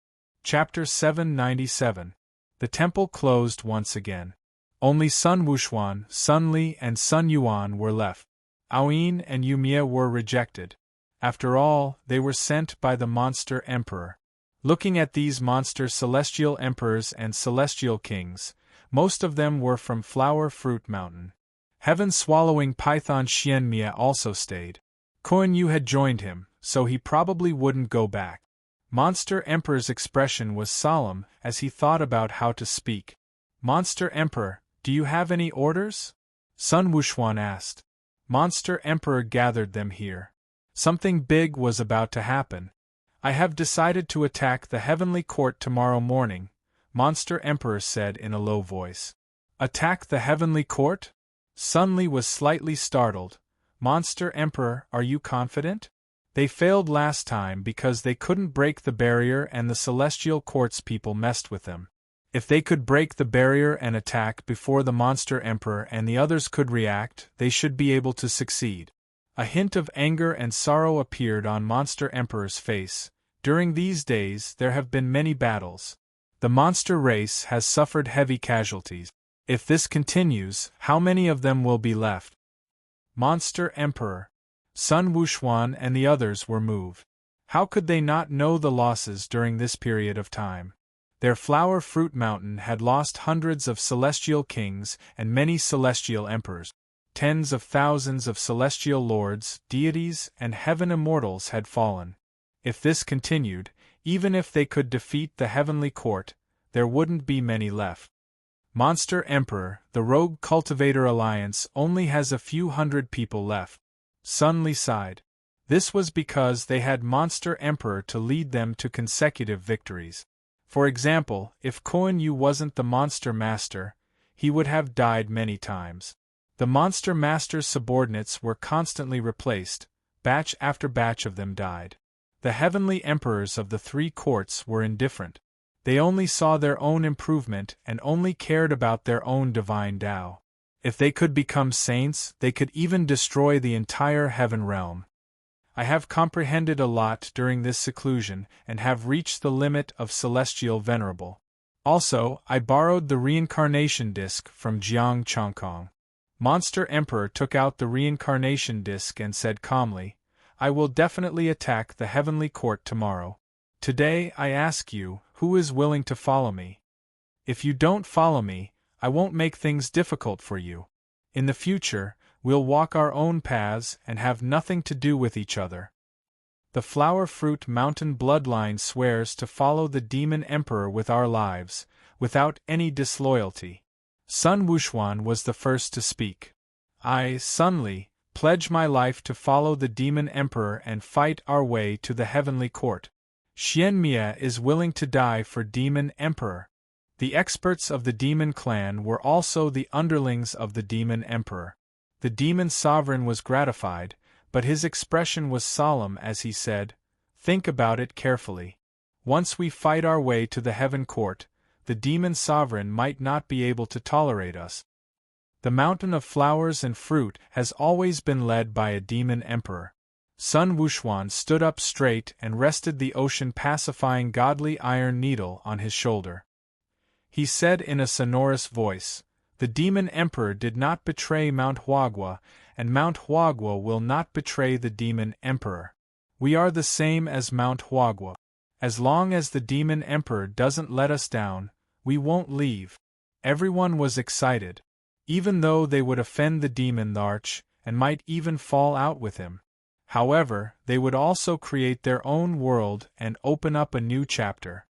Chapter 797. The temple closed once again. Only Sun Wuxuan, Sun Li and Sun Yuan were left. Aoyin and Yumie were rejected. After all, they were sent by the monster emperor. Looking at these monster celestial emperors and celestial kings, most of them were from Flower Fruit Mountain. Heaven-swallowing python Xianmia also stayed. Kuan Yu had joined him, so he probably wouldn't go back. Monster Emperor's expression was solemn as he thought about how to speak. Monster Emperor, do you have any orders? Sun Wuxuan asked. Monster Emperor gathered them here. Something big was about to happen. I have decided to attack the heavenly court tomorrow morning, Monster Emperor said in a low voice. Attack the heavenly court? Sun Li was slightly startled. Monster Emperor, are you confident? They failed last time because they couldn't break the barrier and the celestial court's people messed with them. If they could break the barrier and attack before the Monster Emperor and the others could react, they should be able to succeed. A hint of anger and sorrow appeared on Monster Emperor's face. During these days there have been many battles. The monster race has suffered heavy casualties. If this continues, how many of them will be left? Monster Emperor. Sun Wuxuan and the others were moved. How could they not know the losses during this period of time? Their Flower Fruit Mountain had lost hundreds of celestial kings and many celestial emperors. Tens of thousands of celestial lords, deities, and heaven immortals had fallen. If this continued, even if they could defeat the heavenly court, there wouldn't be many left. Monster Emperor, the Rogue Cultivator Alliance only has a few hundred people left. Sun Li sighed. This was because they had Monster Emperor to lead them to consecutive victories. For example, if Kuan Yu wasn't the Monster Master, he would have died many times. The Monster Master's subordinates were constantly replaced, batch after batch of them died. The heavenly emperors of the three courts were indifferent. They only saw their own improvement and only cared about their own divine Tao. If they could become saints, they could even destroy the entire heaven realm. I have comprehended a lot during this seclusion and have reached the limit of celestial venerable. Also, I borrowed the reincarnation disc from Jiang Chongkong. Monster Emperor took out the reincarnation disc and said calmly, I will definitely attack the heavenly court tomorrow. Today I ask you, who is willing to follow me? If you don't follow me, I won't make things difficult for you. In the future, we'll walk our own paths and have nothing to do with each other. The Flower Fruit Mountain bloodline swears to follow the Demon Emperor with our lives, without any disloyalty. Sun Wuxuan was the first to speak. I, Sun Li, pledge my life to follow the Demon Emperor and fight our way to the heavenly court. Xianmia is willing to die for Demon Emperor. The experts of the Demon Clan were also the underlings of the Demon Emperor. The Demon Sovereign was gratified, but his expression was solemn as he said, think about it carefully. Once we fight our way to the heaven court, the demon sovereign might not be able to tolerate us. The mountain of flowers and fruit has always been led by a demon emperor. Sun Wuxuan stood up straight and rested the ocean-pacifying godly iron needle on his shoulder. He said in a sonorous voice, "The demon emperor did not betray Mount Huagua, and Mount Huagua will not betray the demon emperor. We are the same as Mount Huagua. As long as the demon emperor doesn't let us down, we won't leave." Everyone was excited, even though they would offend the demon Larch, and might even fall out with him. However, they would also create their own world and open up a new chapter.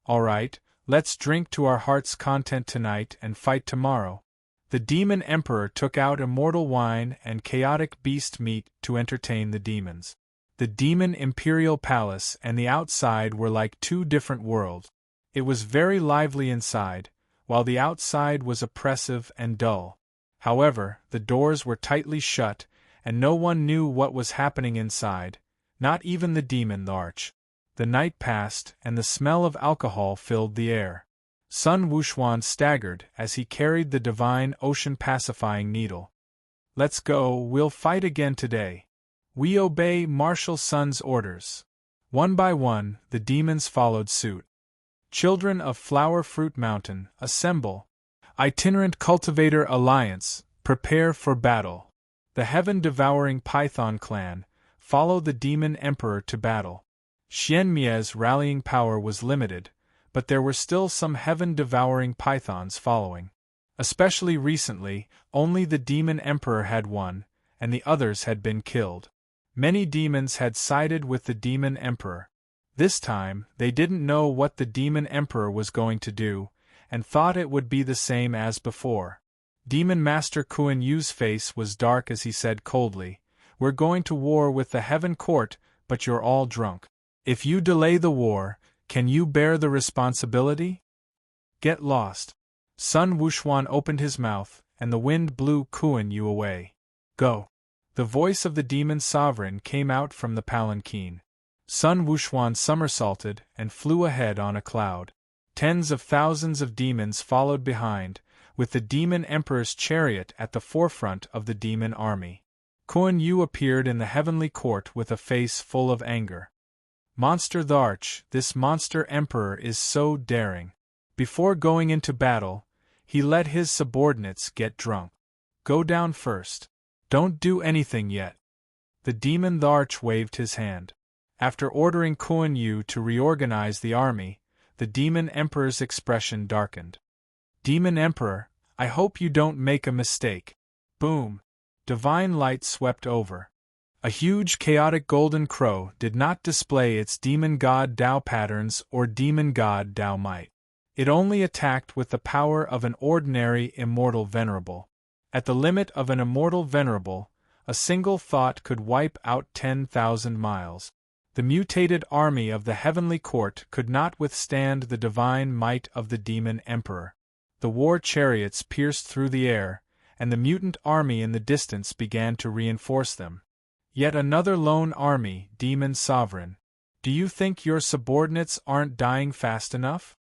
Alright, let's drink to our heart's content tonight and fight tomorrow. The demon emperor took out immortal wine and chaotic beast meat to entertain the demons. The demon imperial palace and the outside were like two different worlds. It was very lively inside, while the outside was oppressive and dull. However, the doors were tightly shut, and no one knew what was happening inside, not even the demon Larch. The night passed, and the smell of alcohol filled the air. Sun Wuxuan staggered as he carried the divine ocean-pacifying needle. "Let's go, we'll fight again today. We obey Martial Sun's orders." One by one, the demons followed suit. Children of Flower Fruit Mountain, assemble. Itinerant Cultivator Alliance, prepare for battle. The heaven-devouring Python clan, follow the demon emperor to battle. Xianmie's rallying power was limited, but there were still some heaven-devouring pythons following. Especially recently, only the demon emperor had won, and the others had been killed. Many demons had sided with the demon emperor. This time, they didn't know what the demon emperor was going to do, and thought it would be the same as before. Demon Master Kuan Yu's face was dark as he said coldly, "We're going to war with the heaven court, but you're all drunk. If you delay the war, can you bear the responsibility? Get lost." Sun Wuxuan opened his mouth, and the wind blew Kuan Yu away. "Go." The voice of the demon sovereign came out from the palanquin. Sun Wuxuan somersaulted and flew ahead on a cloud. Tens of thousands of demons followed behind, with the demon emperor's chariot at the forefront of the demon army. Kuan Yu appeared in the heavenly court with a face full of anger. "Monster Larch, this monster emperor is so daring. Before going into battle, he let his subordinates get drunk. Go down first. Don't do anything yet." The demon Larch waved his hand. After ordering Kuan Yu to reorganize the army, the demon emperor's expression darkened. "Demon Emperor, I hope you don't make a mistake." Boom! Divine light swept over. A huge chaotic golden crow did not display its demon god Dao patterns or demon god Dao might. It only attacked with the power of an ordinary immortal venerable. At the limit of an immortal venerable, a single thought could wipe out 10,000 miles. The mutated army of the heavenly court could not withstand the divine might of the demon emperor. The war chariots pierced through the air, and the mutant army in the distance began to reinforce them. Yet another lone army, demon sovereign. Do you think your subordinates aren't dying fast enough?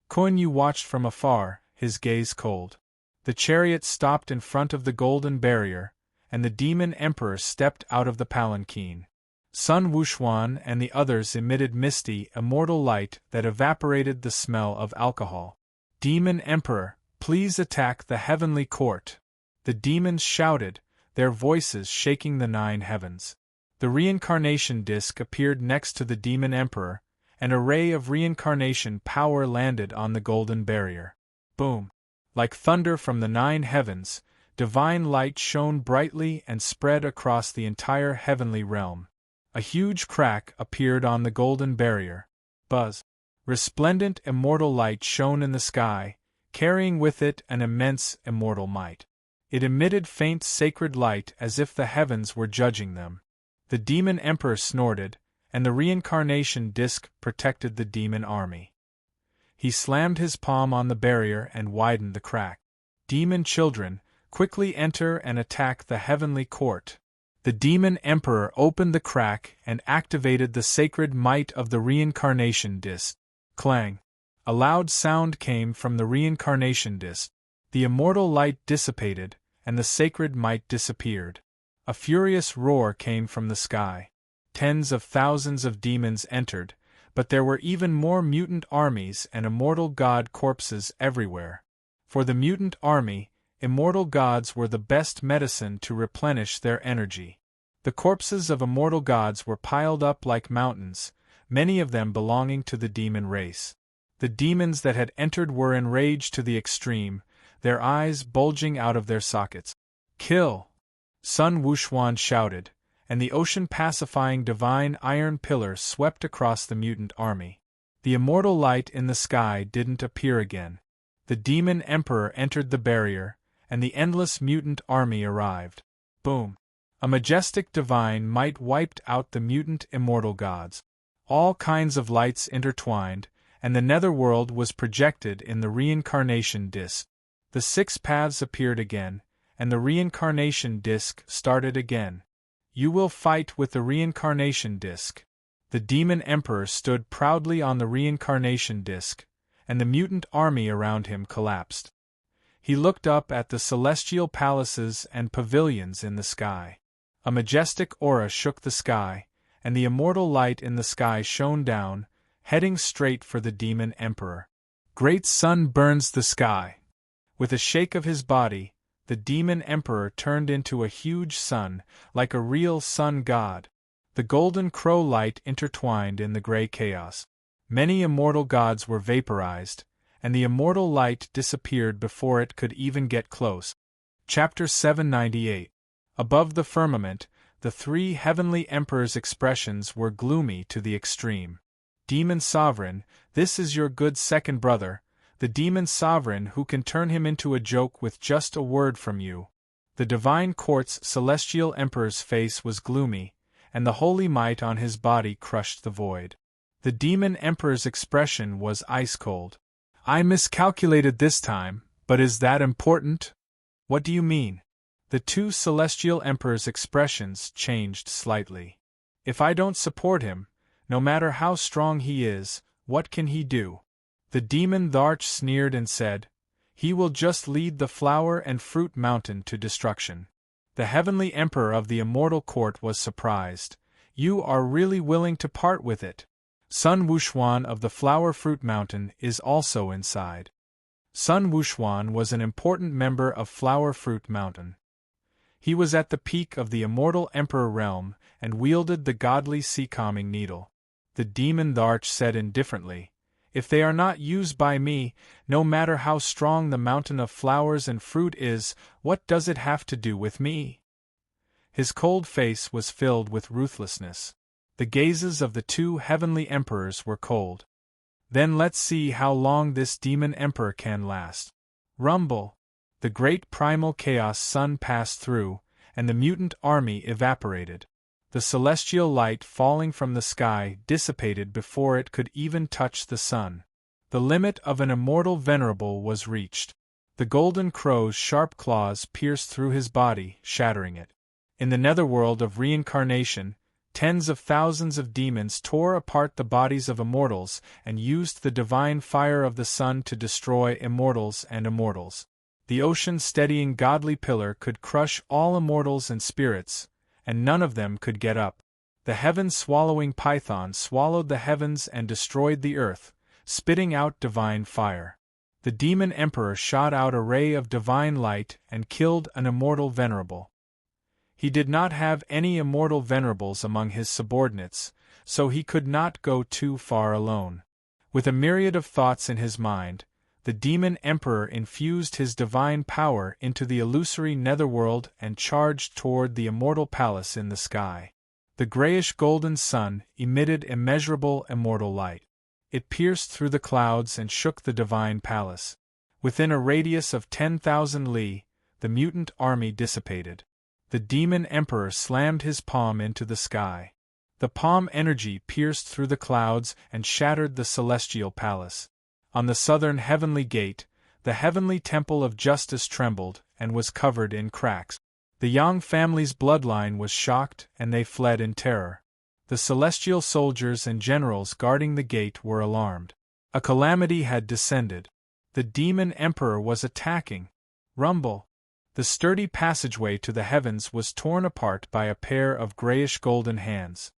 Kuan Yu watched from afar, his gaze cold. The chariot stopped in front of the golden barrier, and the demon emperor stepped out of the palanquin. Sun Wuxuan and the others emitted misty, immortal light that evaporated the smell of alcohol. "Demon Emperor, please attack the heavenly court!" The demons shouted, their voices shaking the 9 heavens. The reincarnation disk appeared next to the demon emperor, and a ray of reincarnation power landed on the golden barrier. Boom! Like thunder from the 9 heavens, divine light shone brightly and spread across the entire heavenly realm. A huge crack appeared on the golden barrier. Buzz! Resplendent immortal light shone in the sky, carrying with it an immense immortal might. It emitted faint sacred light as if the heavens were judging them. The demon emperor snorted, and the reincarnation disk protected the demon army. He slammed his palm on the barrier and widened the crack. "Demon children, quickly enter and attack the heavenly court." The demon emperor opened the crack and activated the sacred might of the reincarnation disc. Clang! A loud sound came from the reincarnation disc. The immortal light dissipated, and the sacred might disappeared. A furious roar came from the sky. Tens of thousands of demons entered, but there were even more mutant armies and immortal god corpses everywhere. For the mutant army, immortal gods were the best medicine to replenish their energy. The corpses of immortal gods were piled up like mountains, many of them belonging to the demon race. The demons that had entered were enraged to the extreme, their eyes bulging out of their sockets. "Kill!" Sun Wuxuan shouted, and the ocean-pacifying divine iron pillar swept across the mutant army. The immortal light in the sky didn't appear again. The demon emperor entered the barrier, and the endless mutant army arrived. Boom! A majestic divine might wiped out the mutant immortal gods. All kinds of lights intertwined, and the netherworld was projected in the reincarnation disc. The six paths appeared again, and the reincarnation disc started again. "You will fight with the reincarnation disc." The demon emperor stood proudly on the reincarnation disc, and the mutant army around him collapsed. He looked up at the celestial palaces and pavilions in the sky. A majestic aura shook the sky, and the immortal light in the sky shone down, heading straight for the demon emperor. Great sun burns the sky. With a shake of his body, the demon emperor turned into a huge sun, like a real sun god. The golden crow light intertwined in the gray chaos. Many immortal gods were vaporized, and the immortal light disappeared before it could even get close. Chapter 798. Above the firmament, the three heavenly emperors' expressions were gloomy to the extreme. Demon Sovereign, this is your good second brother, the demon sovereign who can turn him into a joke with just a word from you. The divine court's celestial emperor's face was gloomy, and the holy might on his body crushed the void. The demon emperor's expression was ice-cold. "I miscalculated this time, but is that important?" "What do you mean?" The two celestial emperors' expressions changed slightly. "If I don't support him, no matter how strong he is, what can he do?" The demon Tharch sneered and said, "He will just lead the flower and fruit mountain to destruction." The heavenly emperor of the immortal court was surprised. "You are really willing to part with it?" Sun Wuxuan of the flower fruit mountain is also inside. Sun Wuxuan was an important member of Flower Fruit Mountain. He was at the peak of the immortal emperor realm and wielded the godly sea-calming needle. The demon Tharch said indifferently, "If they are not used by me, no matter how strong the mountain of flowers and fruit is, what does it have to do with me?" His cold face was filled with ruthlessness. The gazes of the two heavenly emperors were cold. "Then let's see how long this demon emperor can last." Rumble! The great primal chaos sun passed through, and the mutant army evaporated. The celestial light falling from the sky dissipated before it could even touch the sun. The limit of an immortal venerable was reached. The golden crow's sharp claws pierced through his body, shattering it. In the netherworld of reincarnation, tens of thousands of demons tore apart the bodies of immortals and used the divine fire of the sun to destroy immortals and immortals. The ocean-steadying godly pillar could crush all immortals and spirits, and none of them could get up. The heaven-swallowing python swallowed the heavens and destroyed the earth, spitting out divine fire. The demon emperor shot out a ray of divine light and killed an immortal venerable. He did not have any immortal venerables among his subordinates, so he could not go too far alone. With a myriad of thoughts in his mind, the demon emperor infused his divine power into the illusory netherworld and charged toward the immortal palace in the sky. The grayish-golden sun emitted immeasurable immortal light. It pierced through the clouds and shook the divine palace. Within a radius of 10,000 li, the mutant army dissipated. The demon emperor slammed his palm into the sky. The palm energy pierced through the clouds and shattered the celestial palace. On the southern heavenly gate, the heavenly temple of justice trembled and was covered in cracks. The Yang family's bloodline was shocked and they fled in terror. The celestial soldiers and generals guarding the gate were alarmed. A calamity had descended. The demon emperor was attacking. Rumble! The sturdy passageway to the heavens was torn apart by a pair of grayish-golden hands.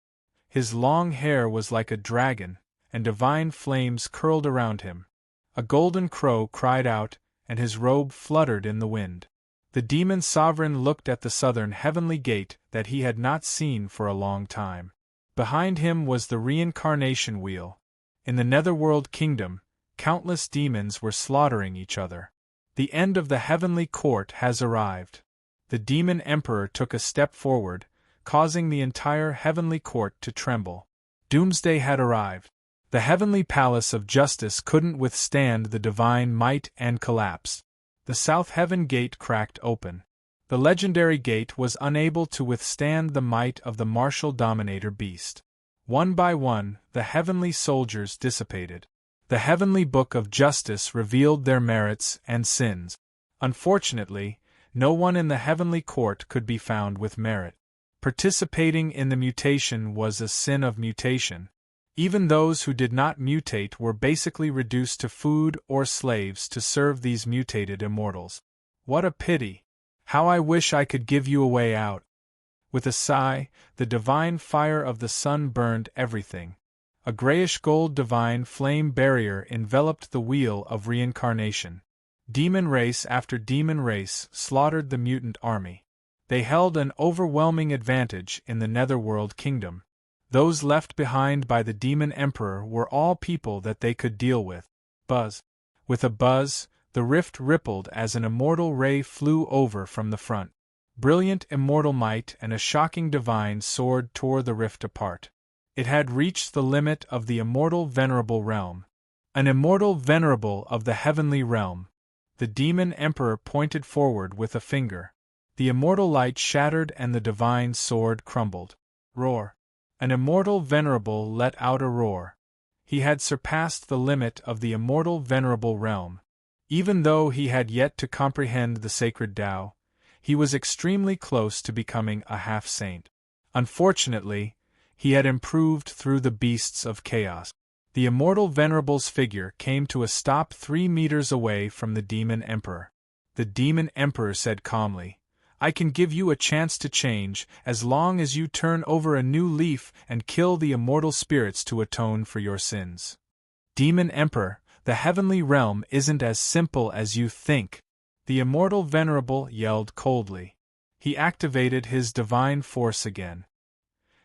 His long hair was like a dragon, and divine flames curled around him. A golden crow cried out, and his robe fluttered in the wind. The demon sovereign looked at the southern heavenly gate that he had not seen for a long time. Behind him was the reincarnation wheel. In the netherworld kingdom, countless demons were slaughtering each other. The end of the heavenly court has arrived. The demon emperor took a step forward, causing the entire heavenly court to tremble. Doomsday had arrived. The heavenly palace of justice couldn't withstand the divine might and collapsed. The south heaven gate cracked open. The legendary gate was unable to withstand the might of the martial dominator beast. One by one, the heavenly soldiers dissipated. The heavenly book of justice revealed their merits and sins. Unfortunately, no one in the heavenly court could be found with merit. Participating in the mutation was a sin of mutation. Even those who did not mutate were basically reduced to food or slaves to serve these mutated immortals. What a pity! How I wish I could give you a way out. With a sigh, the divine fire of the sun burned everything. A grayish-gold divine flame barrier enveloped the wheel of reincarnation. Demon race after demon race slaughtered the mutant army. They held an overwhelming advantage in the netherworld kingdom. Those left behind by the demon emperor were all people that they could deal with. Buzz. With a buzz, the rift rippled as an immortal ray flew over from the front. Brilliant immortal might and a shocking divine sword tore the rift apart. It had reached the limit of the immortal venerable realm. An immortal venerable of the heavenly realm. The demon emperor pointed forward with a finger. The immortal light shattered and the divine sword crumbled. Roar. An immortal venerable let out a roar. He had surpassed the limit of the immortal venerable realm. Even though he had yet to comprehend the sacred Tao, he was extremely close to becoming a half-saint. Unfortunately, he had improved through the beasts of chaos. The immortal venerable's figure came to a stop 3 meters away from the demon emperor. The demon emperor said calmly, "I can give you a chance to change, as long as you turn over a new leaf and kill the immortal spirits to atone for your sins." Demon Emperor, the heavenly realm isn't as simple as you think, the immortal venerable yelled coldly. He activated his divine force again.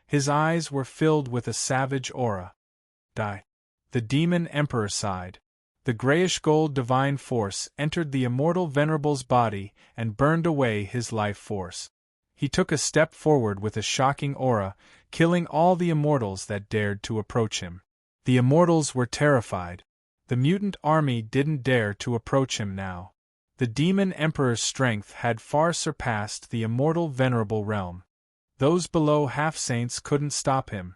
His eyes were filled with a savage aura. Die. The demon emperor sighed. The grayish-gold divine force entered the immortal venerable's body and burned away his life force. He took a step forward with a shocking aura, killing all the immortals that dared to approach him. The immortals were terrified. The mutant army didn't dare to approach him now. The demon emperor's strength had far surpassed the immortal venerable realm. Those below half-saints couldn't stop him.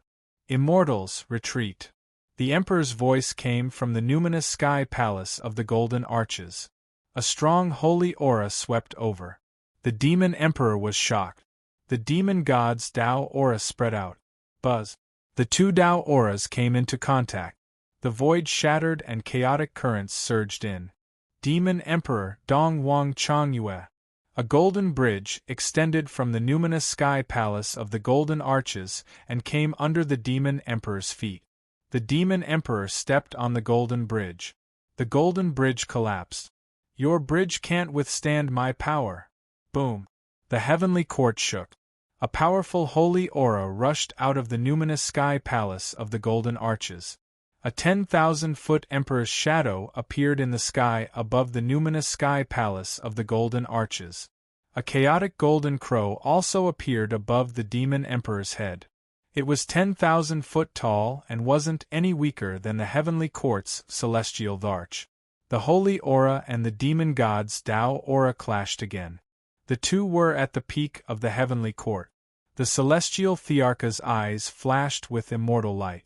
Immortals, retreat. The emperor's voice came from the numinous sky palace of the Golden Arches. A strong holy aura swept over. The demon emperor was shocked. The demon god's Tao aura spread out. Buzz. The 2 Tao auras came into contact. The void shattered and chaotic currents surged in. Demon Emperor Dong Wang Changyue. A golden bridge extended from the numinous sky palace of the Golden Arches and came under the demon emperor's feet. The demon emperor stepped on the golden bridge. The golden bridge collapsed. Your bridge can't withstand my power. Boom. The heavenly court shook. A powerful holy aura rushed out of the numinous sky palace of the Golden Arches. A 10,000-foot emperor's shadow appeared in the sky above the numinous sky palace of the Golden Arches. A chaotic golden crow also appeared above the demon emperor's head. It was 10,000 foot tall and wasn't any weaker than the heavenly court's celestial arch. The holy aura and the demon god's Tao aura clashed again. The two were at the peak of the heavenly court. The celestial Thearcha's eyes flashed with immortal light.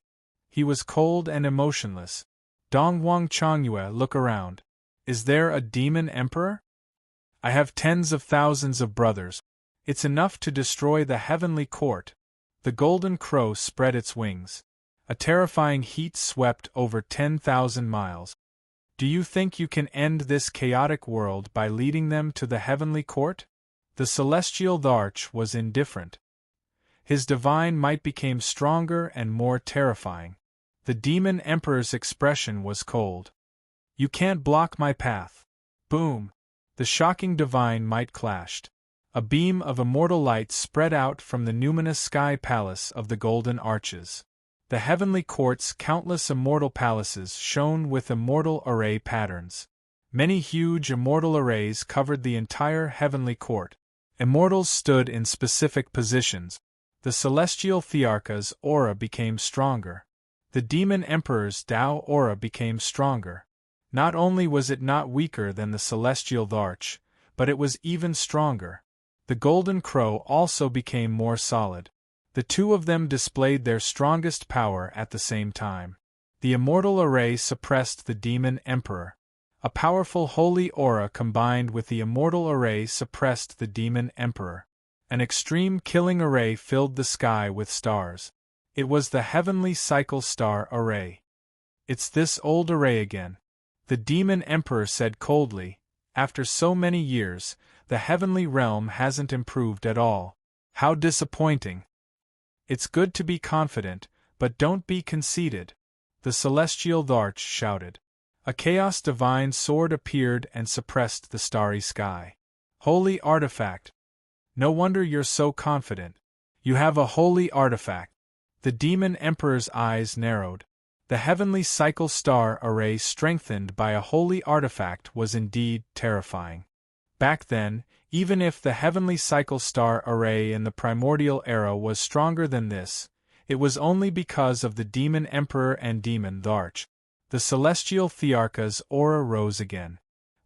He was cold and emotionless. Dong Wang Changyue, look around. Is there a demon emperor? I have tens of thousands of brothers. It's enough to destroy the heavenly court. The golden crow spread its wings. A terrifying heat swept over 10,000 miles. Do you think you can end this chaotic world by leading them to the heavenly court? The celestial Dharch was indifferent. His divine might became stronger and more terrifying. The demon emperor's expression was cold. You can't block my path. Boom! The shocking divine might clashed. A beam of immortal light spread out from the numinous sky palace of the golden arches. The heavenly court's countless immortal palaces shone with immortal array patterns. Many huge immortal arrays covered the entire heavenly court. Immortals stood in specific positions. The celestial Thearcha's aura became stronger. The demon emperor's Tao aura became stronger. Not only was it not weaker than the celestial Dharch, but it was even stronger. The golden crow also became more solid. The two of them displayed their strongest power at the same time. The immortal array suppressed the demon emperor. A powerful holy aura combined with the immortal array suppressed the demon emperor. An extreme killing array filled the sky with stars. It was the heavenly cycle star array. It's this old array again. The demon emperor said coldly, after so many years, the heavenly realm hasn't improved at all. How disappointing. It's good to be confident, but don't be conceited. The celestial Dharch shouted. A chaos divine sword appeared and suppressed the starry sky. Holy artifact. No wonder you're so confident. You have a holy artifact. The demon emperor's eyes narrowed. The heavenly cycle star array strengthened by a holy artifact was indeed terrifying. Back then, even if the heavenly cycle star array in the primordial era was stronger than this, it was only because of the demon emperor and demon Dharch. The celestial Thearcha's aura rose again.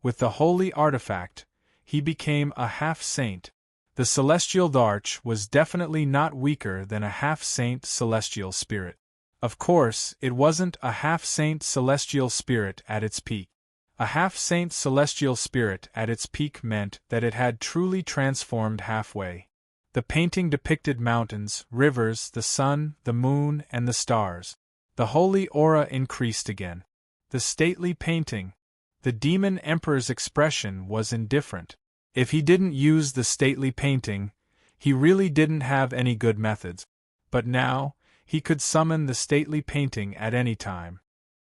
With the holy artifact, he became a half-saint. The celestial Dharch was definitely not weaker than a half-saint celestial spirit. Of course, it wasn't a half-saint celestial spirit at its peak. A half-saint celestial spirit at its peak meant that it had truly transformed halfway. The painting depicted mountains, rivers, the sun, the moon, and the stars. The holy aura increased again. The stately painting. The demon emperor's expression was indifferent. If he didn't use the stately painting, he really didn't have any good methods. But now, he could summon the stately painting at any time.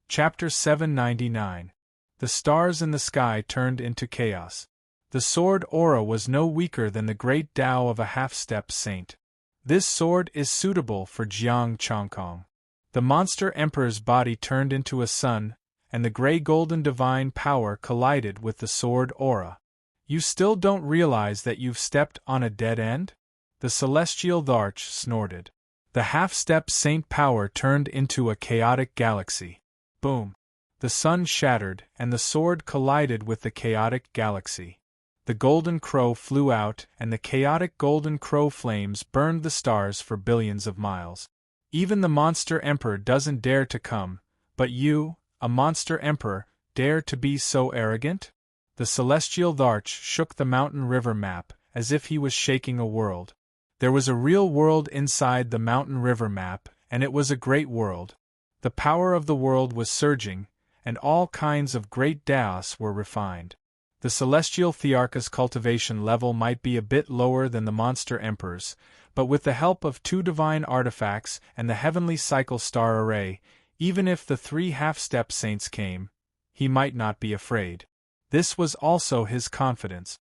Chapter 799. The stars in the sky turned into chaos. The sword aura was no weaker than the great Tao of a half-step saint. This sword is suitable for Jiang Chongkong. The monster emperor's body turned into a sun, and the gray-golden divine power collided with the sword aura. You still don't realize that you've stepped on a dead end? The celestial Dharch snorted. The half-step saint power turned into a chaotic galaxy. Boom! The sun shattered, and the sword collided with the chaotic galaxy. The golden crow flew out, and the chaotic golden crow flames burned the stars for billions of miles. Even the monster emperor doesn't dare to come, but you, a monster emperor, dare to be so arrogant? The celestial Dharch shook the mountain river map, as if he was shaking a world. There was a real world inside the mountain river map, and it was a great world. The power of the world was surging, and all kinds of great Daos were refined. The celestial Thearcha's cultivation level might be a bit lower than the monster emperor's, but with the help of two divine artifacts and the heavenly cycle star array, even if the three half-step saints came, he might not be afraid. This was also his confidence.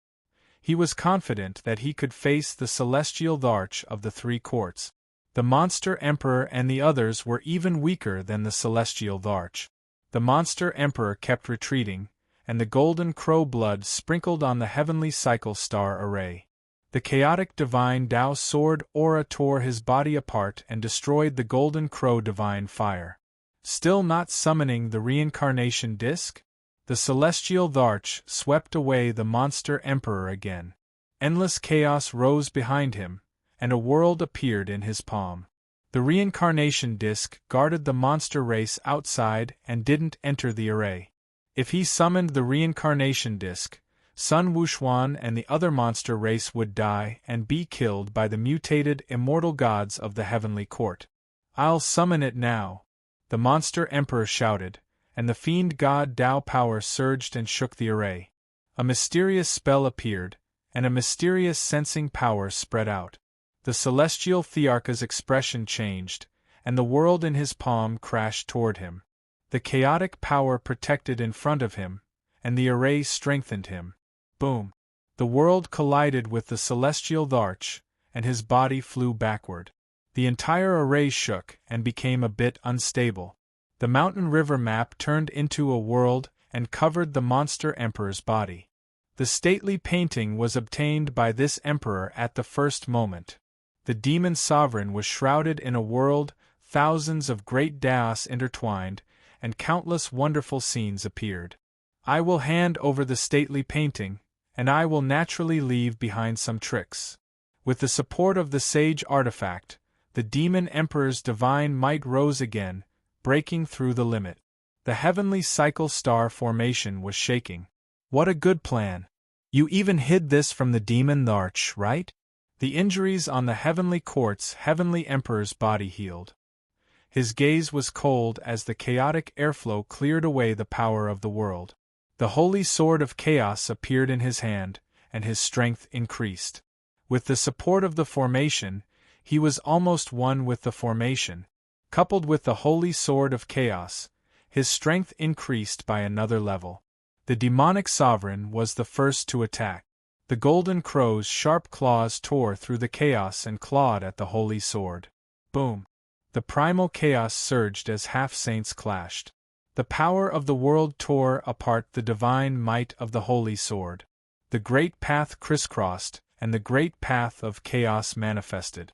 He was confident that he could face the celestial Dharch of the three courts. The monster emperor and the others were even weaker than the celestial Dharch. The monster emperor kept retreating, and the golden crow blood sprinkled on the heavenly cycle star array. The chaotic divine Tao sword aura tore his body apart and destroyed the golden crow divine fire. Still not summoning the reincarnation disk? The celestial Dharch swept away the monster emperor again. Endless chaos rose behind him, and a world appeared in his palm. The reincarnation disk guarded the monster race outside and didn't enter the array. If he summoned the reincarnation disk, Sun Wuxuan and the other monster race would die and be killed by the mutated, immortal gods of the heavenly court. I'll summon it now, the monster emperor shouted, and the fiend god Dao power surged and shook the array. A mysterious spell appeared, and a mysterious sensing power spread out. The celestial Thearcha's expression changed, and the world in his palm crashed toward him. The chaotic power protected in front of him, and the array strengthened him. Boom! The world collided with the celestial Tharch, and his body flew backward. The entire array shook and became a bit unstable. The mountain river map turned into a world and covered the monster emperor's body. The stately painting was obtained by this emperor at the first moment. The demon sovereign was shrouded in a world, thousands of great Daos intertwined, and countless wonderful scenes appeared. I will hand over the stately painting, and I will naturally leave behind some tricks. With the support of the sage artifact, the demon emperor's divine might rose again, breaking through the limit. The heavenly cycle star formation was shaking. What a good plan! You even hid this from the demon Tharch, right? The injuries on the heavenly court's heavenly emperor's body healed. His gaze was cold as the chaotic airflow cleared away the power of the world. The holy sword of chaos appeared in his hand, and his strength increased. With the support of the formation, he was almost one with the formation. Coupled with the holy sword of chaos, his strength increased by another level. The demonic sovereign was the first to attack. The golden crow's sharp claws tore through the chaos and clawed at the holy sword. Boom! The primal chaos surged as half-saints clashed. The power of the world tore apart the divine might of the holy sword. The great path crisscrossed, and the great path of chaos manifested.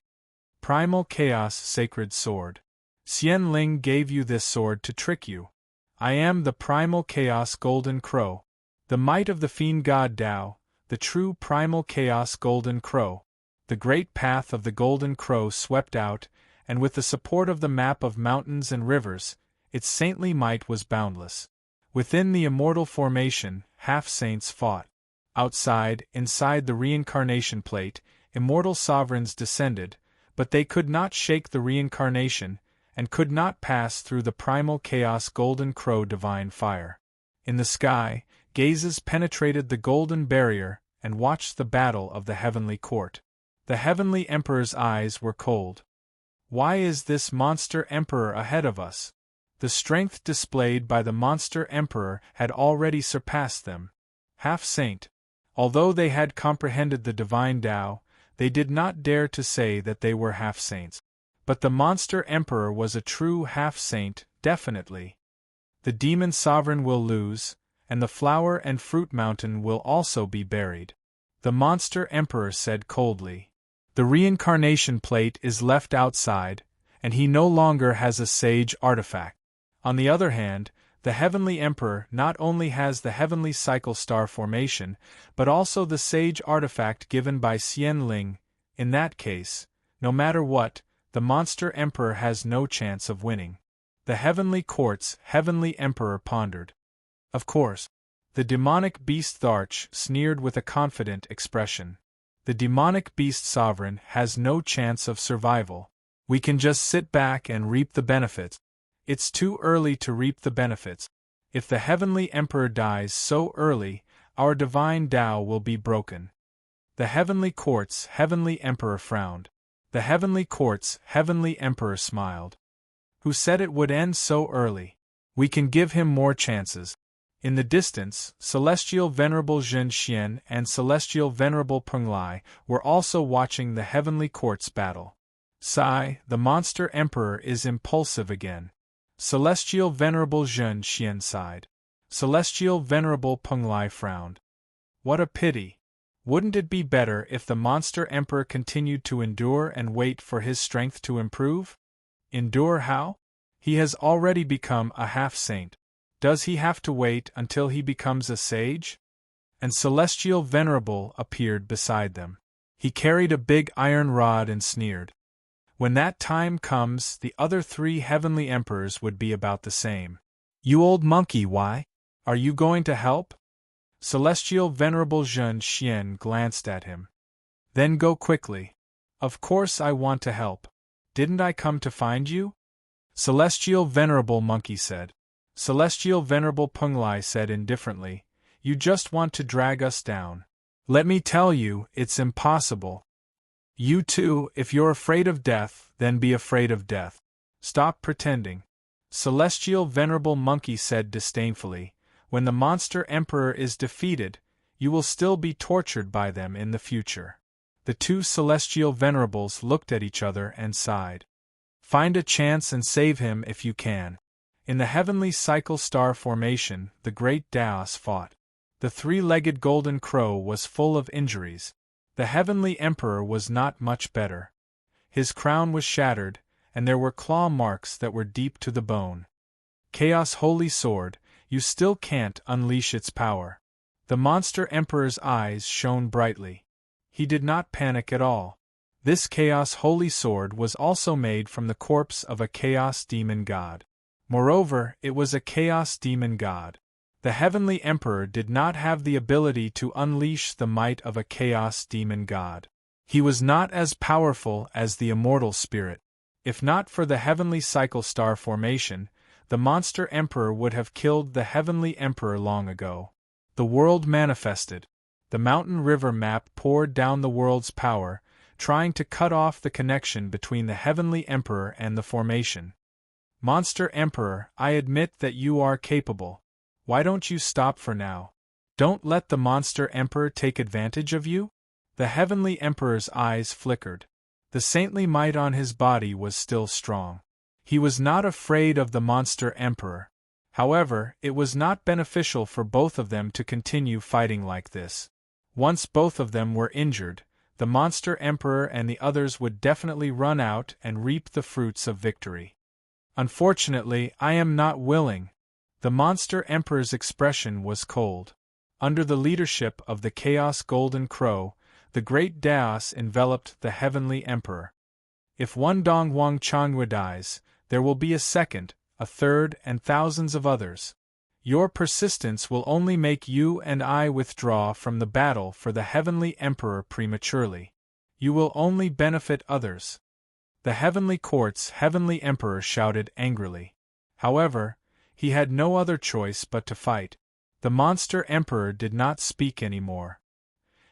Primal chaos sacred sword. Xian Ling gave you this sword to trick you. I am the primal chaos golden crow. The might of the fiend god Dao, the true primal chaos golden crow. The great path of the golden crow swept out, and with the support of the map of mountains and rivers, its saintly might was boundless. Within the immortal formation, half-saints fought. Outside, inside the reincarnation plate, immortal sovereigns descended, but they could not shake the reincarnation, and could not pass through the primal chaos golden crow divine fire. In the sky, gazes penetrated the golden barrier and watched the battle of the heavenly court. The heavenly emperor's eyes were cold. Why is this monster emperor ahead of us? The strength displayed by the monster emperor had already surpassed them. Half-saint. Although they had comprehended the divine Tao, they did not dare to say that they were half-saints. But the monster emperor was a true half-saint, definitely. The demon sovereign will lose, and the flower and fruit mountain will also be buried. The monster emperor said coldly. The reincarnation plate is left outside, and he no longer has a sage artifact. On the other hand, the heavenly emperor not only has the heavenly cycle star formation, but also the sage artifact given by Xian Ling. In that case, no matter what, the monster emperor has no chance of winning. The heavenly court's heavenly emperor pondered. Of course. The demonic beast Tharch sneered with a confident expression. The demonic beast sovereign has no chance of survival. We can just sit back and reap the benefits. It's too early to reap the benefits. If the heavenly emperor dies so early, our divine Tao will be broken. The heavenly court's heavenly emperor frowned. The heavenly court's heavenly emperor smiled. Who said it would end so early? We can give him more chances. In the distance, Celestial Venerable Zhen Xian and Celestial Venerable Peng Lai were also watching the heavenly court's battle. Sigh, the monster emperor is impulsive again. Celestial Venerable Zhen Xian sighed. Celestial Venerable Peng Lai frowned. What a pity. Wouldn't it be better if the monster emperor continued to endure and wait for his strength to improve? Endure how? He has already become a half-saint. Does he have to wait until he becomes a sage? And Celestial Venerable appeared beside them. He carried a big iron rod and sneered. When that time comes, the other 3 heavenly emperors would be about the same. You old monkey, why? Are you going to help? Celestial Venerable Zhen Xian glanced at him. Then go quickly. Of course I want to help. Didn't I come to find you? Celestial Venerable Monkey said. Celestial Venerable Punglai said indifferently, You just want to drag us down. Let me tell you, it's impossible. You too, if you're afraid of death, then be afraid of death. Stop pretending. Celestial Venerable Monkey said disdainfully, When the monster emperor is defeated, you will still be tortured by them in the future. The two celestial venerables looked at each other and sighed. Find a chance and save him if you can. In the heavenly cycle star formation, the great Daos fought. The three-legged golden crow was full of injuries. The heavenly emperor was not much better. His crown was shattered, and there were claw marks that were deep to the bone. Chaos Holy Sword, you still can't unleash its power. The monster emperor's eyes shone brightly. He did not panic at all. This Chaos Holy Sword was also made from the corpse of a Chaos Demon God. Moreover, it was a Chaos Demon God. The Heavenly Emperor did not have the ability to unleash the might of a Chaos Demon God. He was not as powerful as the Immortal Spirit. If not for the Heavenly Cycle Star formation, the Monster Emperor would have killed the Heavenly Emperor long ago. The world manifested. The mountain river map poured down the world's power, trying to cut off the connection between the Heavenly Emperor and the formation. Monster Emperor, I admit that you are capable. Why don't you stop for now? Don't let the Monster Emperor take advantage of you? The Heavenly Emperor's eyes flickered. The saintly might on his body was still strong. He was not afraid of the Monster Emperor. However, it was not beneficial for both of them to continue fighting like this. Once both of them were injured, the Monster Emperor and the others would definitely run out and reap the fruits of victory. Unfortunately, I am not willing. The Monster Emperor's expression was cold. Under the leadership of the Chaos Golden Crow, the great Daos enveloped the Heavenly Emperor. If one Dongwang Changhua dies, there will be a second, a third, and thousands of others. Your persistence will only make you and I withdraw from the battle for the Heavenly Emperor prematurely. You will only benefit others. The Heavenly Court's Heavenly Emperor shouted angrily. However, he had no other choice but to fight. The Monster Emperor did not speak anymore.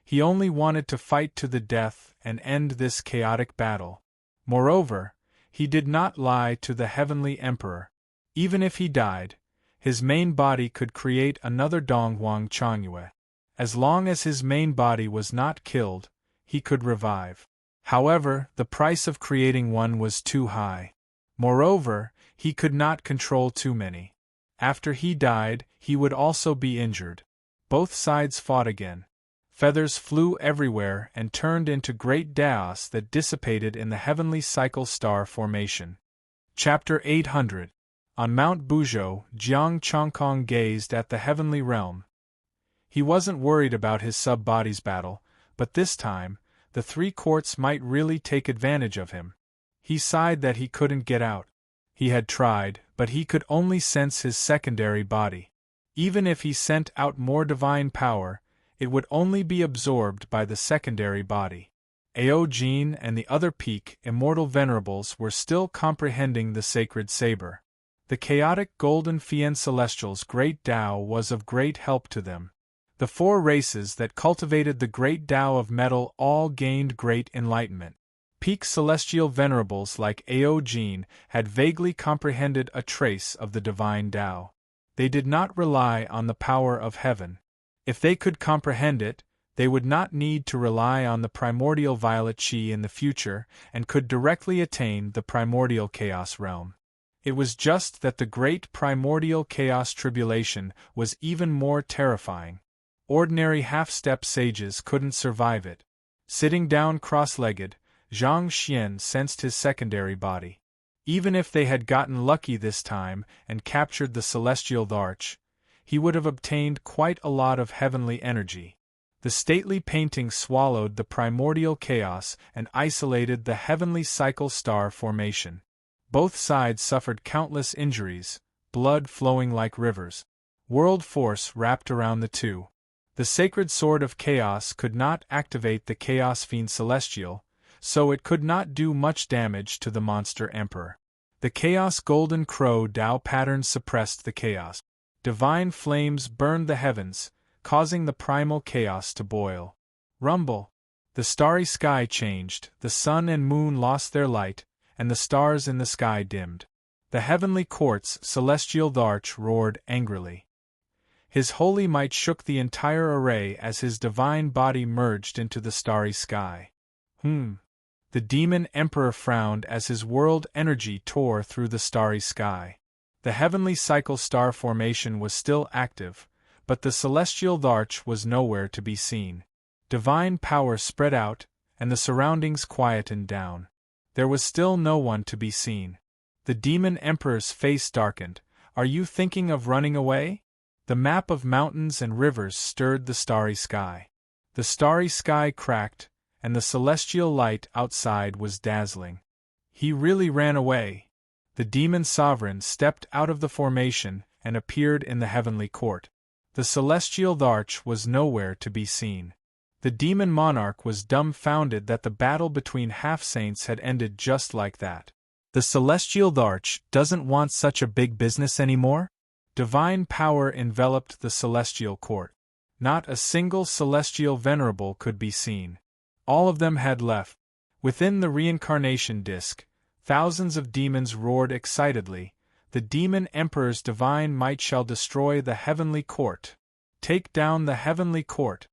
He only wanted to fight to the death and end this chaotic battle. Moreover, he did not lie to the Heavenly Emperor. Even if he died, his main body could create another Dongwang Changhua. As long as his main body was not killed, he could revive. However, the price of creating one was too high. Moreover, he could not control too many. After he died, he would also be injured. Both sides fought again. Feathers flew everywhere and turned into great Daos that dissipated in the heavenly cycle star formation. Chapter 800. On Mount Buzhou, Jiang Chongkong gazed at the heavenly realm. He wasn't worried about his sub-body's battle, but this time, the three courts might really take advantage of him. He sighed that he couldn't get out. He had tried, but he could only sense his secondary body. Even if he sent out more divine power, it would only be absorbed by the secondary body. Ao Jin and the other peak immortal venerables were still comprehending the sacred saber. The chaotic golden Fian Celestial's great Tao was of great help to them. The four races that cultivated the great Tao of metal all gained great enlightenment. Peak celestial venerables like Ao Jin had vaguely comprehended a trace of the divine Tao. They did not rely on the power of heaven. If they could comprehend it, they would not need to rely on the primordial violet chi in the future and could directly attain the primordial chaos realm. It was just that the great primordial chaos tribulation was even more terrifying. Ordinary half-step sages couldn't survive it. Sitting down cross-legged, Zhang Xian sensed his secondary body. Even if they had gotten lucky this time and captured the celestial arch, he would have obtained quite a lot of heavenly energy. The stately painting swallowed the primordial chaos and isolated the heavenly cycle star formation. Both sides suffered countless injuries, blood flowing like rivers. World force wrapped around the two. The sacred sword of chaos could not activate the Chaos Fiend Celestial, so it could not do much damage to the monster emperor. The Chaos Golden Crow Tao pattern suppressed the chaos. Divine flames burned the heavens, causing the primal chaos to boil. Rumble! The starry sky changed, the sun and moon lost their light, and the stars in the sky dimmed. The heavenly court's celestial Dharch roared angrily. His holy might shook the entire array as his divine body merged into the starry sky. The demon emperor frowned as his world energy tore through the starry sky. The heavenly cycle star formation was still active, but the celestial Dharch was nowhere to be seen. Divine power spread out, and the surroundings quietened down. There was still no one to be seen. The demon emperor's face darkened. Are you thinking of running away? The map of mountains and rivers stirred the starry sky. The starry sky cracked, and the celestial light outside was dazzling. He really ran away. The demon sovereign stepped out of the formation and appeared in the heavenly court. The celestial Dharch was nowhere to be seen. The demon monarch was dumbfounded that the battle between half-saints had ended just like that. The celestial Dharch doesn't want such a big business anymore? Divine power enveloped the celestial court. Not a single celestial venerable could be seen. All of them had left. Within the reincarnation disk, thousands of demons roared excitedly. The demon emperor's divine might shall destroy the heavenly court. Take down the heavenly court.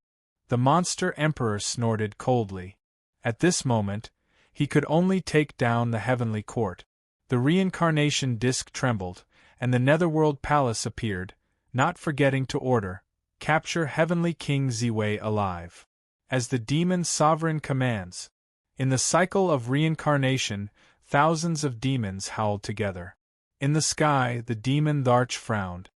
The monster emperor snorted coldly. At this moment, he could only take down the heavenly court. The reincarnation disk trembled, and the netherworld palace appeared, not forgetting to order, capture heavenly King Ziwei alive. As the demon sovereign commands. In the cycle of reincarnation, thousands of demons howled together. In the sky, the demon Dharch frowned.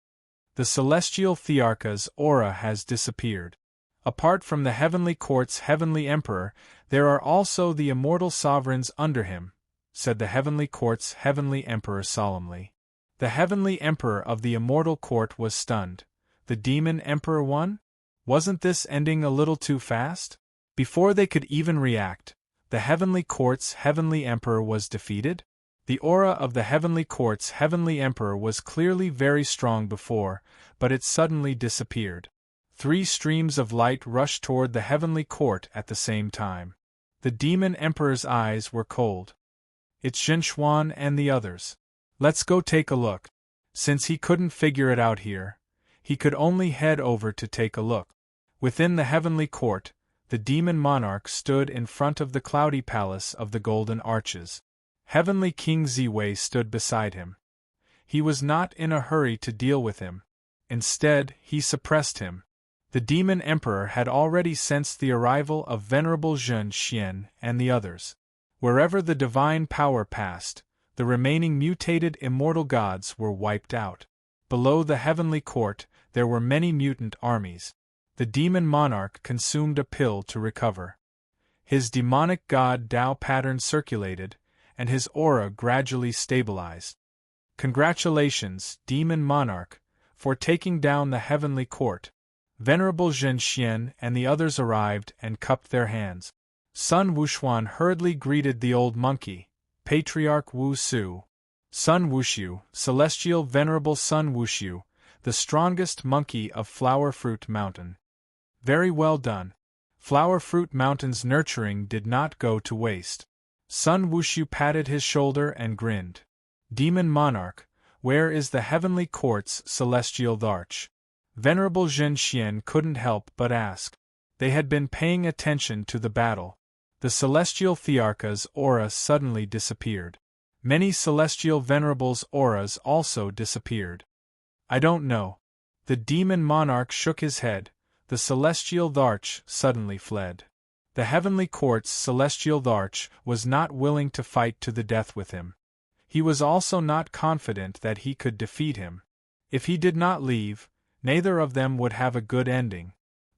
The celestial Thearka's aura has disappeared. Apart from the heavenly court's heavenly emperor, there are also the immortal sovereigns under him, said the heavenly court's heavenly emperor solemnly. The heavenly emperor of the immortal court was stunned. The demon emperor won? Wasn't this ending a little too fast? Before they could even react, the heavenly court's heavenly emperor was defeated? The aura of the heavenly court's heavenly emperor was clearly very strong before, but it suddenly disappeared. 3 streams of light rushed toward the heavenly court at the same time. The demon emperor's eyes were cold. It's Zhenxuan and the others. Let's go take a look. Since he couldn't figure it out here, he could only head over to take a look. Within the heavenly court, the demon monarch stood in front of the cloudy palace of the golden arches. Heavenly King Ziwei stood beside him. He was not in a hurry to deal with him. Instead, he suppressed him. The demon emperor had already sensed the arrival of Venerable Zhen Xian and the others. Wherever the divine power passed, the remaining mutated immortal gods were wiped out. Below the heavenly court, there were many mutant armies. The demon monarch consumed a pill to recover. His demonic god Tao pattern circulated, and his aura gradually stabilized. Congratulations, demon monarch, for taking down the heavenly court. Venerable Zhen Xian and the others arrived and cupped their hands. Sun Wuxuan hurriedly greeted the old monkey, Patriarch Wu Su. Sun Wuxiu, celestial venerable Sun Wuxiu, the strongest monkey of Flower Fruit Mountain. Very well done. Flower Fruit Mountain's nurturing did not go to waste. Sun Wuxiu patted his shoulder and grinned. Demon monarch, where is the heavenly court's celestial Dharch? Venerable Zhen Xian couldn't help but ask. They had been paying attention to the battle. The celestial Thearka's aura suddenly disappeared. Many celestial venerables' auras also disappeared. I don't know. The demon monarch shook his head. The celestial Dharch suddenly fled. The heavenly court's celestial Dharch was not willing to fight to the death with him. He was also not confident that he could defeat him. If he did not leave, neither of them would have a good ending.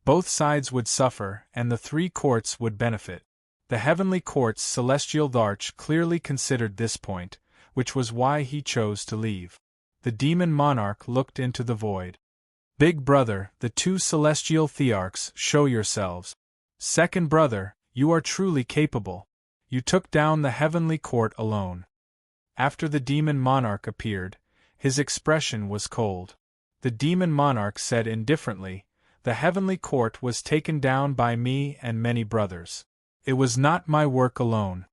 Both sides would suffer, and the 3 courts would benefit. The heavenly court's celestial Dharch clearly considered this point, which was why he chose to leave. The demon monarch looked into the void. Big brother, the two celestial thearchs, show yourselves. Second brother, you are truly capable. You took down the heavenly court alone. After the demon monarch appeared, his expression was cold. The demon monarch said indifferently, "The heavenly court was taken down by me and many brothers. It was not my work alone."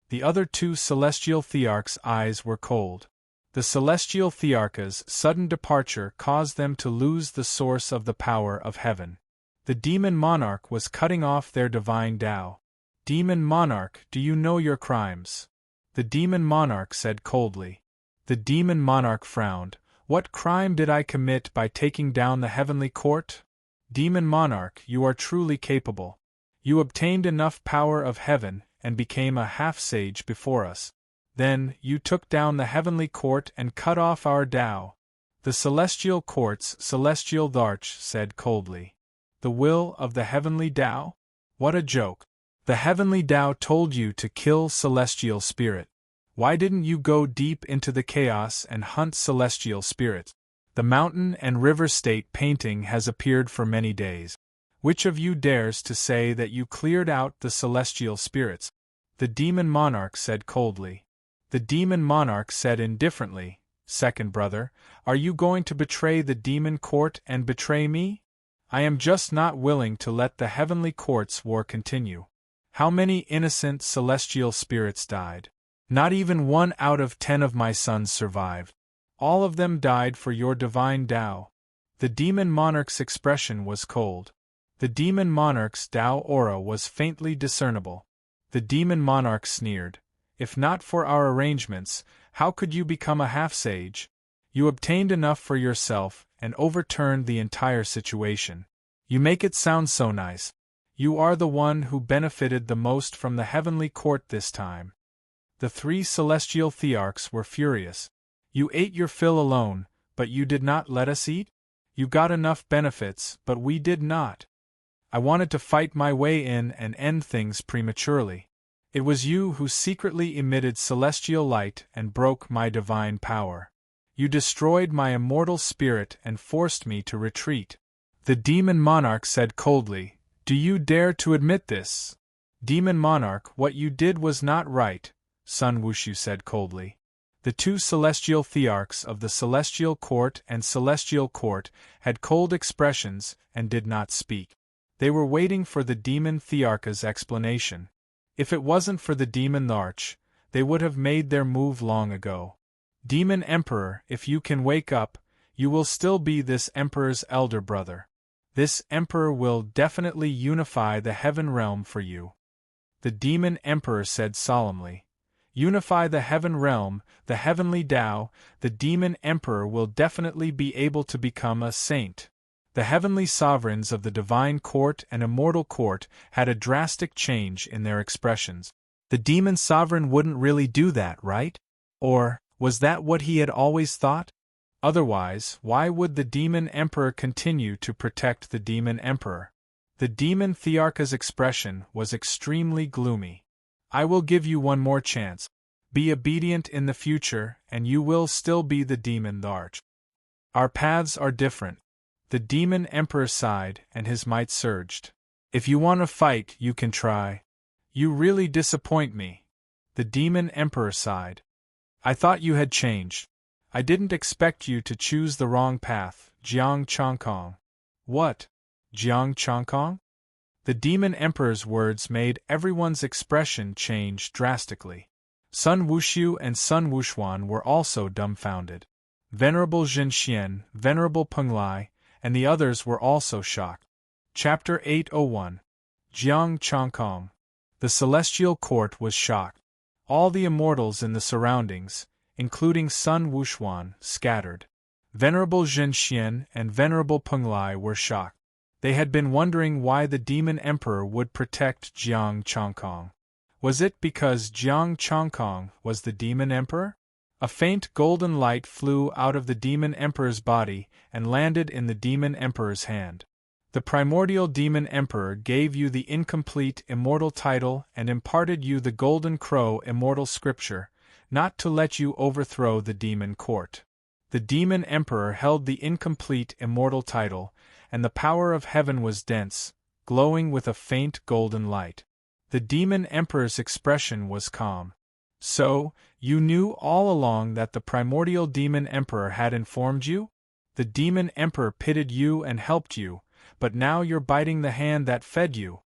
The other two celestial thearchs' eyes were cold. The celestial thearch's sudden departure caused them to lose the source of the power of heaven. The demon monarch was cutting off their divine Tao. Demon monarch, do you know your crimes? The demon monarch said coldly. The demon monarch frowned. What crime did I commit by taking down the heavenly court? Demon monarch, you are truly capable. You obtained enough power of heaven and became a half-sage before us. Then, you took down the heavenly court and cut off our Tao. The celestial court's celestial Tharch said coldly. The will of the heavenly Tao? What a joke. The heavenly Tao told you to kill celestial spirit. Why didn't you go deep into the chaos and hunt celestial spirits? The mountain and river state painting has appeared for many days. Which of you dares to say that you cleared out the celestial spirits? The demon monarch said coldly. The demon monarch said indifferently, Second brother, are you going to betray the demon court and betray me? I am just not willing to let the heavenly court's war continue. How many innocent celestial spirits died? Not even 1 out of 10 of my sons survived. All of them died for your divine Tao. The demon monarch's expression was cold. The demon monarch's Tao aura was faintly discernible. The demon monarch sneered. If not for our arrangements, how could you become a half-sage? You obtained enough for yourself and overturned the entire situation. You make it sound so nice. You are the one who benefited the most from the heavenly court this time. The 3 celestial thearchs were furious. You ate your fill alone, but you did not let us eat? You got enough benefits, but we did not. I wanted to fight my way in and end things prematurely. It was you who secretly emitted celestial light and broke my divine power. You destroyed my immortal spirit and forced me to retreat. The demon monarch said coldly, Do you dare to admit this? Demon monarch, what you did was not right, Sun Wushu said coldly. The 2 celestial thearchs of the celestial court and celestial court had cold expressions and did not speak. They were waiting for the demon thearch's explanation. If it wasn't for the demon Tharch, they would have made their move long ago. Demon Emperor, if you can wake up, you will still be this Emperor's elder brother. This Emperor will definitely unify the heaven realm for you. The demon Emperor said solemnly. Unify the heaven realm, the heavenly Tao, the demon Emperor will definitely be able to become a saint. The heavenly sovereigns of the divine court and immortal court had a drastic change in their expressions. The demon sovereign wouldn't really do that, right? Or, was that what he had always thought? Otherwise, why would the demon emperor continue to protect the demon emperor? The demon thearch's expression was extremely gloomy. I will give you one more chance. Be obedient in the future, and you will still be the demon Tharch. Our paths are different. The demon emperor sighed, and his might surged. If you want to fight, you can try. You really disappoint me. The demon emperor sighed. I thought you had changed. I didn't expect you to choose the wrong path, Jiang Chongkong. What? Jiang Chongkong? The demon emperor's words made everyone's expression change drastically. Sun Wushu and Sun Wushuan were also dumbfounded. Venerable Zhenxian, Venerable Penglai, and the others were also shocked. Chapter 801. Jiang Chongkong. The celestial court was shocked. All the immortals in the surroundings, including Sun Wushuan, scattered. Venerable Zhenxian and Venerable Penglai were shocked. They had been wondering why the demon emperor would protect Jiang Chongkong. Was it because Jiang Chongkong was the demon emperor? A faint golden light flew out of the demon emperor's body and landed in the demon emperor's hand. The primordial demon emperor gave you the incomplete immortal title and imparted you the golden crow immortal scripture, not to let you overthrow the demon court. The demon emperor held the incomplete immortal title, and the power of heaven was dense, glowing with a faint golden light. The demon emperor's expression was calm. So, you knew all along that the primordial demon emperor had informed you? The demon emperor pitied you and helped you, but now you're biting the hand that fed you.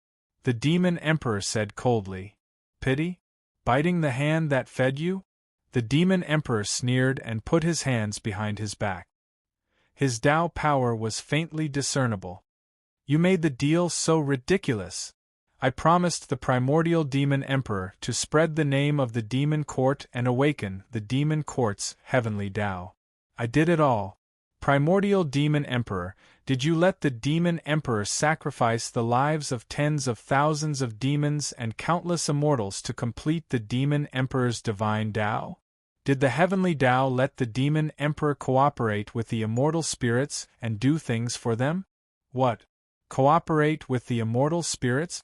The demon emperor said coldly. Pity? Biting the hand that fed you? The demon emperor sneered and put his hands behind his back. His Tao power was faintly discernible. You made the deal so ridiculous. I promised the primordial demon emperor to spread the name of the demon court and awaken the demon court's heavenly Tao. I did it all. Primordial demon emperor, did you let the demon emperor sacrifice the lives of tens of thousands of demons and countless immortals to complete the demon emperor's divine Tao? Did the heavenly Tao let the demon emperor cooperate with the immortal spirits and do things for them? What? Cooperate with the immortal spirits?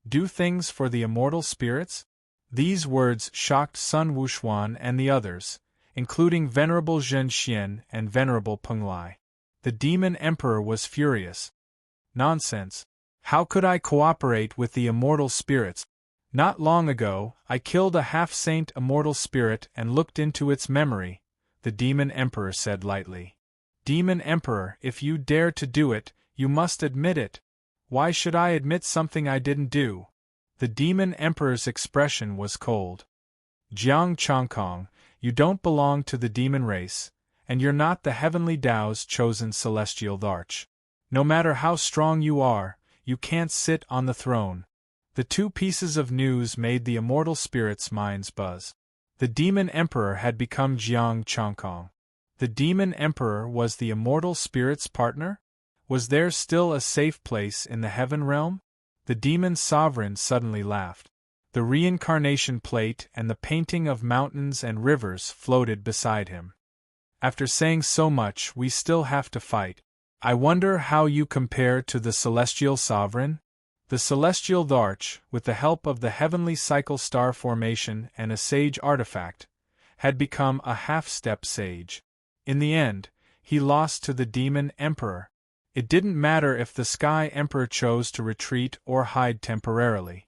Do things for the immortal spirits? These words shocked Sun Wuxuan and the others, including Venerable Zhen Xian and Venerable Peng Lai. The demon emperor was furious. Nonsense! How could I cooperate with the immortal spirits? Not long ago, I killed a half-saint immortal spirit and looked into its memory, the demon emperor said lightly. Demon emperor, if you dare to do it, you must admit it. Why should I admit something I didn't do? The demon emperor's expression was cold. Jiang Chongkong, you don't belong to the demon race, and you're not the heavenly Tao's chosen celestial Dharch. No matter how strong you are, you can't sit on the throne. The two pieces of news made the immortal spirits' minds buzz. The demon emperor had become Jiang Chongkong. The demon emperor was the immortal spirit's partner? Was there still a safe place in the heaven realm? The demon sovereign suddenly laughed. The reincarnation plate and the painting of mountains and rivers floated beside him. After saying so much, we still have to fight. I wonder how you compare to the celestial sovereign? The celestial Dharch, with the help of the heavenly cycle star formation and a sage artifact, had become a half-step sage. In the end, he lost to the demon emperor. It didn't matter if the Sky Emperor chose to retreat or hide temporarily.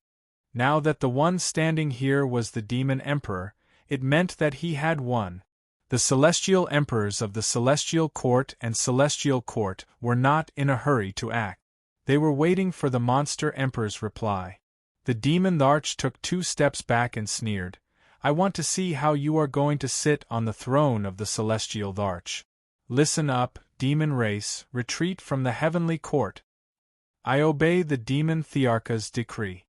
Now that the one standing here was the demon emperor, it meant that he had won. The celestial emperors of the Celestial Court and Celestial Court were not in a hurry to act. They were waiting for the monster emperor's reply. The demon Dharch took 2 steps back and sneered. I want to see how you are going to sit on the throne of the Celestial Dharch. Listen up, demon race, retreat from the heavenly court. I obey the demon Thearcha's decree.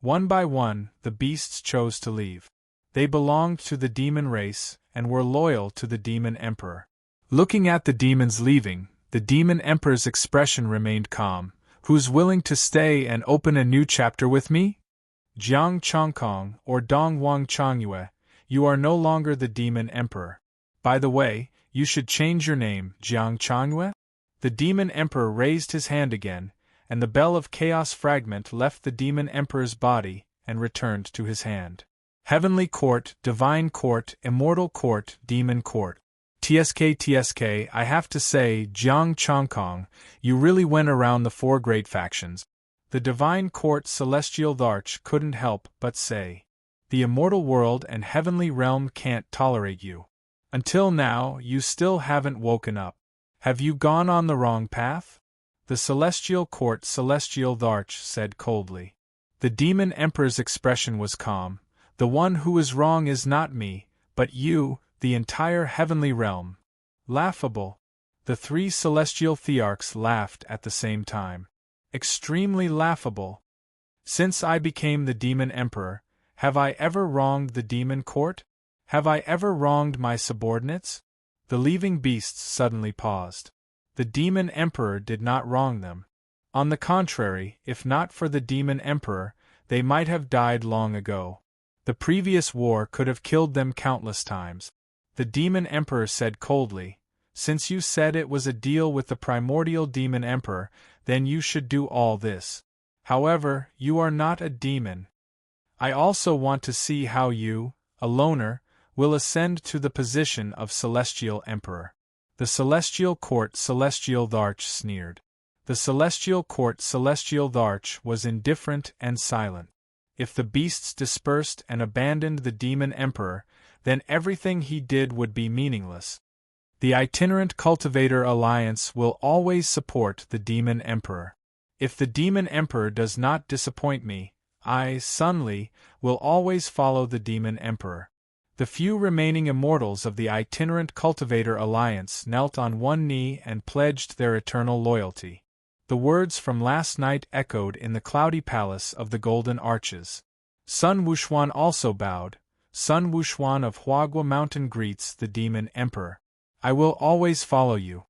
One by one, the beasts chose to leave. They belonged to the demon race, and were loyal to the demon emperor. Looking at the demons leaving, the demon emperor's expression remained calm. Who's willing to stay and open a new chapter with me? Jiang Chongkong, or Dong Wang Changyue, you are no longer the demon emperor. By the way, you should change your name, Jiang Changyue? The demon emperor raised his hand again, and the bell of chaos fragment left the demon emperor's body and returned to his hand. Heavenly Court, Divine Court, Immortal Court, Demon Court. TSK, I have to say, Jiang Chongkong, you really went around the 4 great factions. The Divine Court Celestial Dharch couldn't help but say. The immortal world and heavenly realm can't tolerate you. Until now, you still haven't woken up. Have you gone on the wrong path? The Celestial Court Celestial Dharch said coldly. The demon emperor's expression was calm. The one who is wrong is not me, but you, the entire heavenly realm. Laughable. The 3 celestial thearchs laughed at the same time. Extremely laughable. Since I became the demon emperor, have I ever wronged the demon court? Have I ever wronged my subordinates? The leaving beasts suddenly paused. The demon emperor did not wrong them. On the contrary, if not for the demon emperor, they might have died long ago. The previous war could have killed them countless times. The demon emperor said coldly, since you said it was a deal with the primordial demon emperor, then you should do all this. However, you are not a demon. I also want to see how you, a loner, will ascend to the position of celestial emperor. The celestial court celestial Tharch sneered. The celestial court celestial Tharch was indifferent and silent. If the beasts dispersed and abandoned the demon emperor, then everything he did would be meaningless. The itinerant cultivator alliance will always support the demon emperor. If the demon emperor does not disappoint me, I, Sunli, will always follow the demon emperor. The few remaining immortals of the itinerant cultivator alliance knelt on one knee and pledged their eternal loyalty. The words from last night echoed in the cloudy palace of the Golden Arches. Sun Wuxuan also bowed. Sun Wuxuan of Huagua Mountain greets the demon emperor. I will always follow you.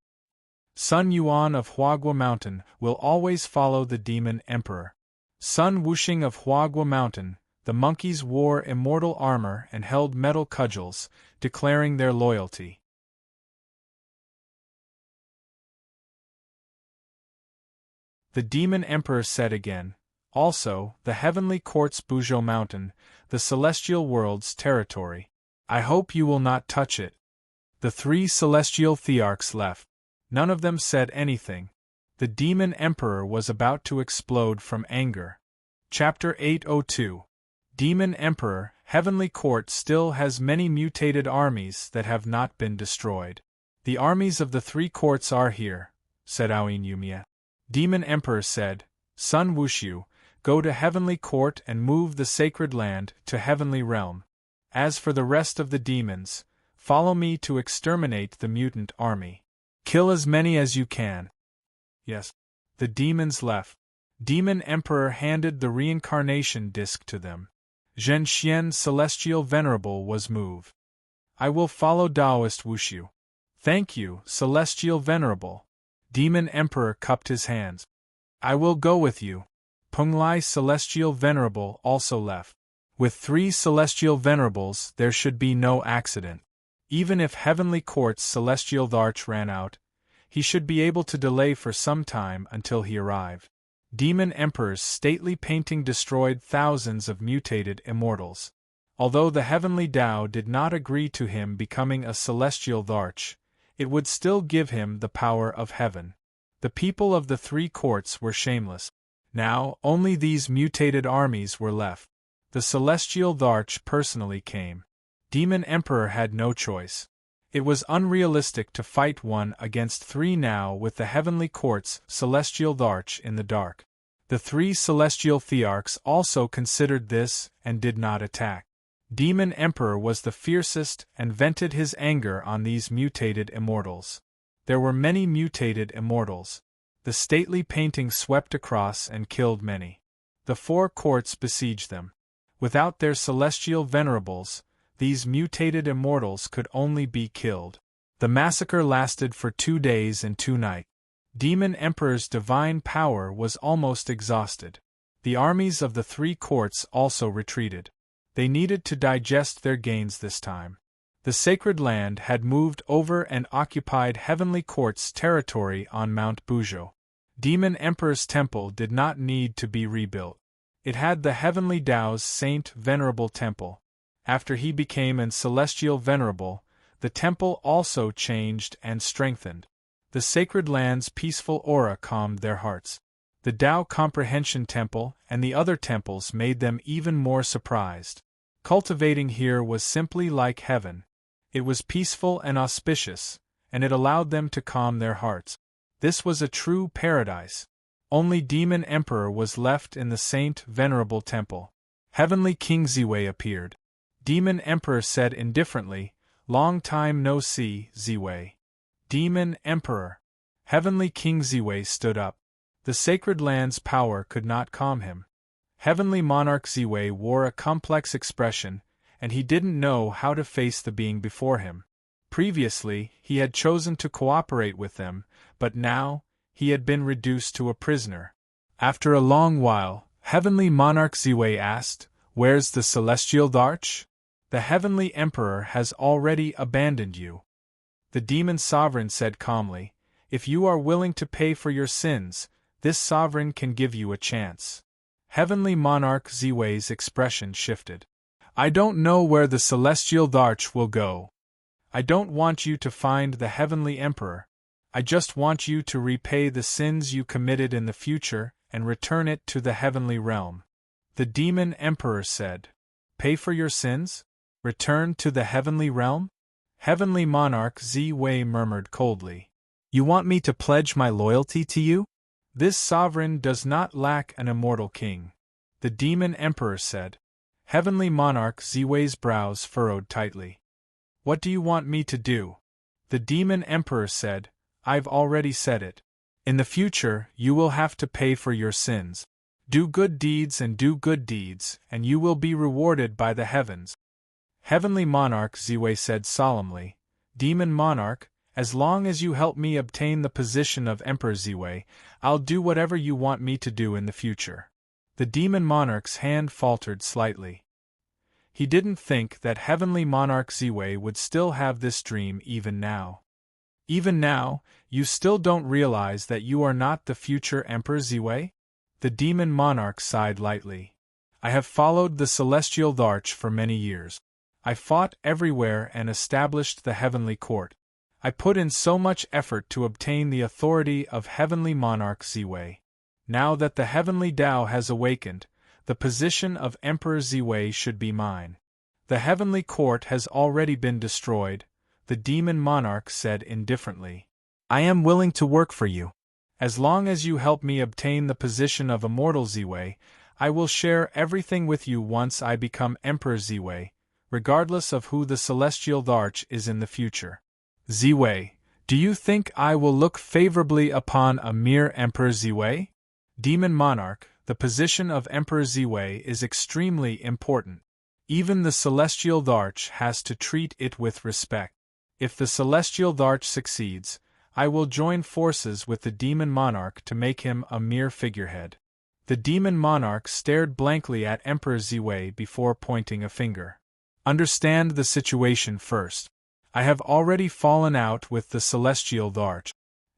Sun Yuan of Huagua Mountain will always follow the demon emperor. Sun Wuxing of Huagua Mountain, the monkeys wore immortal armor and held metal cudgels, declaring their loyalty. The demon emperor said again, also, the heavenly court's Buzhou Mountain, the celestial world's territory. I hope you will not touch it. The three celestial thearchs left. None of them said anything. The demon emperor was about to explode from anger. Chapter 802. Demon Emperor, Heavenly Court still has many mutated armies that have not been destroyed. The armies of the three courts are here, said Aoin Yumia. Demon Emperor said, Sun Wuxiu, go to Heavenly Court and move the sacred land to Heavenly Realm. As for the rest of the demons, follow me to exterminate the mutant army. Kill as many as you can. Yes. The demons left. Demon Emperor handed the reincarnation disc to them. Zhen Xian Celestial Venerable was moved. I will follow Taoist Wuxiu. Thank you, Celestial Venerable. Demon Emperor cupped his hands. I will go with you. Penglai Celestial Venerable also left. With 3 Celestial Venerables there should be no accident. Even if Heavenly Court's Celestial Tharch ran out, he should be able to delay for some time until he arrived. Demon Emperor's stately painting destroyed thousands of mutated immortals. Although the Heavenly Tao did not agree to him becoming a Celestial Tharch, it would still give him the power of heaven. The people of the three courts were shameless. Now, only these mutated armies were left. The Celestial Tharch personally came. Demon Emperor had no choice. It was unrealistic to fight 1 against 3 now with the Heavenly Court's Celestial Tharch in the dark. The 3 Celestial Thearchs also considered this and did not attack. Demon Emperor was the fiercest and vented his anger on these mutated immortals. There were many mutated immortals. The stately painting swept across and killed many. The 4 courts besieged them. Without their celestial venerables, these mutated immortals could only be killed. The massacre lasted for 2 days and 2 nights. Demon Emperor's divine power was almost exhausted. The armies of the 3 courts also retreated. They needed to digest their gains this time. The sacred land had moved over and occupied Heavenly Court's territory on Mount Buzhou. Demon Emperor's temple did not need to be rebuilt. It had the Heavenly Tao's Saint Venerable Temple. After he became an Celestial Venerable, the temple also changed and strengthened. The sacred land's peaceful aura calmed their hearts. The Tao Comprehension Temple and the other temples made them even more surprised. Cultivating here was simply like heaven. It was peaceful and auspicious, and it allowed them to calm their hearts. This was a true paradise. Only Demon Emperor was left in the Saint Venerable Temple. Heavenly King Ziwei appeared. Demon Emperor said indifferently, "Long time no see, Ziwei." Demon Emperor. Heavenly King Ziwei stood up. The sacred land's power could not calm him. Heavenly Monarch Ziwei wore a complex expression, and he didn't know how to face the being before him. Previously, he had chosen to cooperate with them, but now, he had been reduced to a prisoner. After a long while, Heavenly Monarch Ziwei asked, "Where's the Celestial Tharch?" "The Heavenly Emperor has already abandoned you." The Demon Sovereign said calmly, "If you are willing to pay for your sins, this sovereign can give you a chance." Heavenly Monarch Ziwei's expression shifted. "I don't know where the Celestial Tharch will go. I don't want you to find the Heavenly Emperor. I just want you to repay the sins you committed in the future and return it to the heavenly realm. The Demon Emperor said. Pay for your sins? Return to the heavenly realm? Heavenly Monarch Zi-Wei murmured coldly. You want me to pledge my loyalty to you? This sovereign does not lack an immortal king. The Demon Emperor said. Heavenly Monarch Zi-Wei's brows furrowed tightly. What do you want me to do? The Demon Emperor said. I've already said it. In the future, you will have to pay for your sins. Do good deeds, and you will be rewarded by the heavens. Heavenly Monarch Zi-Wei said solemnly. Demon Monarch, as long as you help me obtain the position of Emperor Zi-Wei, I'll do whatever you want me to do in the future. The Demon Monarch's hand faltered slightly. He didn't think that Heavenly Monarch Zi-Wei would still have this dream even now. Even now, you still don't realize that you are not the future Emperor Zi-Wei? The Demon Monarch sighed lightly. I have followed the Celestial Arch for many years. I fought everywhere and established the Heavenly Court. I put in so much effort to obtain the authority of Heavenly Monarch Zi-Wei. Now that the Heavenly Tao has awakened, the position of Emperor Zi-Wei should be mine. The Heavenly Court has already been destroyed, the Demon Monarch said indifferently. I am willing to work for you. As long as you help me obtain the position of Immortal Zi-Wei, I will share everything with you once I become Emperor Zi-Wei, regardless of who the Celestial Arch is in the future. Zi-Wei, do you think I will look favorably upon a mere Emperor Zi-Wei? Demon Monarch, the position of Emperor Zi-Wei is extremely important. Even the Celestial Arch has to treat it with respect. If the Celestial Arch succeeds, I will join forces with the Demon Monarch to make him a mere figurehead. The Demon Monarch stared blankly at Emperor Zi-Wei before pointing a finger. Understand the situation first. I have already fallen out with the Celestial Arch.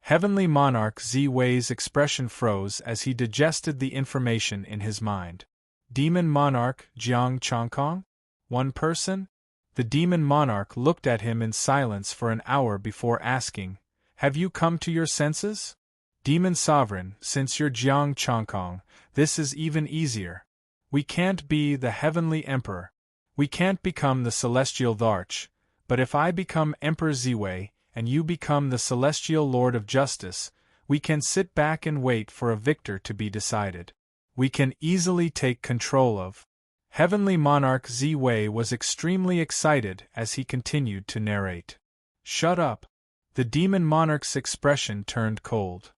Heavenly Monarch Zi-Wei's expression froze as he digested the information in his mind. Demon Monarch Jiang Chongkong? One person? The Demon Monarch looked at him in silence for an hour before asking, Have you come to your senses? Demon Sovereign, since you're Jiang Chongkong, this is even easier. We can't be the Heavenly Emperor. We can't become the Celestial Arch, but if I become Emperor Zi-Wei, and you become the Celestial Lord of Justice, we can sit back and wait for a victor to be decided. We can easily take control of. Heavenly Monarch Zi-Wei was extremely excited as he continued to narrate. Shut up. The Demon Monarch's expression turned cold.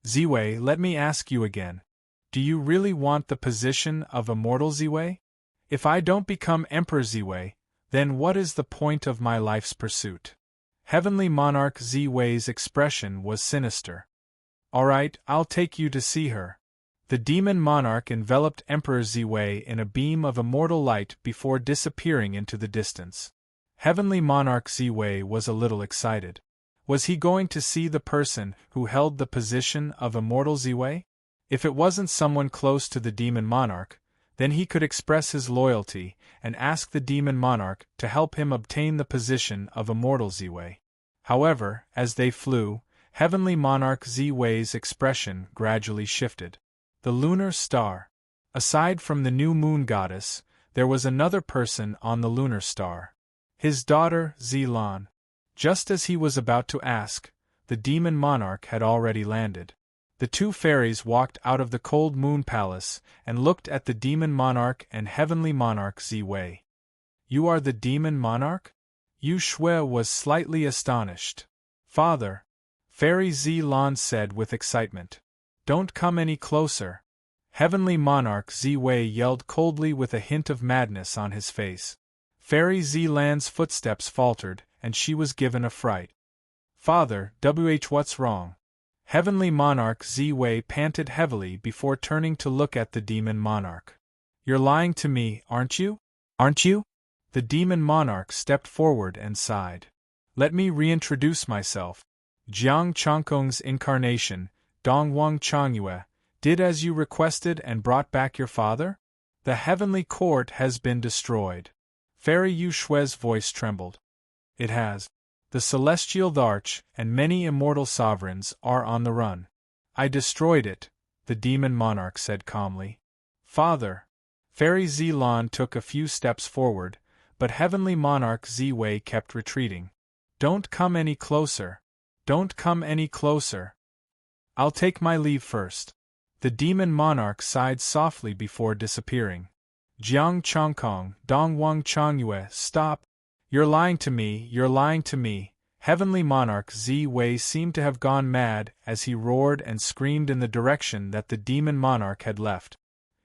Zi-Wei, let me ask you again. Do you really want the position of Immortal Zi-Wei? If I don't become Emperor Zi-Wei, then what is the point of my life's pursuit? Heavenly Monarch Zi-Wei's expression was sinister. All right, I'll take you to see her. The Demon Monarch enveloped Emperor Zi-Wei in a beam of immortal light before disappearing into the distance. Heavenly Monarch Zi-Wei was a little excited. Was he going to see the person who held the position of Immortal Zi-Wei? If it wasn't someone close to the Demon Monarch, then he could express his loyalty and ask the Demon Monarch to help him obtain the position of Immortal Zi-Wei. However, as they flew, Heavenly Monarch Zi-Wei's expression gradually shifted. The lunar star. Aside from the new moon goddess, there was another person on the lunar star. His daughter, Zi-Lan. Just as he was about to ask, the Demon Monarch had already landed. The two fairies walked out of the cold moon palace and looked at the Demon Monarch and Heavenly Monarch Zi-Wei. You are the Demon Monarch? Yu Shui was slightly astonished. Father, Fairy Zi-Lan said with excitement. Don't come any closer. Heavenly Monarch Zi-Wei yelled coldly with a hint of madness on his face. Fairy Zi-Lan's footsteps faltered, and she was given a fright. Father, what's wrong? Heavenly Monarch Zi-Wei panted heavily before turning to look at the Demon Monarch. You're lying to me, aren't you? Aren't you? The Demon Monarch stepped forward and sighed. Let me reintroduce myself. Jiang Chongkong's incarnation, Dongwang Changyue, did as you requested and brought back your father? The Heavenly Court has been destroyed. Fairy Yu Shui's voice trembled. It has. The celestial arch and many immortal sovereigns are on the run. I destroyed it, the demon monarch said calmly. Father. Fairy Zilon took a few steps forward, but heavenly monarch Ziwei kept retreating. Don't come any closer. Don't come any closer. I'll take my leave first. The demon monarch sighed softly before disappearing. Jiang Chongkong, Dongwang Chongyue, stop. You're lying to me, you're lying to me. Heavenly monarch Ziwei seemed to have gone mad as he roared and screamed in the direction that the demon monarch had left.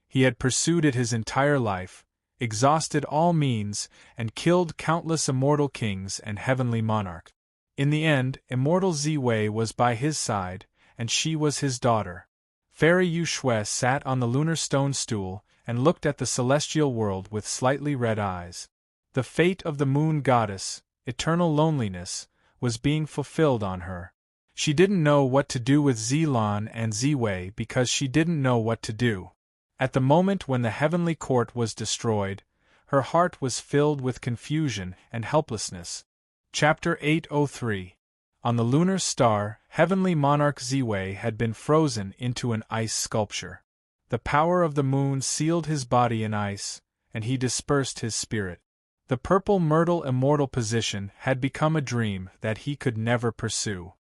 He had pursued it his entire life, exhausted all means, and killed countless immortal kings and heavenly monarchs. In the end, immortal Ziwei was by his side, and she was his daughter. Fairy Yuxue sat on the lunar stone stool and looked at the celestial world with slightly red eyes. The fate of the moon goddess, eternal loneliness, was being fulfilled on her. She didn't know what to do with Zilon and Ziwei because she didn't know what to do. At the moment when the heavenly court was destroyed, her heart was filled with confusion and helplessness. Chapter 803. On the lunar star, heavenly monarch Ziwei had been frozen into an ice sculpture. The power of the moon sealed his body in ice, and he dispersed his spirit. The purple myrtle immortal position had become a dream that he could never pursue.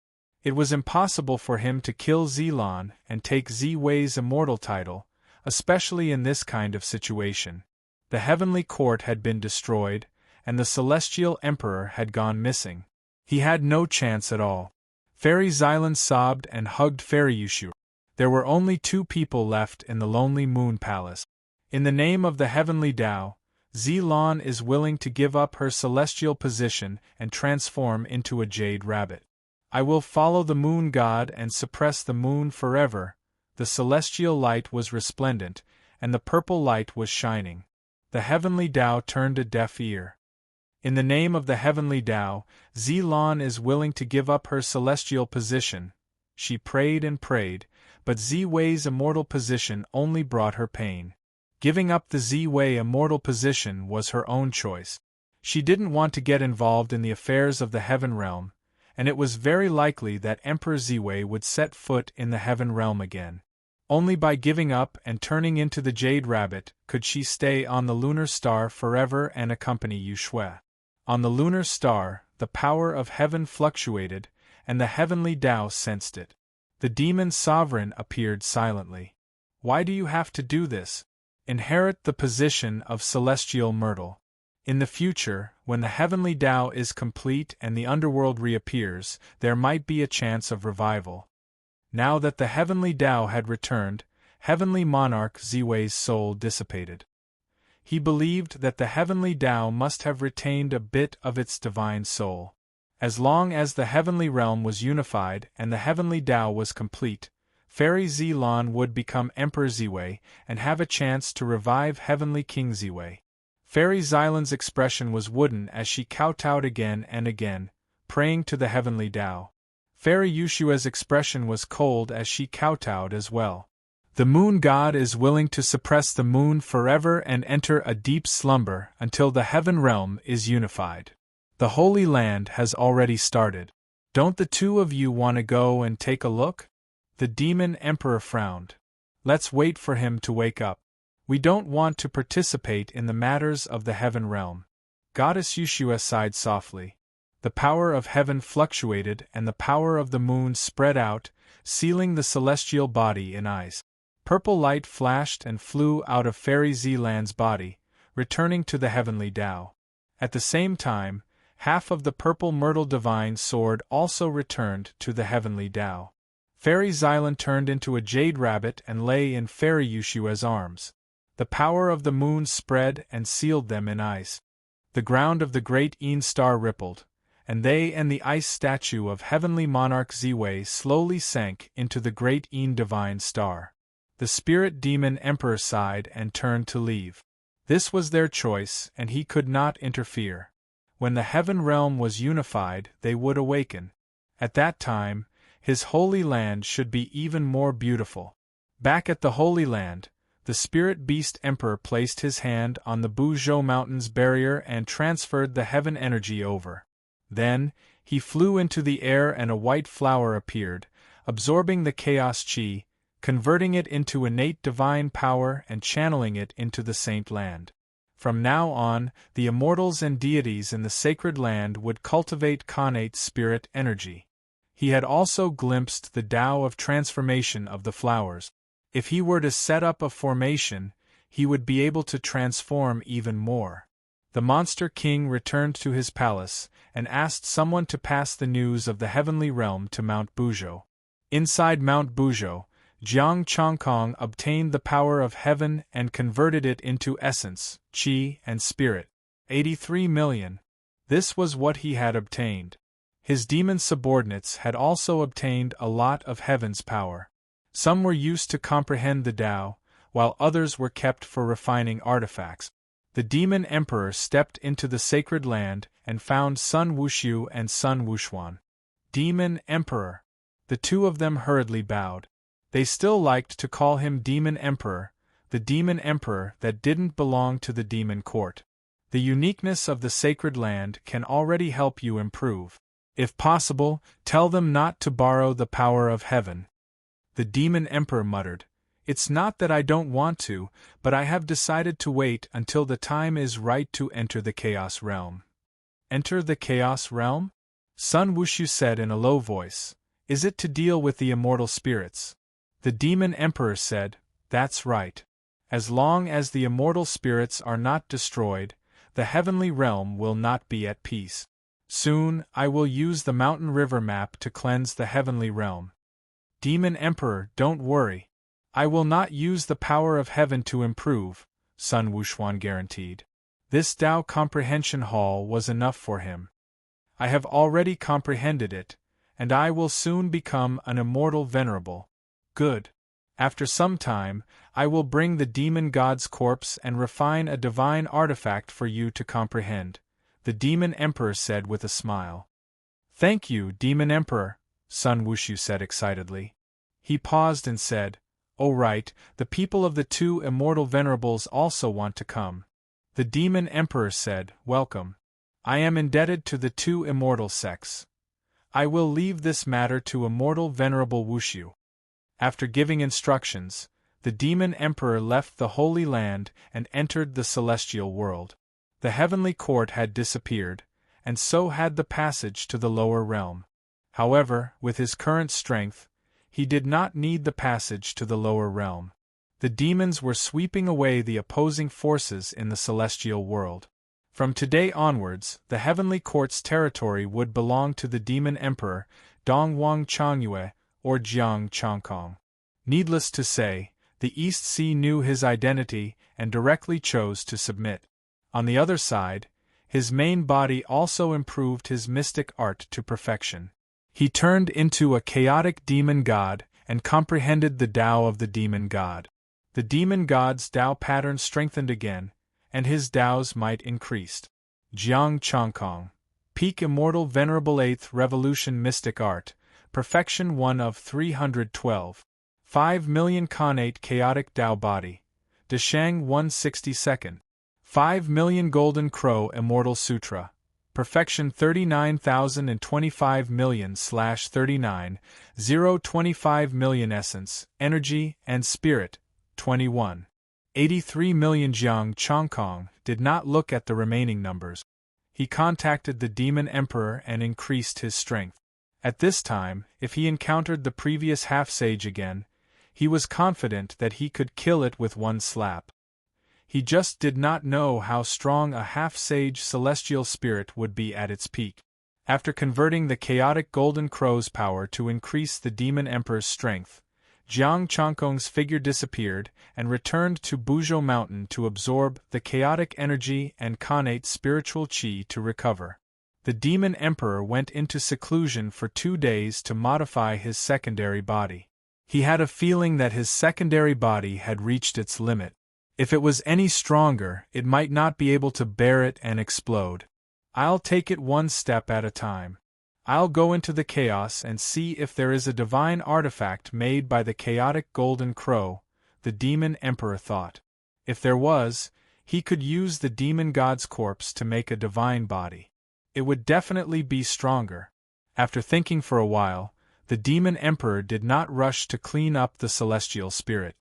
It was impossible for him to kill Zilon and take Ziwei's immortal title, especially in this kind of situation. The heavenly court had been destroyed, and the celestial emperor had gone missing. He had no chance at all. Fairy Xylan sobbed and hugged Fairy Yushu. There were only two people left in the lonely moon palace. In the name of the heavenly Tao, Zilon is willing to give up her celestial position and transform into a jade rabbit. I will follow the moon god and suppress the moon forever. The celestial light was resplendent, and the purple light was shining. The heavenly Tao turned a deaf ear. In the name of the heavenly Tao, Zilon is willing to give up her celestial position. She prayed and prayed, but Ziwei's immortal position only brought her pain. Giving up the Ziwei immortal position was her own choice. She didn't want to get involved in the affairs of the heaven realm, and it was very likely that Emperor Ziwei would set foot in the heaven realm again. Only by giving up and turning into the Jade Rabbit could she stay on the lunar star forever and accompany Yuxue. On the lunar star, the power of heaven fluctuated, and the heavenly Tao sensed it. The demon sovereign appeared silently. Why do you have to do this? Inherit the position of celestial myrtle. In the future, when the heavenly Tao is complete and the underworld reappears, there might be a chance of revival. Now that the heavenly Tao had returned, heavenly monarch Ziwei's soul dissipated. He believed that the heavenly Tao must have retained a bit of its divine soul. As long as the heavenly realm was unified and the heavenly Tao was complete, Fairy Zilon would become Emperor Ziwei and have a chance to revive Heavenly King Ziwei. Fairy Xylan's expression was wooden as she kowtowed again and again, praying to the heavenly Tao. Fairy Yushua's expression was cold as she kowtowed as well. The moon god is willing to suppress the moon forever and enter a deep slumber until the heaven realm is unified. The Holy Land has already started. Don't the two of you want to go and take a look? The demon emperor frowned. Let's wait for him to wake up. We don't want to participate in the matters of the heaven realm. Goddess Yushua sighed softly. The power of heaven fluctuated and the power of the moon spread out, sealing the celestial body in ice. Purple light flashed and flew out of Fairy Zilon's body, returning to the heavenly Tao. At the same time, half of the purple myrtle divine sword also returned to the heavenly Tao. Fairy Xylan turned into a jade rabbit and lay in Fairy Yushua's arms. The power of the moon spread and sealed them in ice. The ground of the great Een star rippled, and they and the ice statue of heavenly monarch Ziwei slowly sank into the great Een divine star. The spirit demon emperor sighed and turned to leave. This was their choice, and he could not interfere. When the heaven realm was unified, they would awaken. At that time, his holy land should be even more beautiful. Back at the Holy Land, the spirit beast emperor placed his hand on the Buzhou Mountains barrier and transferred the heaven energy over. Then, he flew into the air and a white flower appeared, absorbing the chaos chi, converting it into innate divine power and channeling it into the saint land. From now on, the immortals and deities in the sacred land would cultivate connate spirit energy. He had also glimpsed the Tao of transformation of the flowers. If he were to set up a formation, he would be able to transform even more. The Monster King returned to his palace and asked someone to pass the news of the heavenly realm to Mount Buzhou. Inside Mount Buzhou, Jiang Chongkong obtained the power of heaven and converted it into essence, qi, and spirit. 83 million. This was what he had obtained. His demon subordinates had also obtained a lot of heaven's power. Some were used to comprehend the Tao, while others were kept for refining artifacts. The demon emperor stepped into the sacred land and found Sun Wushu and Sun Wushuan. Demon Emperor. The two of them hurriedly bowed. They still liked to call him Demon Emperor, the demon emperor that didn't belong to the demon court. The uniqueness of the sacred land can already help you improve. If possible, tell them not to borrow the power of heaven. The demon emperor muttered, "It's not that I don't want to, but I have decided to wait until the time is right to enter the chaos realm." Enter the chaos realm? Sun Wushu said in a low voice. Is it to deal with the immortal spirits? The demon emperor said, "That's right. As long as the immortal spirits are not destroyed, the heavenly realm will not be at peace. Soon, I will use the mountain river map to cleanse the heavenly realm." Demon Emperor, don't worry. I will not use the power of heaven to improve, Sun Wushuan guaranteed. This Tao comprehension hall was enough for him. I have already comprehended it, and I will soon become an immortal venerable. Good. After some time, I will bring the demon god's corpse and refine a divine artifact for you to comprehend, the demon emperor said with a smile. Thank you, demon emperor, Sun Wushu said excitedly. He paused and said, "Oh right, the people of the two immortal venerables also want to come." The demon emperor said, "Welcome. I am indebted to the two immortal sects. I will leave this matter to immortal venerable Wushu." After giving instructions, the demon emperor left the Holy Land and entered the celestial world. The heavenly court had disappeared, and so had the passage to the lower realm. However, with his current strength, he did not need the passage to the lower realm. The demons were sweeping away the opposing forces in the celestial world. From today onwards, the heavenly court's territory would belong to the demon emperor, Dongwang Changyue, or Jiang Chongkong. Needless to say, the East Sea knew his identity and directly chose to submit. On the other side, his main body also improved his mystic art to perfection. He turned into a chaotic demon god and comprehended the Tao of the demon god. The demon god's Tao pattern strengthened again, and his Tao's might increased. Jiang Chongkong. Peak Immortal Venerable 8th Revolution Mystic Art. Perfection 1 of 312. 5 million connate chaotic Tao body. Deshang 162nd. 5 million Golden Crow Immortal Sutra. Perfection 39,025 million/39, 025 million Essence, Energy, and Spirit, 21. 83 million. Jiang Chongkong did not look at the remaining numbers. He contacted the Demon Emperor and increased his strength. At this time, if he encountered the previous half-sage again, he was confident that he could kill it with one slap. He just did not know how strong a half-sage celestial spirit would be at its peak. After converting the chaotic Golden Crow's power to increase the Demon Emperor's strength, Jiang Chongkong's figure disappeared and returned to Buzhou Mountain to absorb the chaotic energy and connate spiritual qi to recover. The Demon Emperor went into seclusion for 2 days to modify his secondary body. He had a feeling that his secondary body had reached its limit. If it was any stronger, it might not be able to bear it and explode. I'll take it one step at a time. I'll go into the chaos and see if there is a divine artifact made by the chaotic Golden Crow, the Demon Emperor thought. If there was, he could use the demon god's corpse to make a divine body. It would definitely be stronger. After thinking for a while, the demon emperor did not rush to clean up the celestial spirit.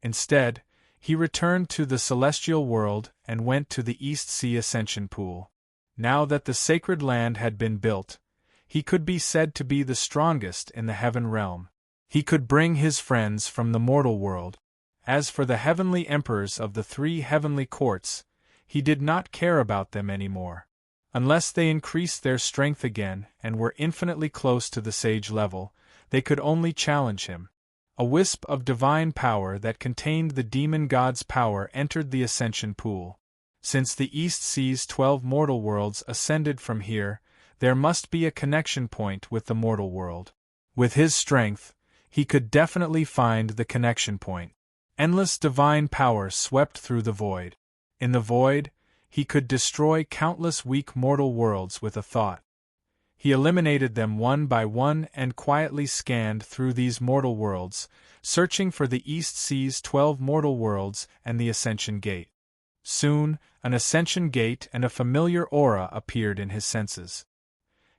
Instead, he returned to the celestial world and went to the East Sea Ascension Pool. Now that the sacred land had been built, he could be said to be the strongest in the heaven realm. He could bring his friends from the mortal world. As for the heavenly emperors of the 3 heavenly courts, he did not care about them anymore. Unless they increased their strength again and were infinitely close to the sage level, they could only challenge him. A wisp of divine power that contained the demon god's power entered the ascension pool. Since the East Sea's 12 mortal worlds ascended from here, there must be a connection point with the mortal world. With his strength, he could definitely find the connection point. Endless divine power swept through the void. In the void, he could destroy countless weak mortal worlds with a thought. He eliminated them one by one and quietly scanned through these mortal worlds, searching for the East Sea's 12 mortal worlds and the Ascension Gate. Soon, an Ascension Gate and a familiar aura appeared in his senses.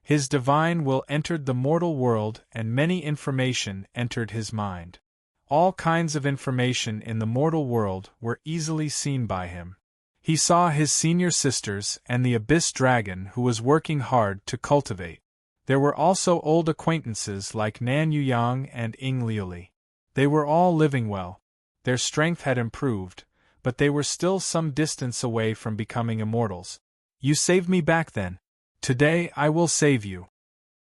His divine will entered the mortal world and many information entered his mind. All kinds of information in the mortal world were easily seen by him. He saw his senior sisters and the Abyss Dragon who was working hard to cultivate. There were also old acquaintances like Nan Yuyang and Ying Liuli. They were all living well. Their strength had improved, but they were still some distance away from becoming immortals. You saved me back then. Today I will save you.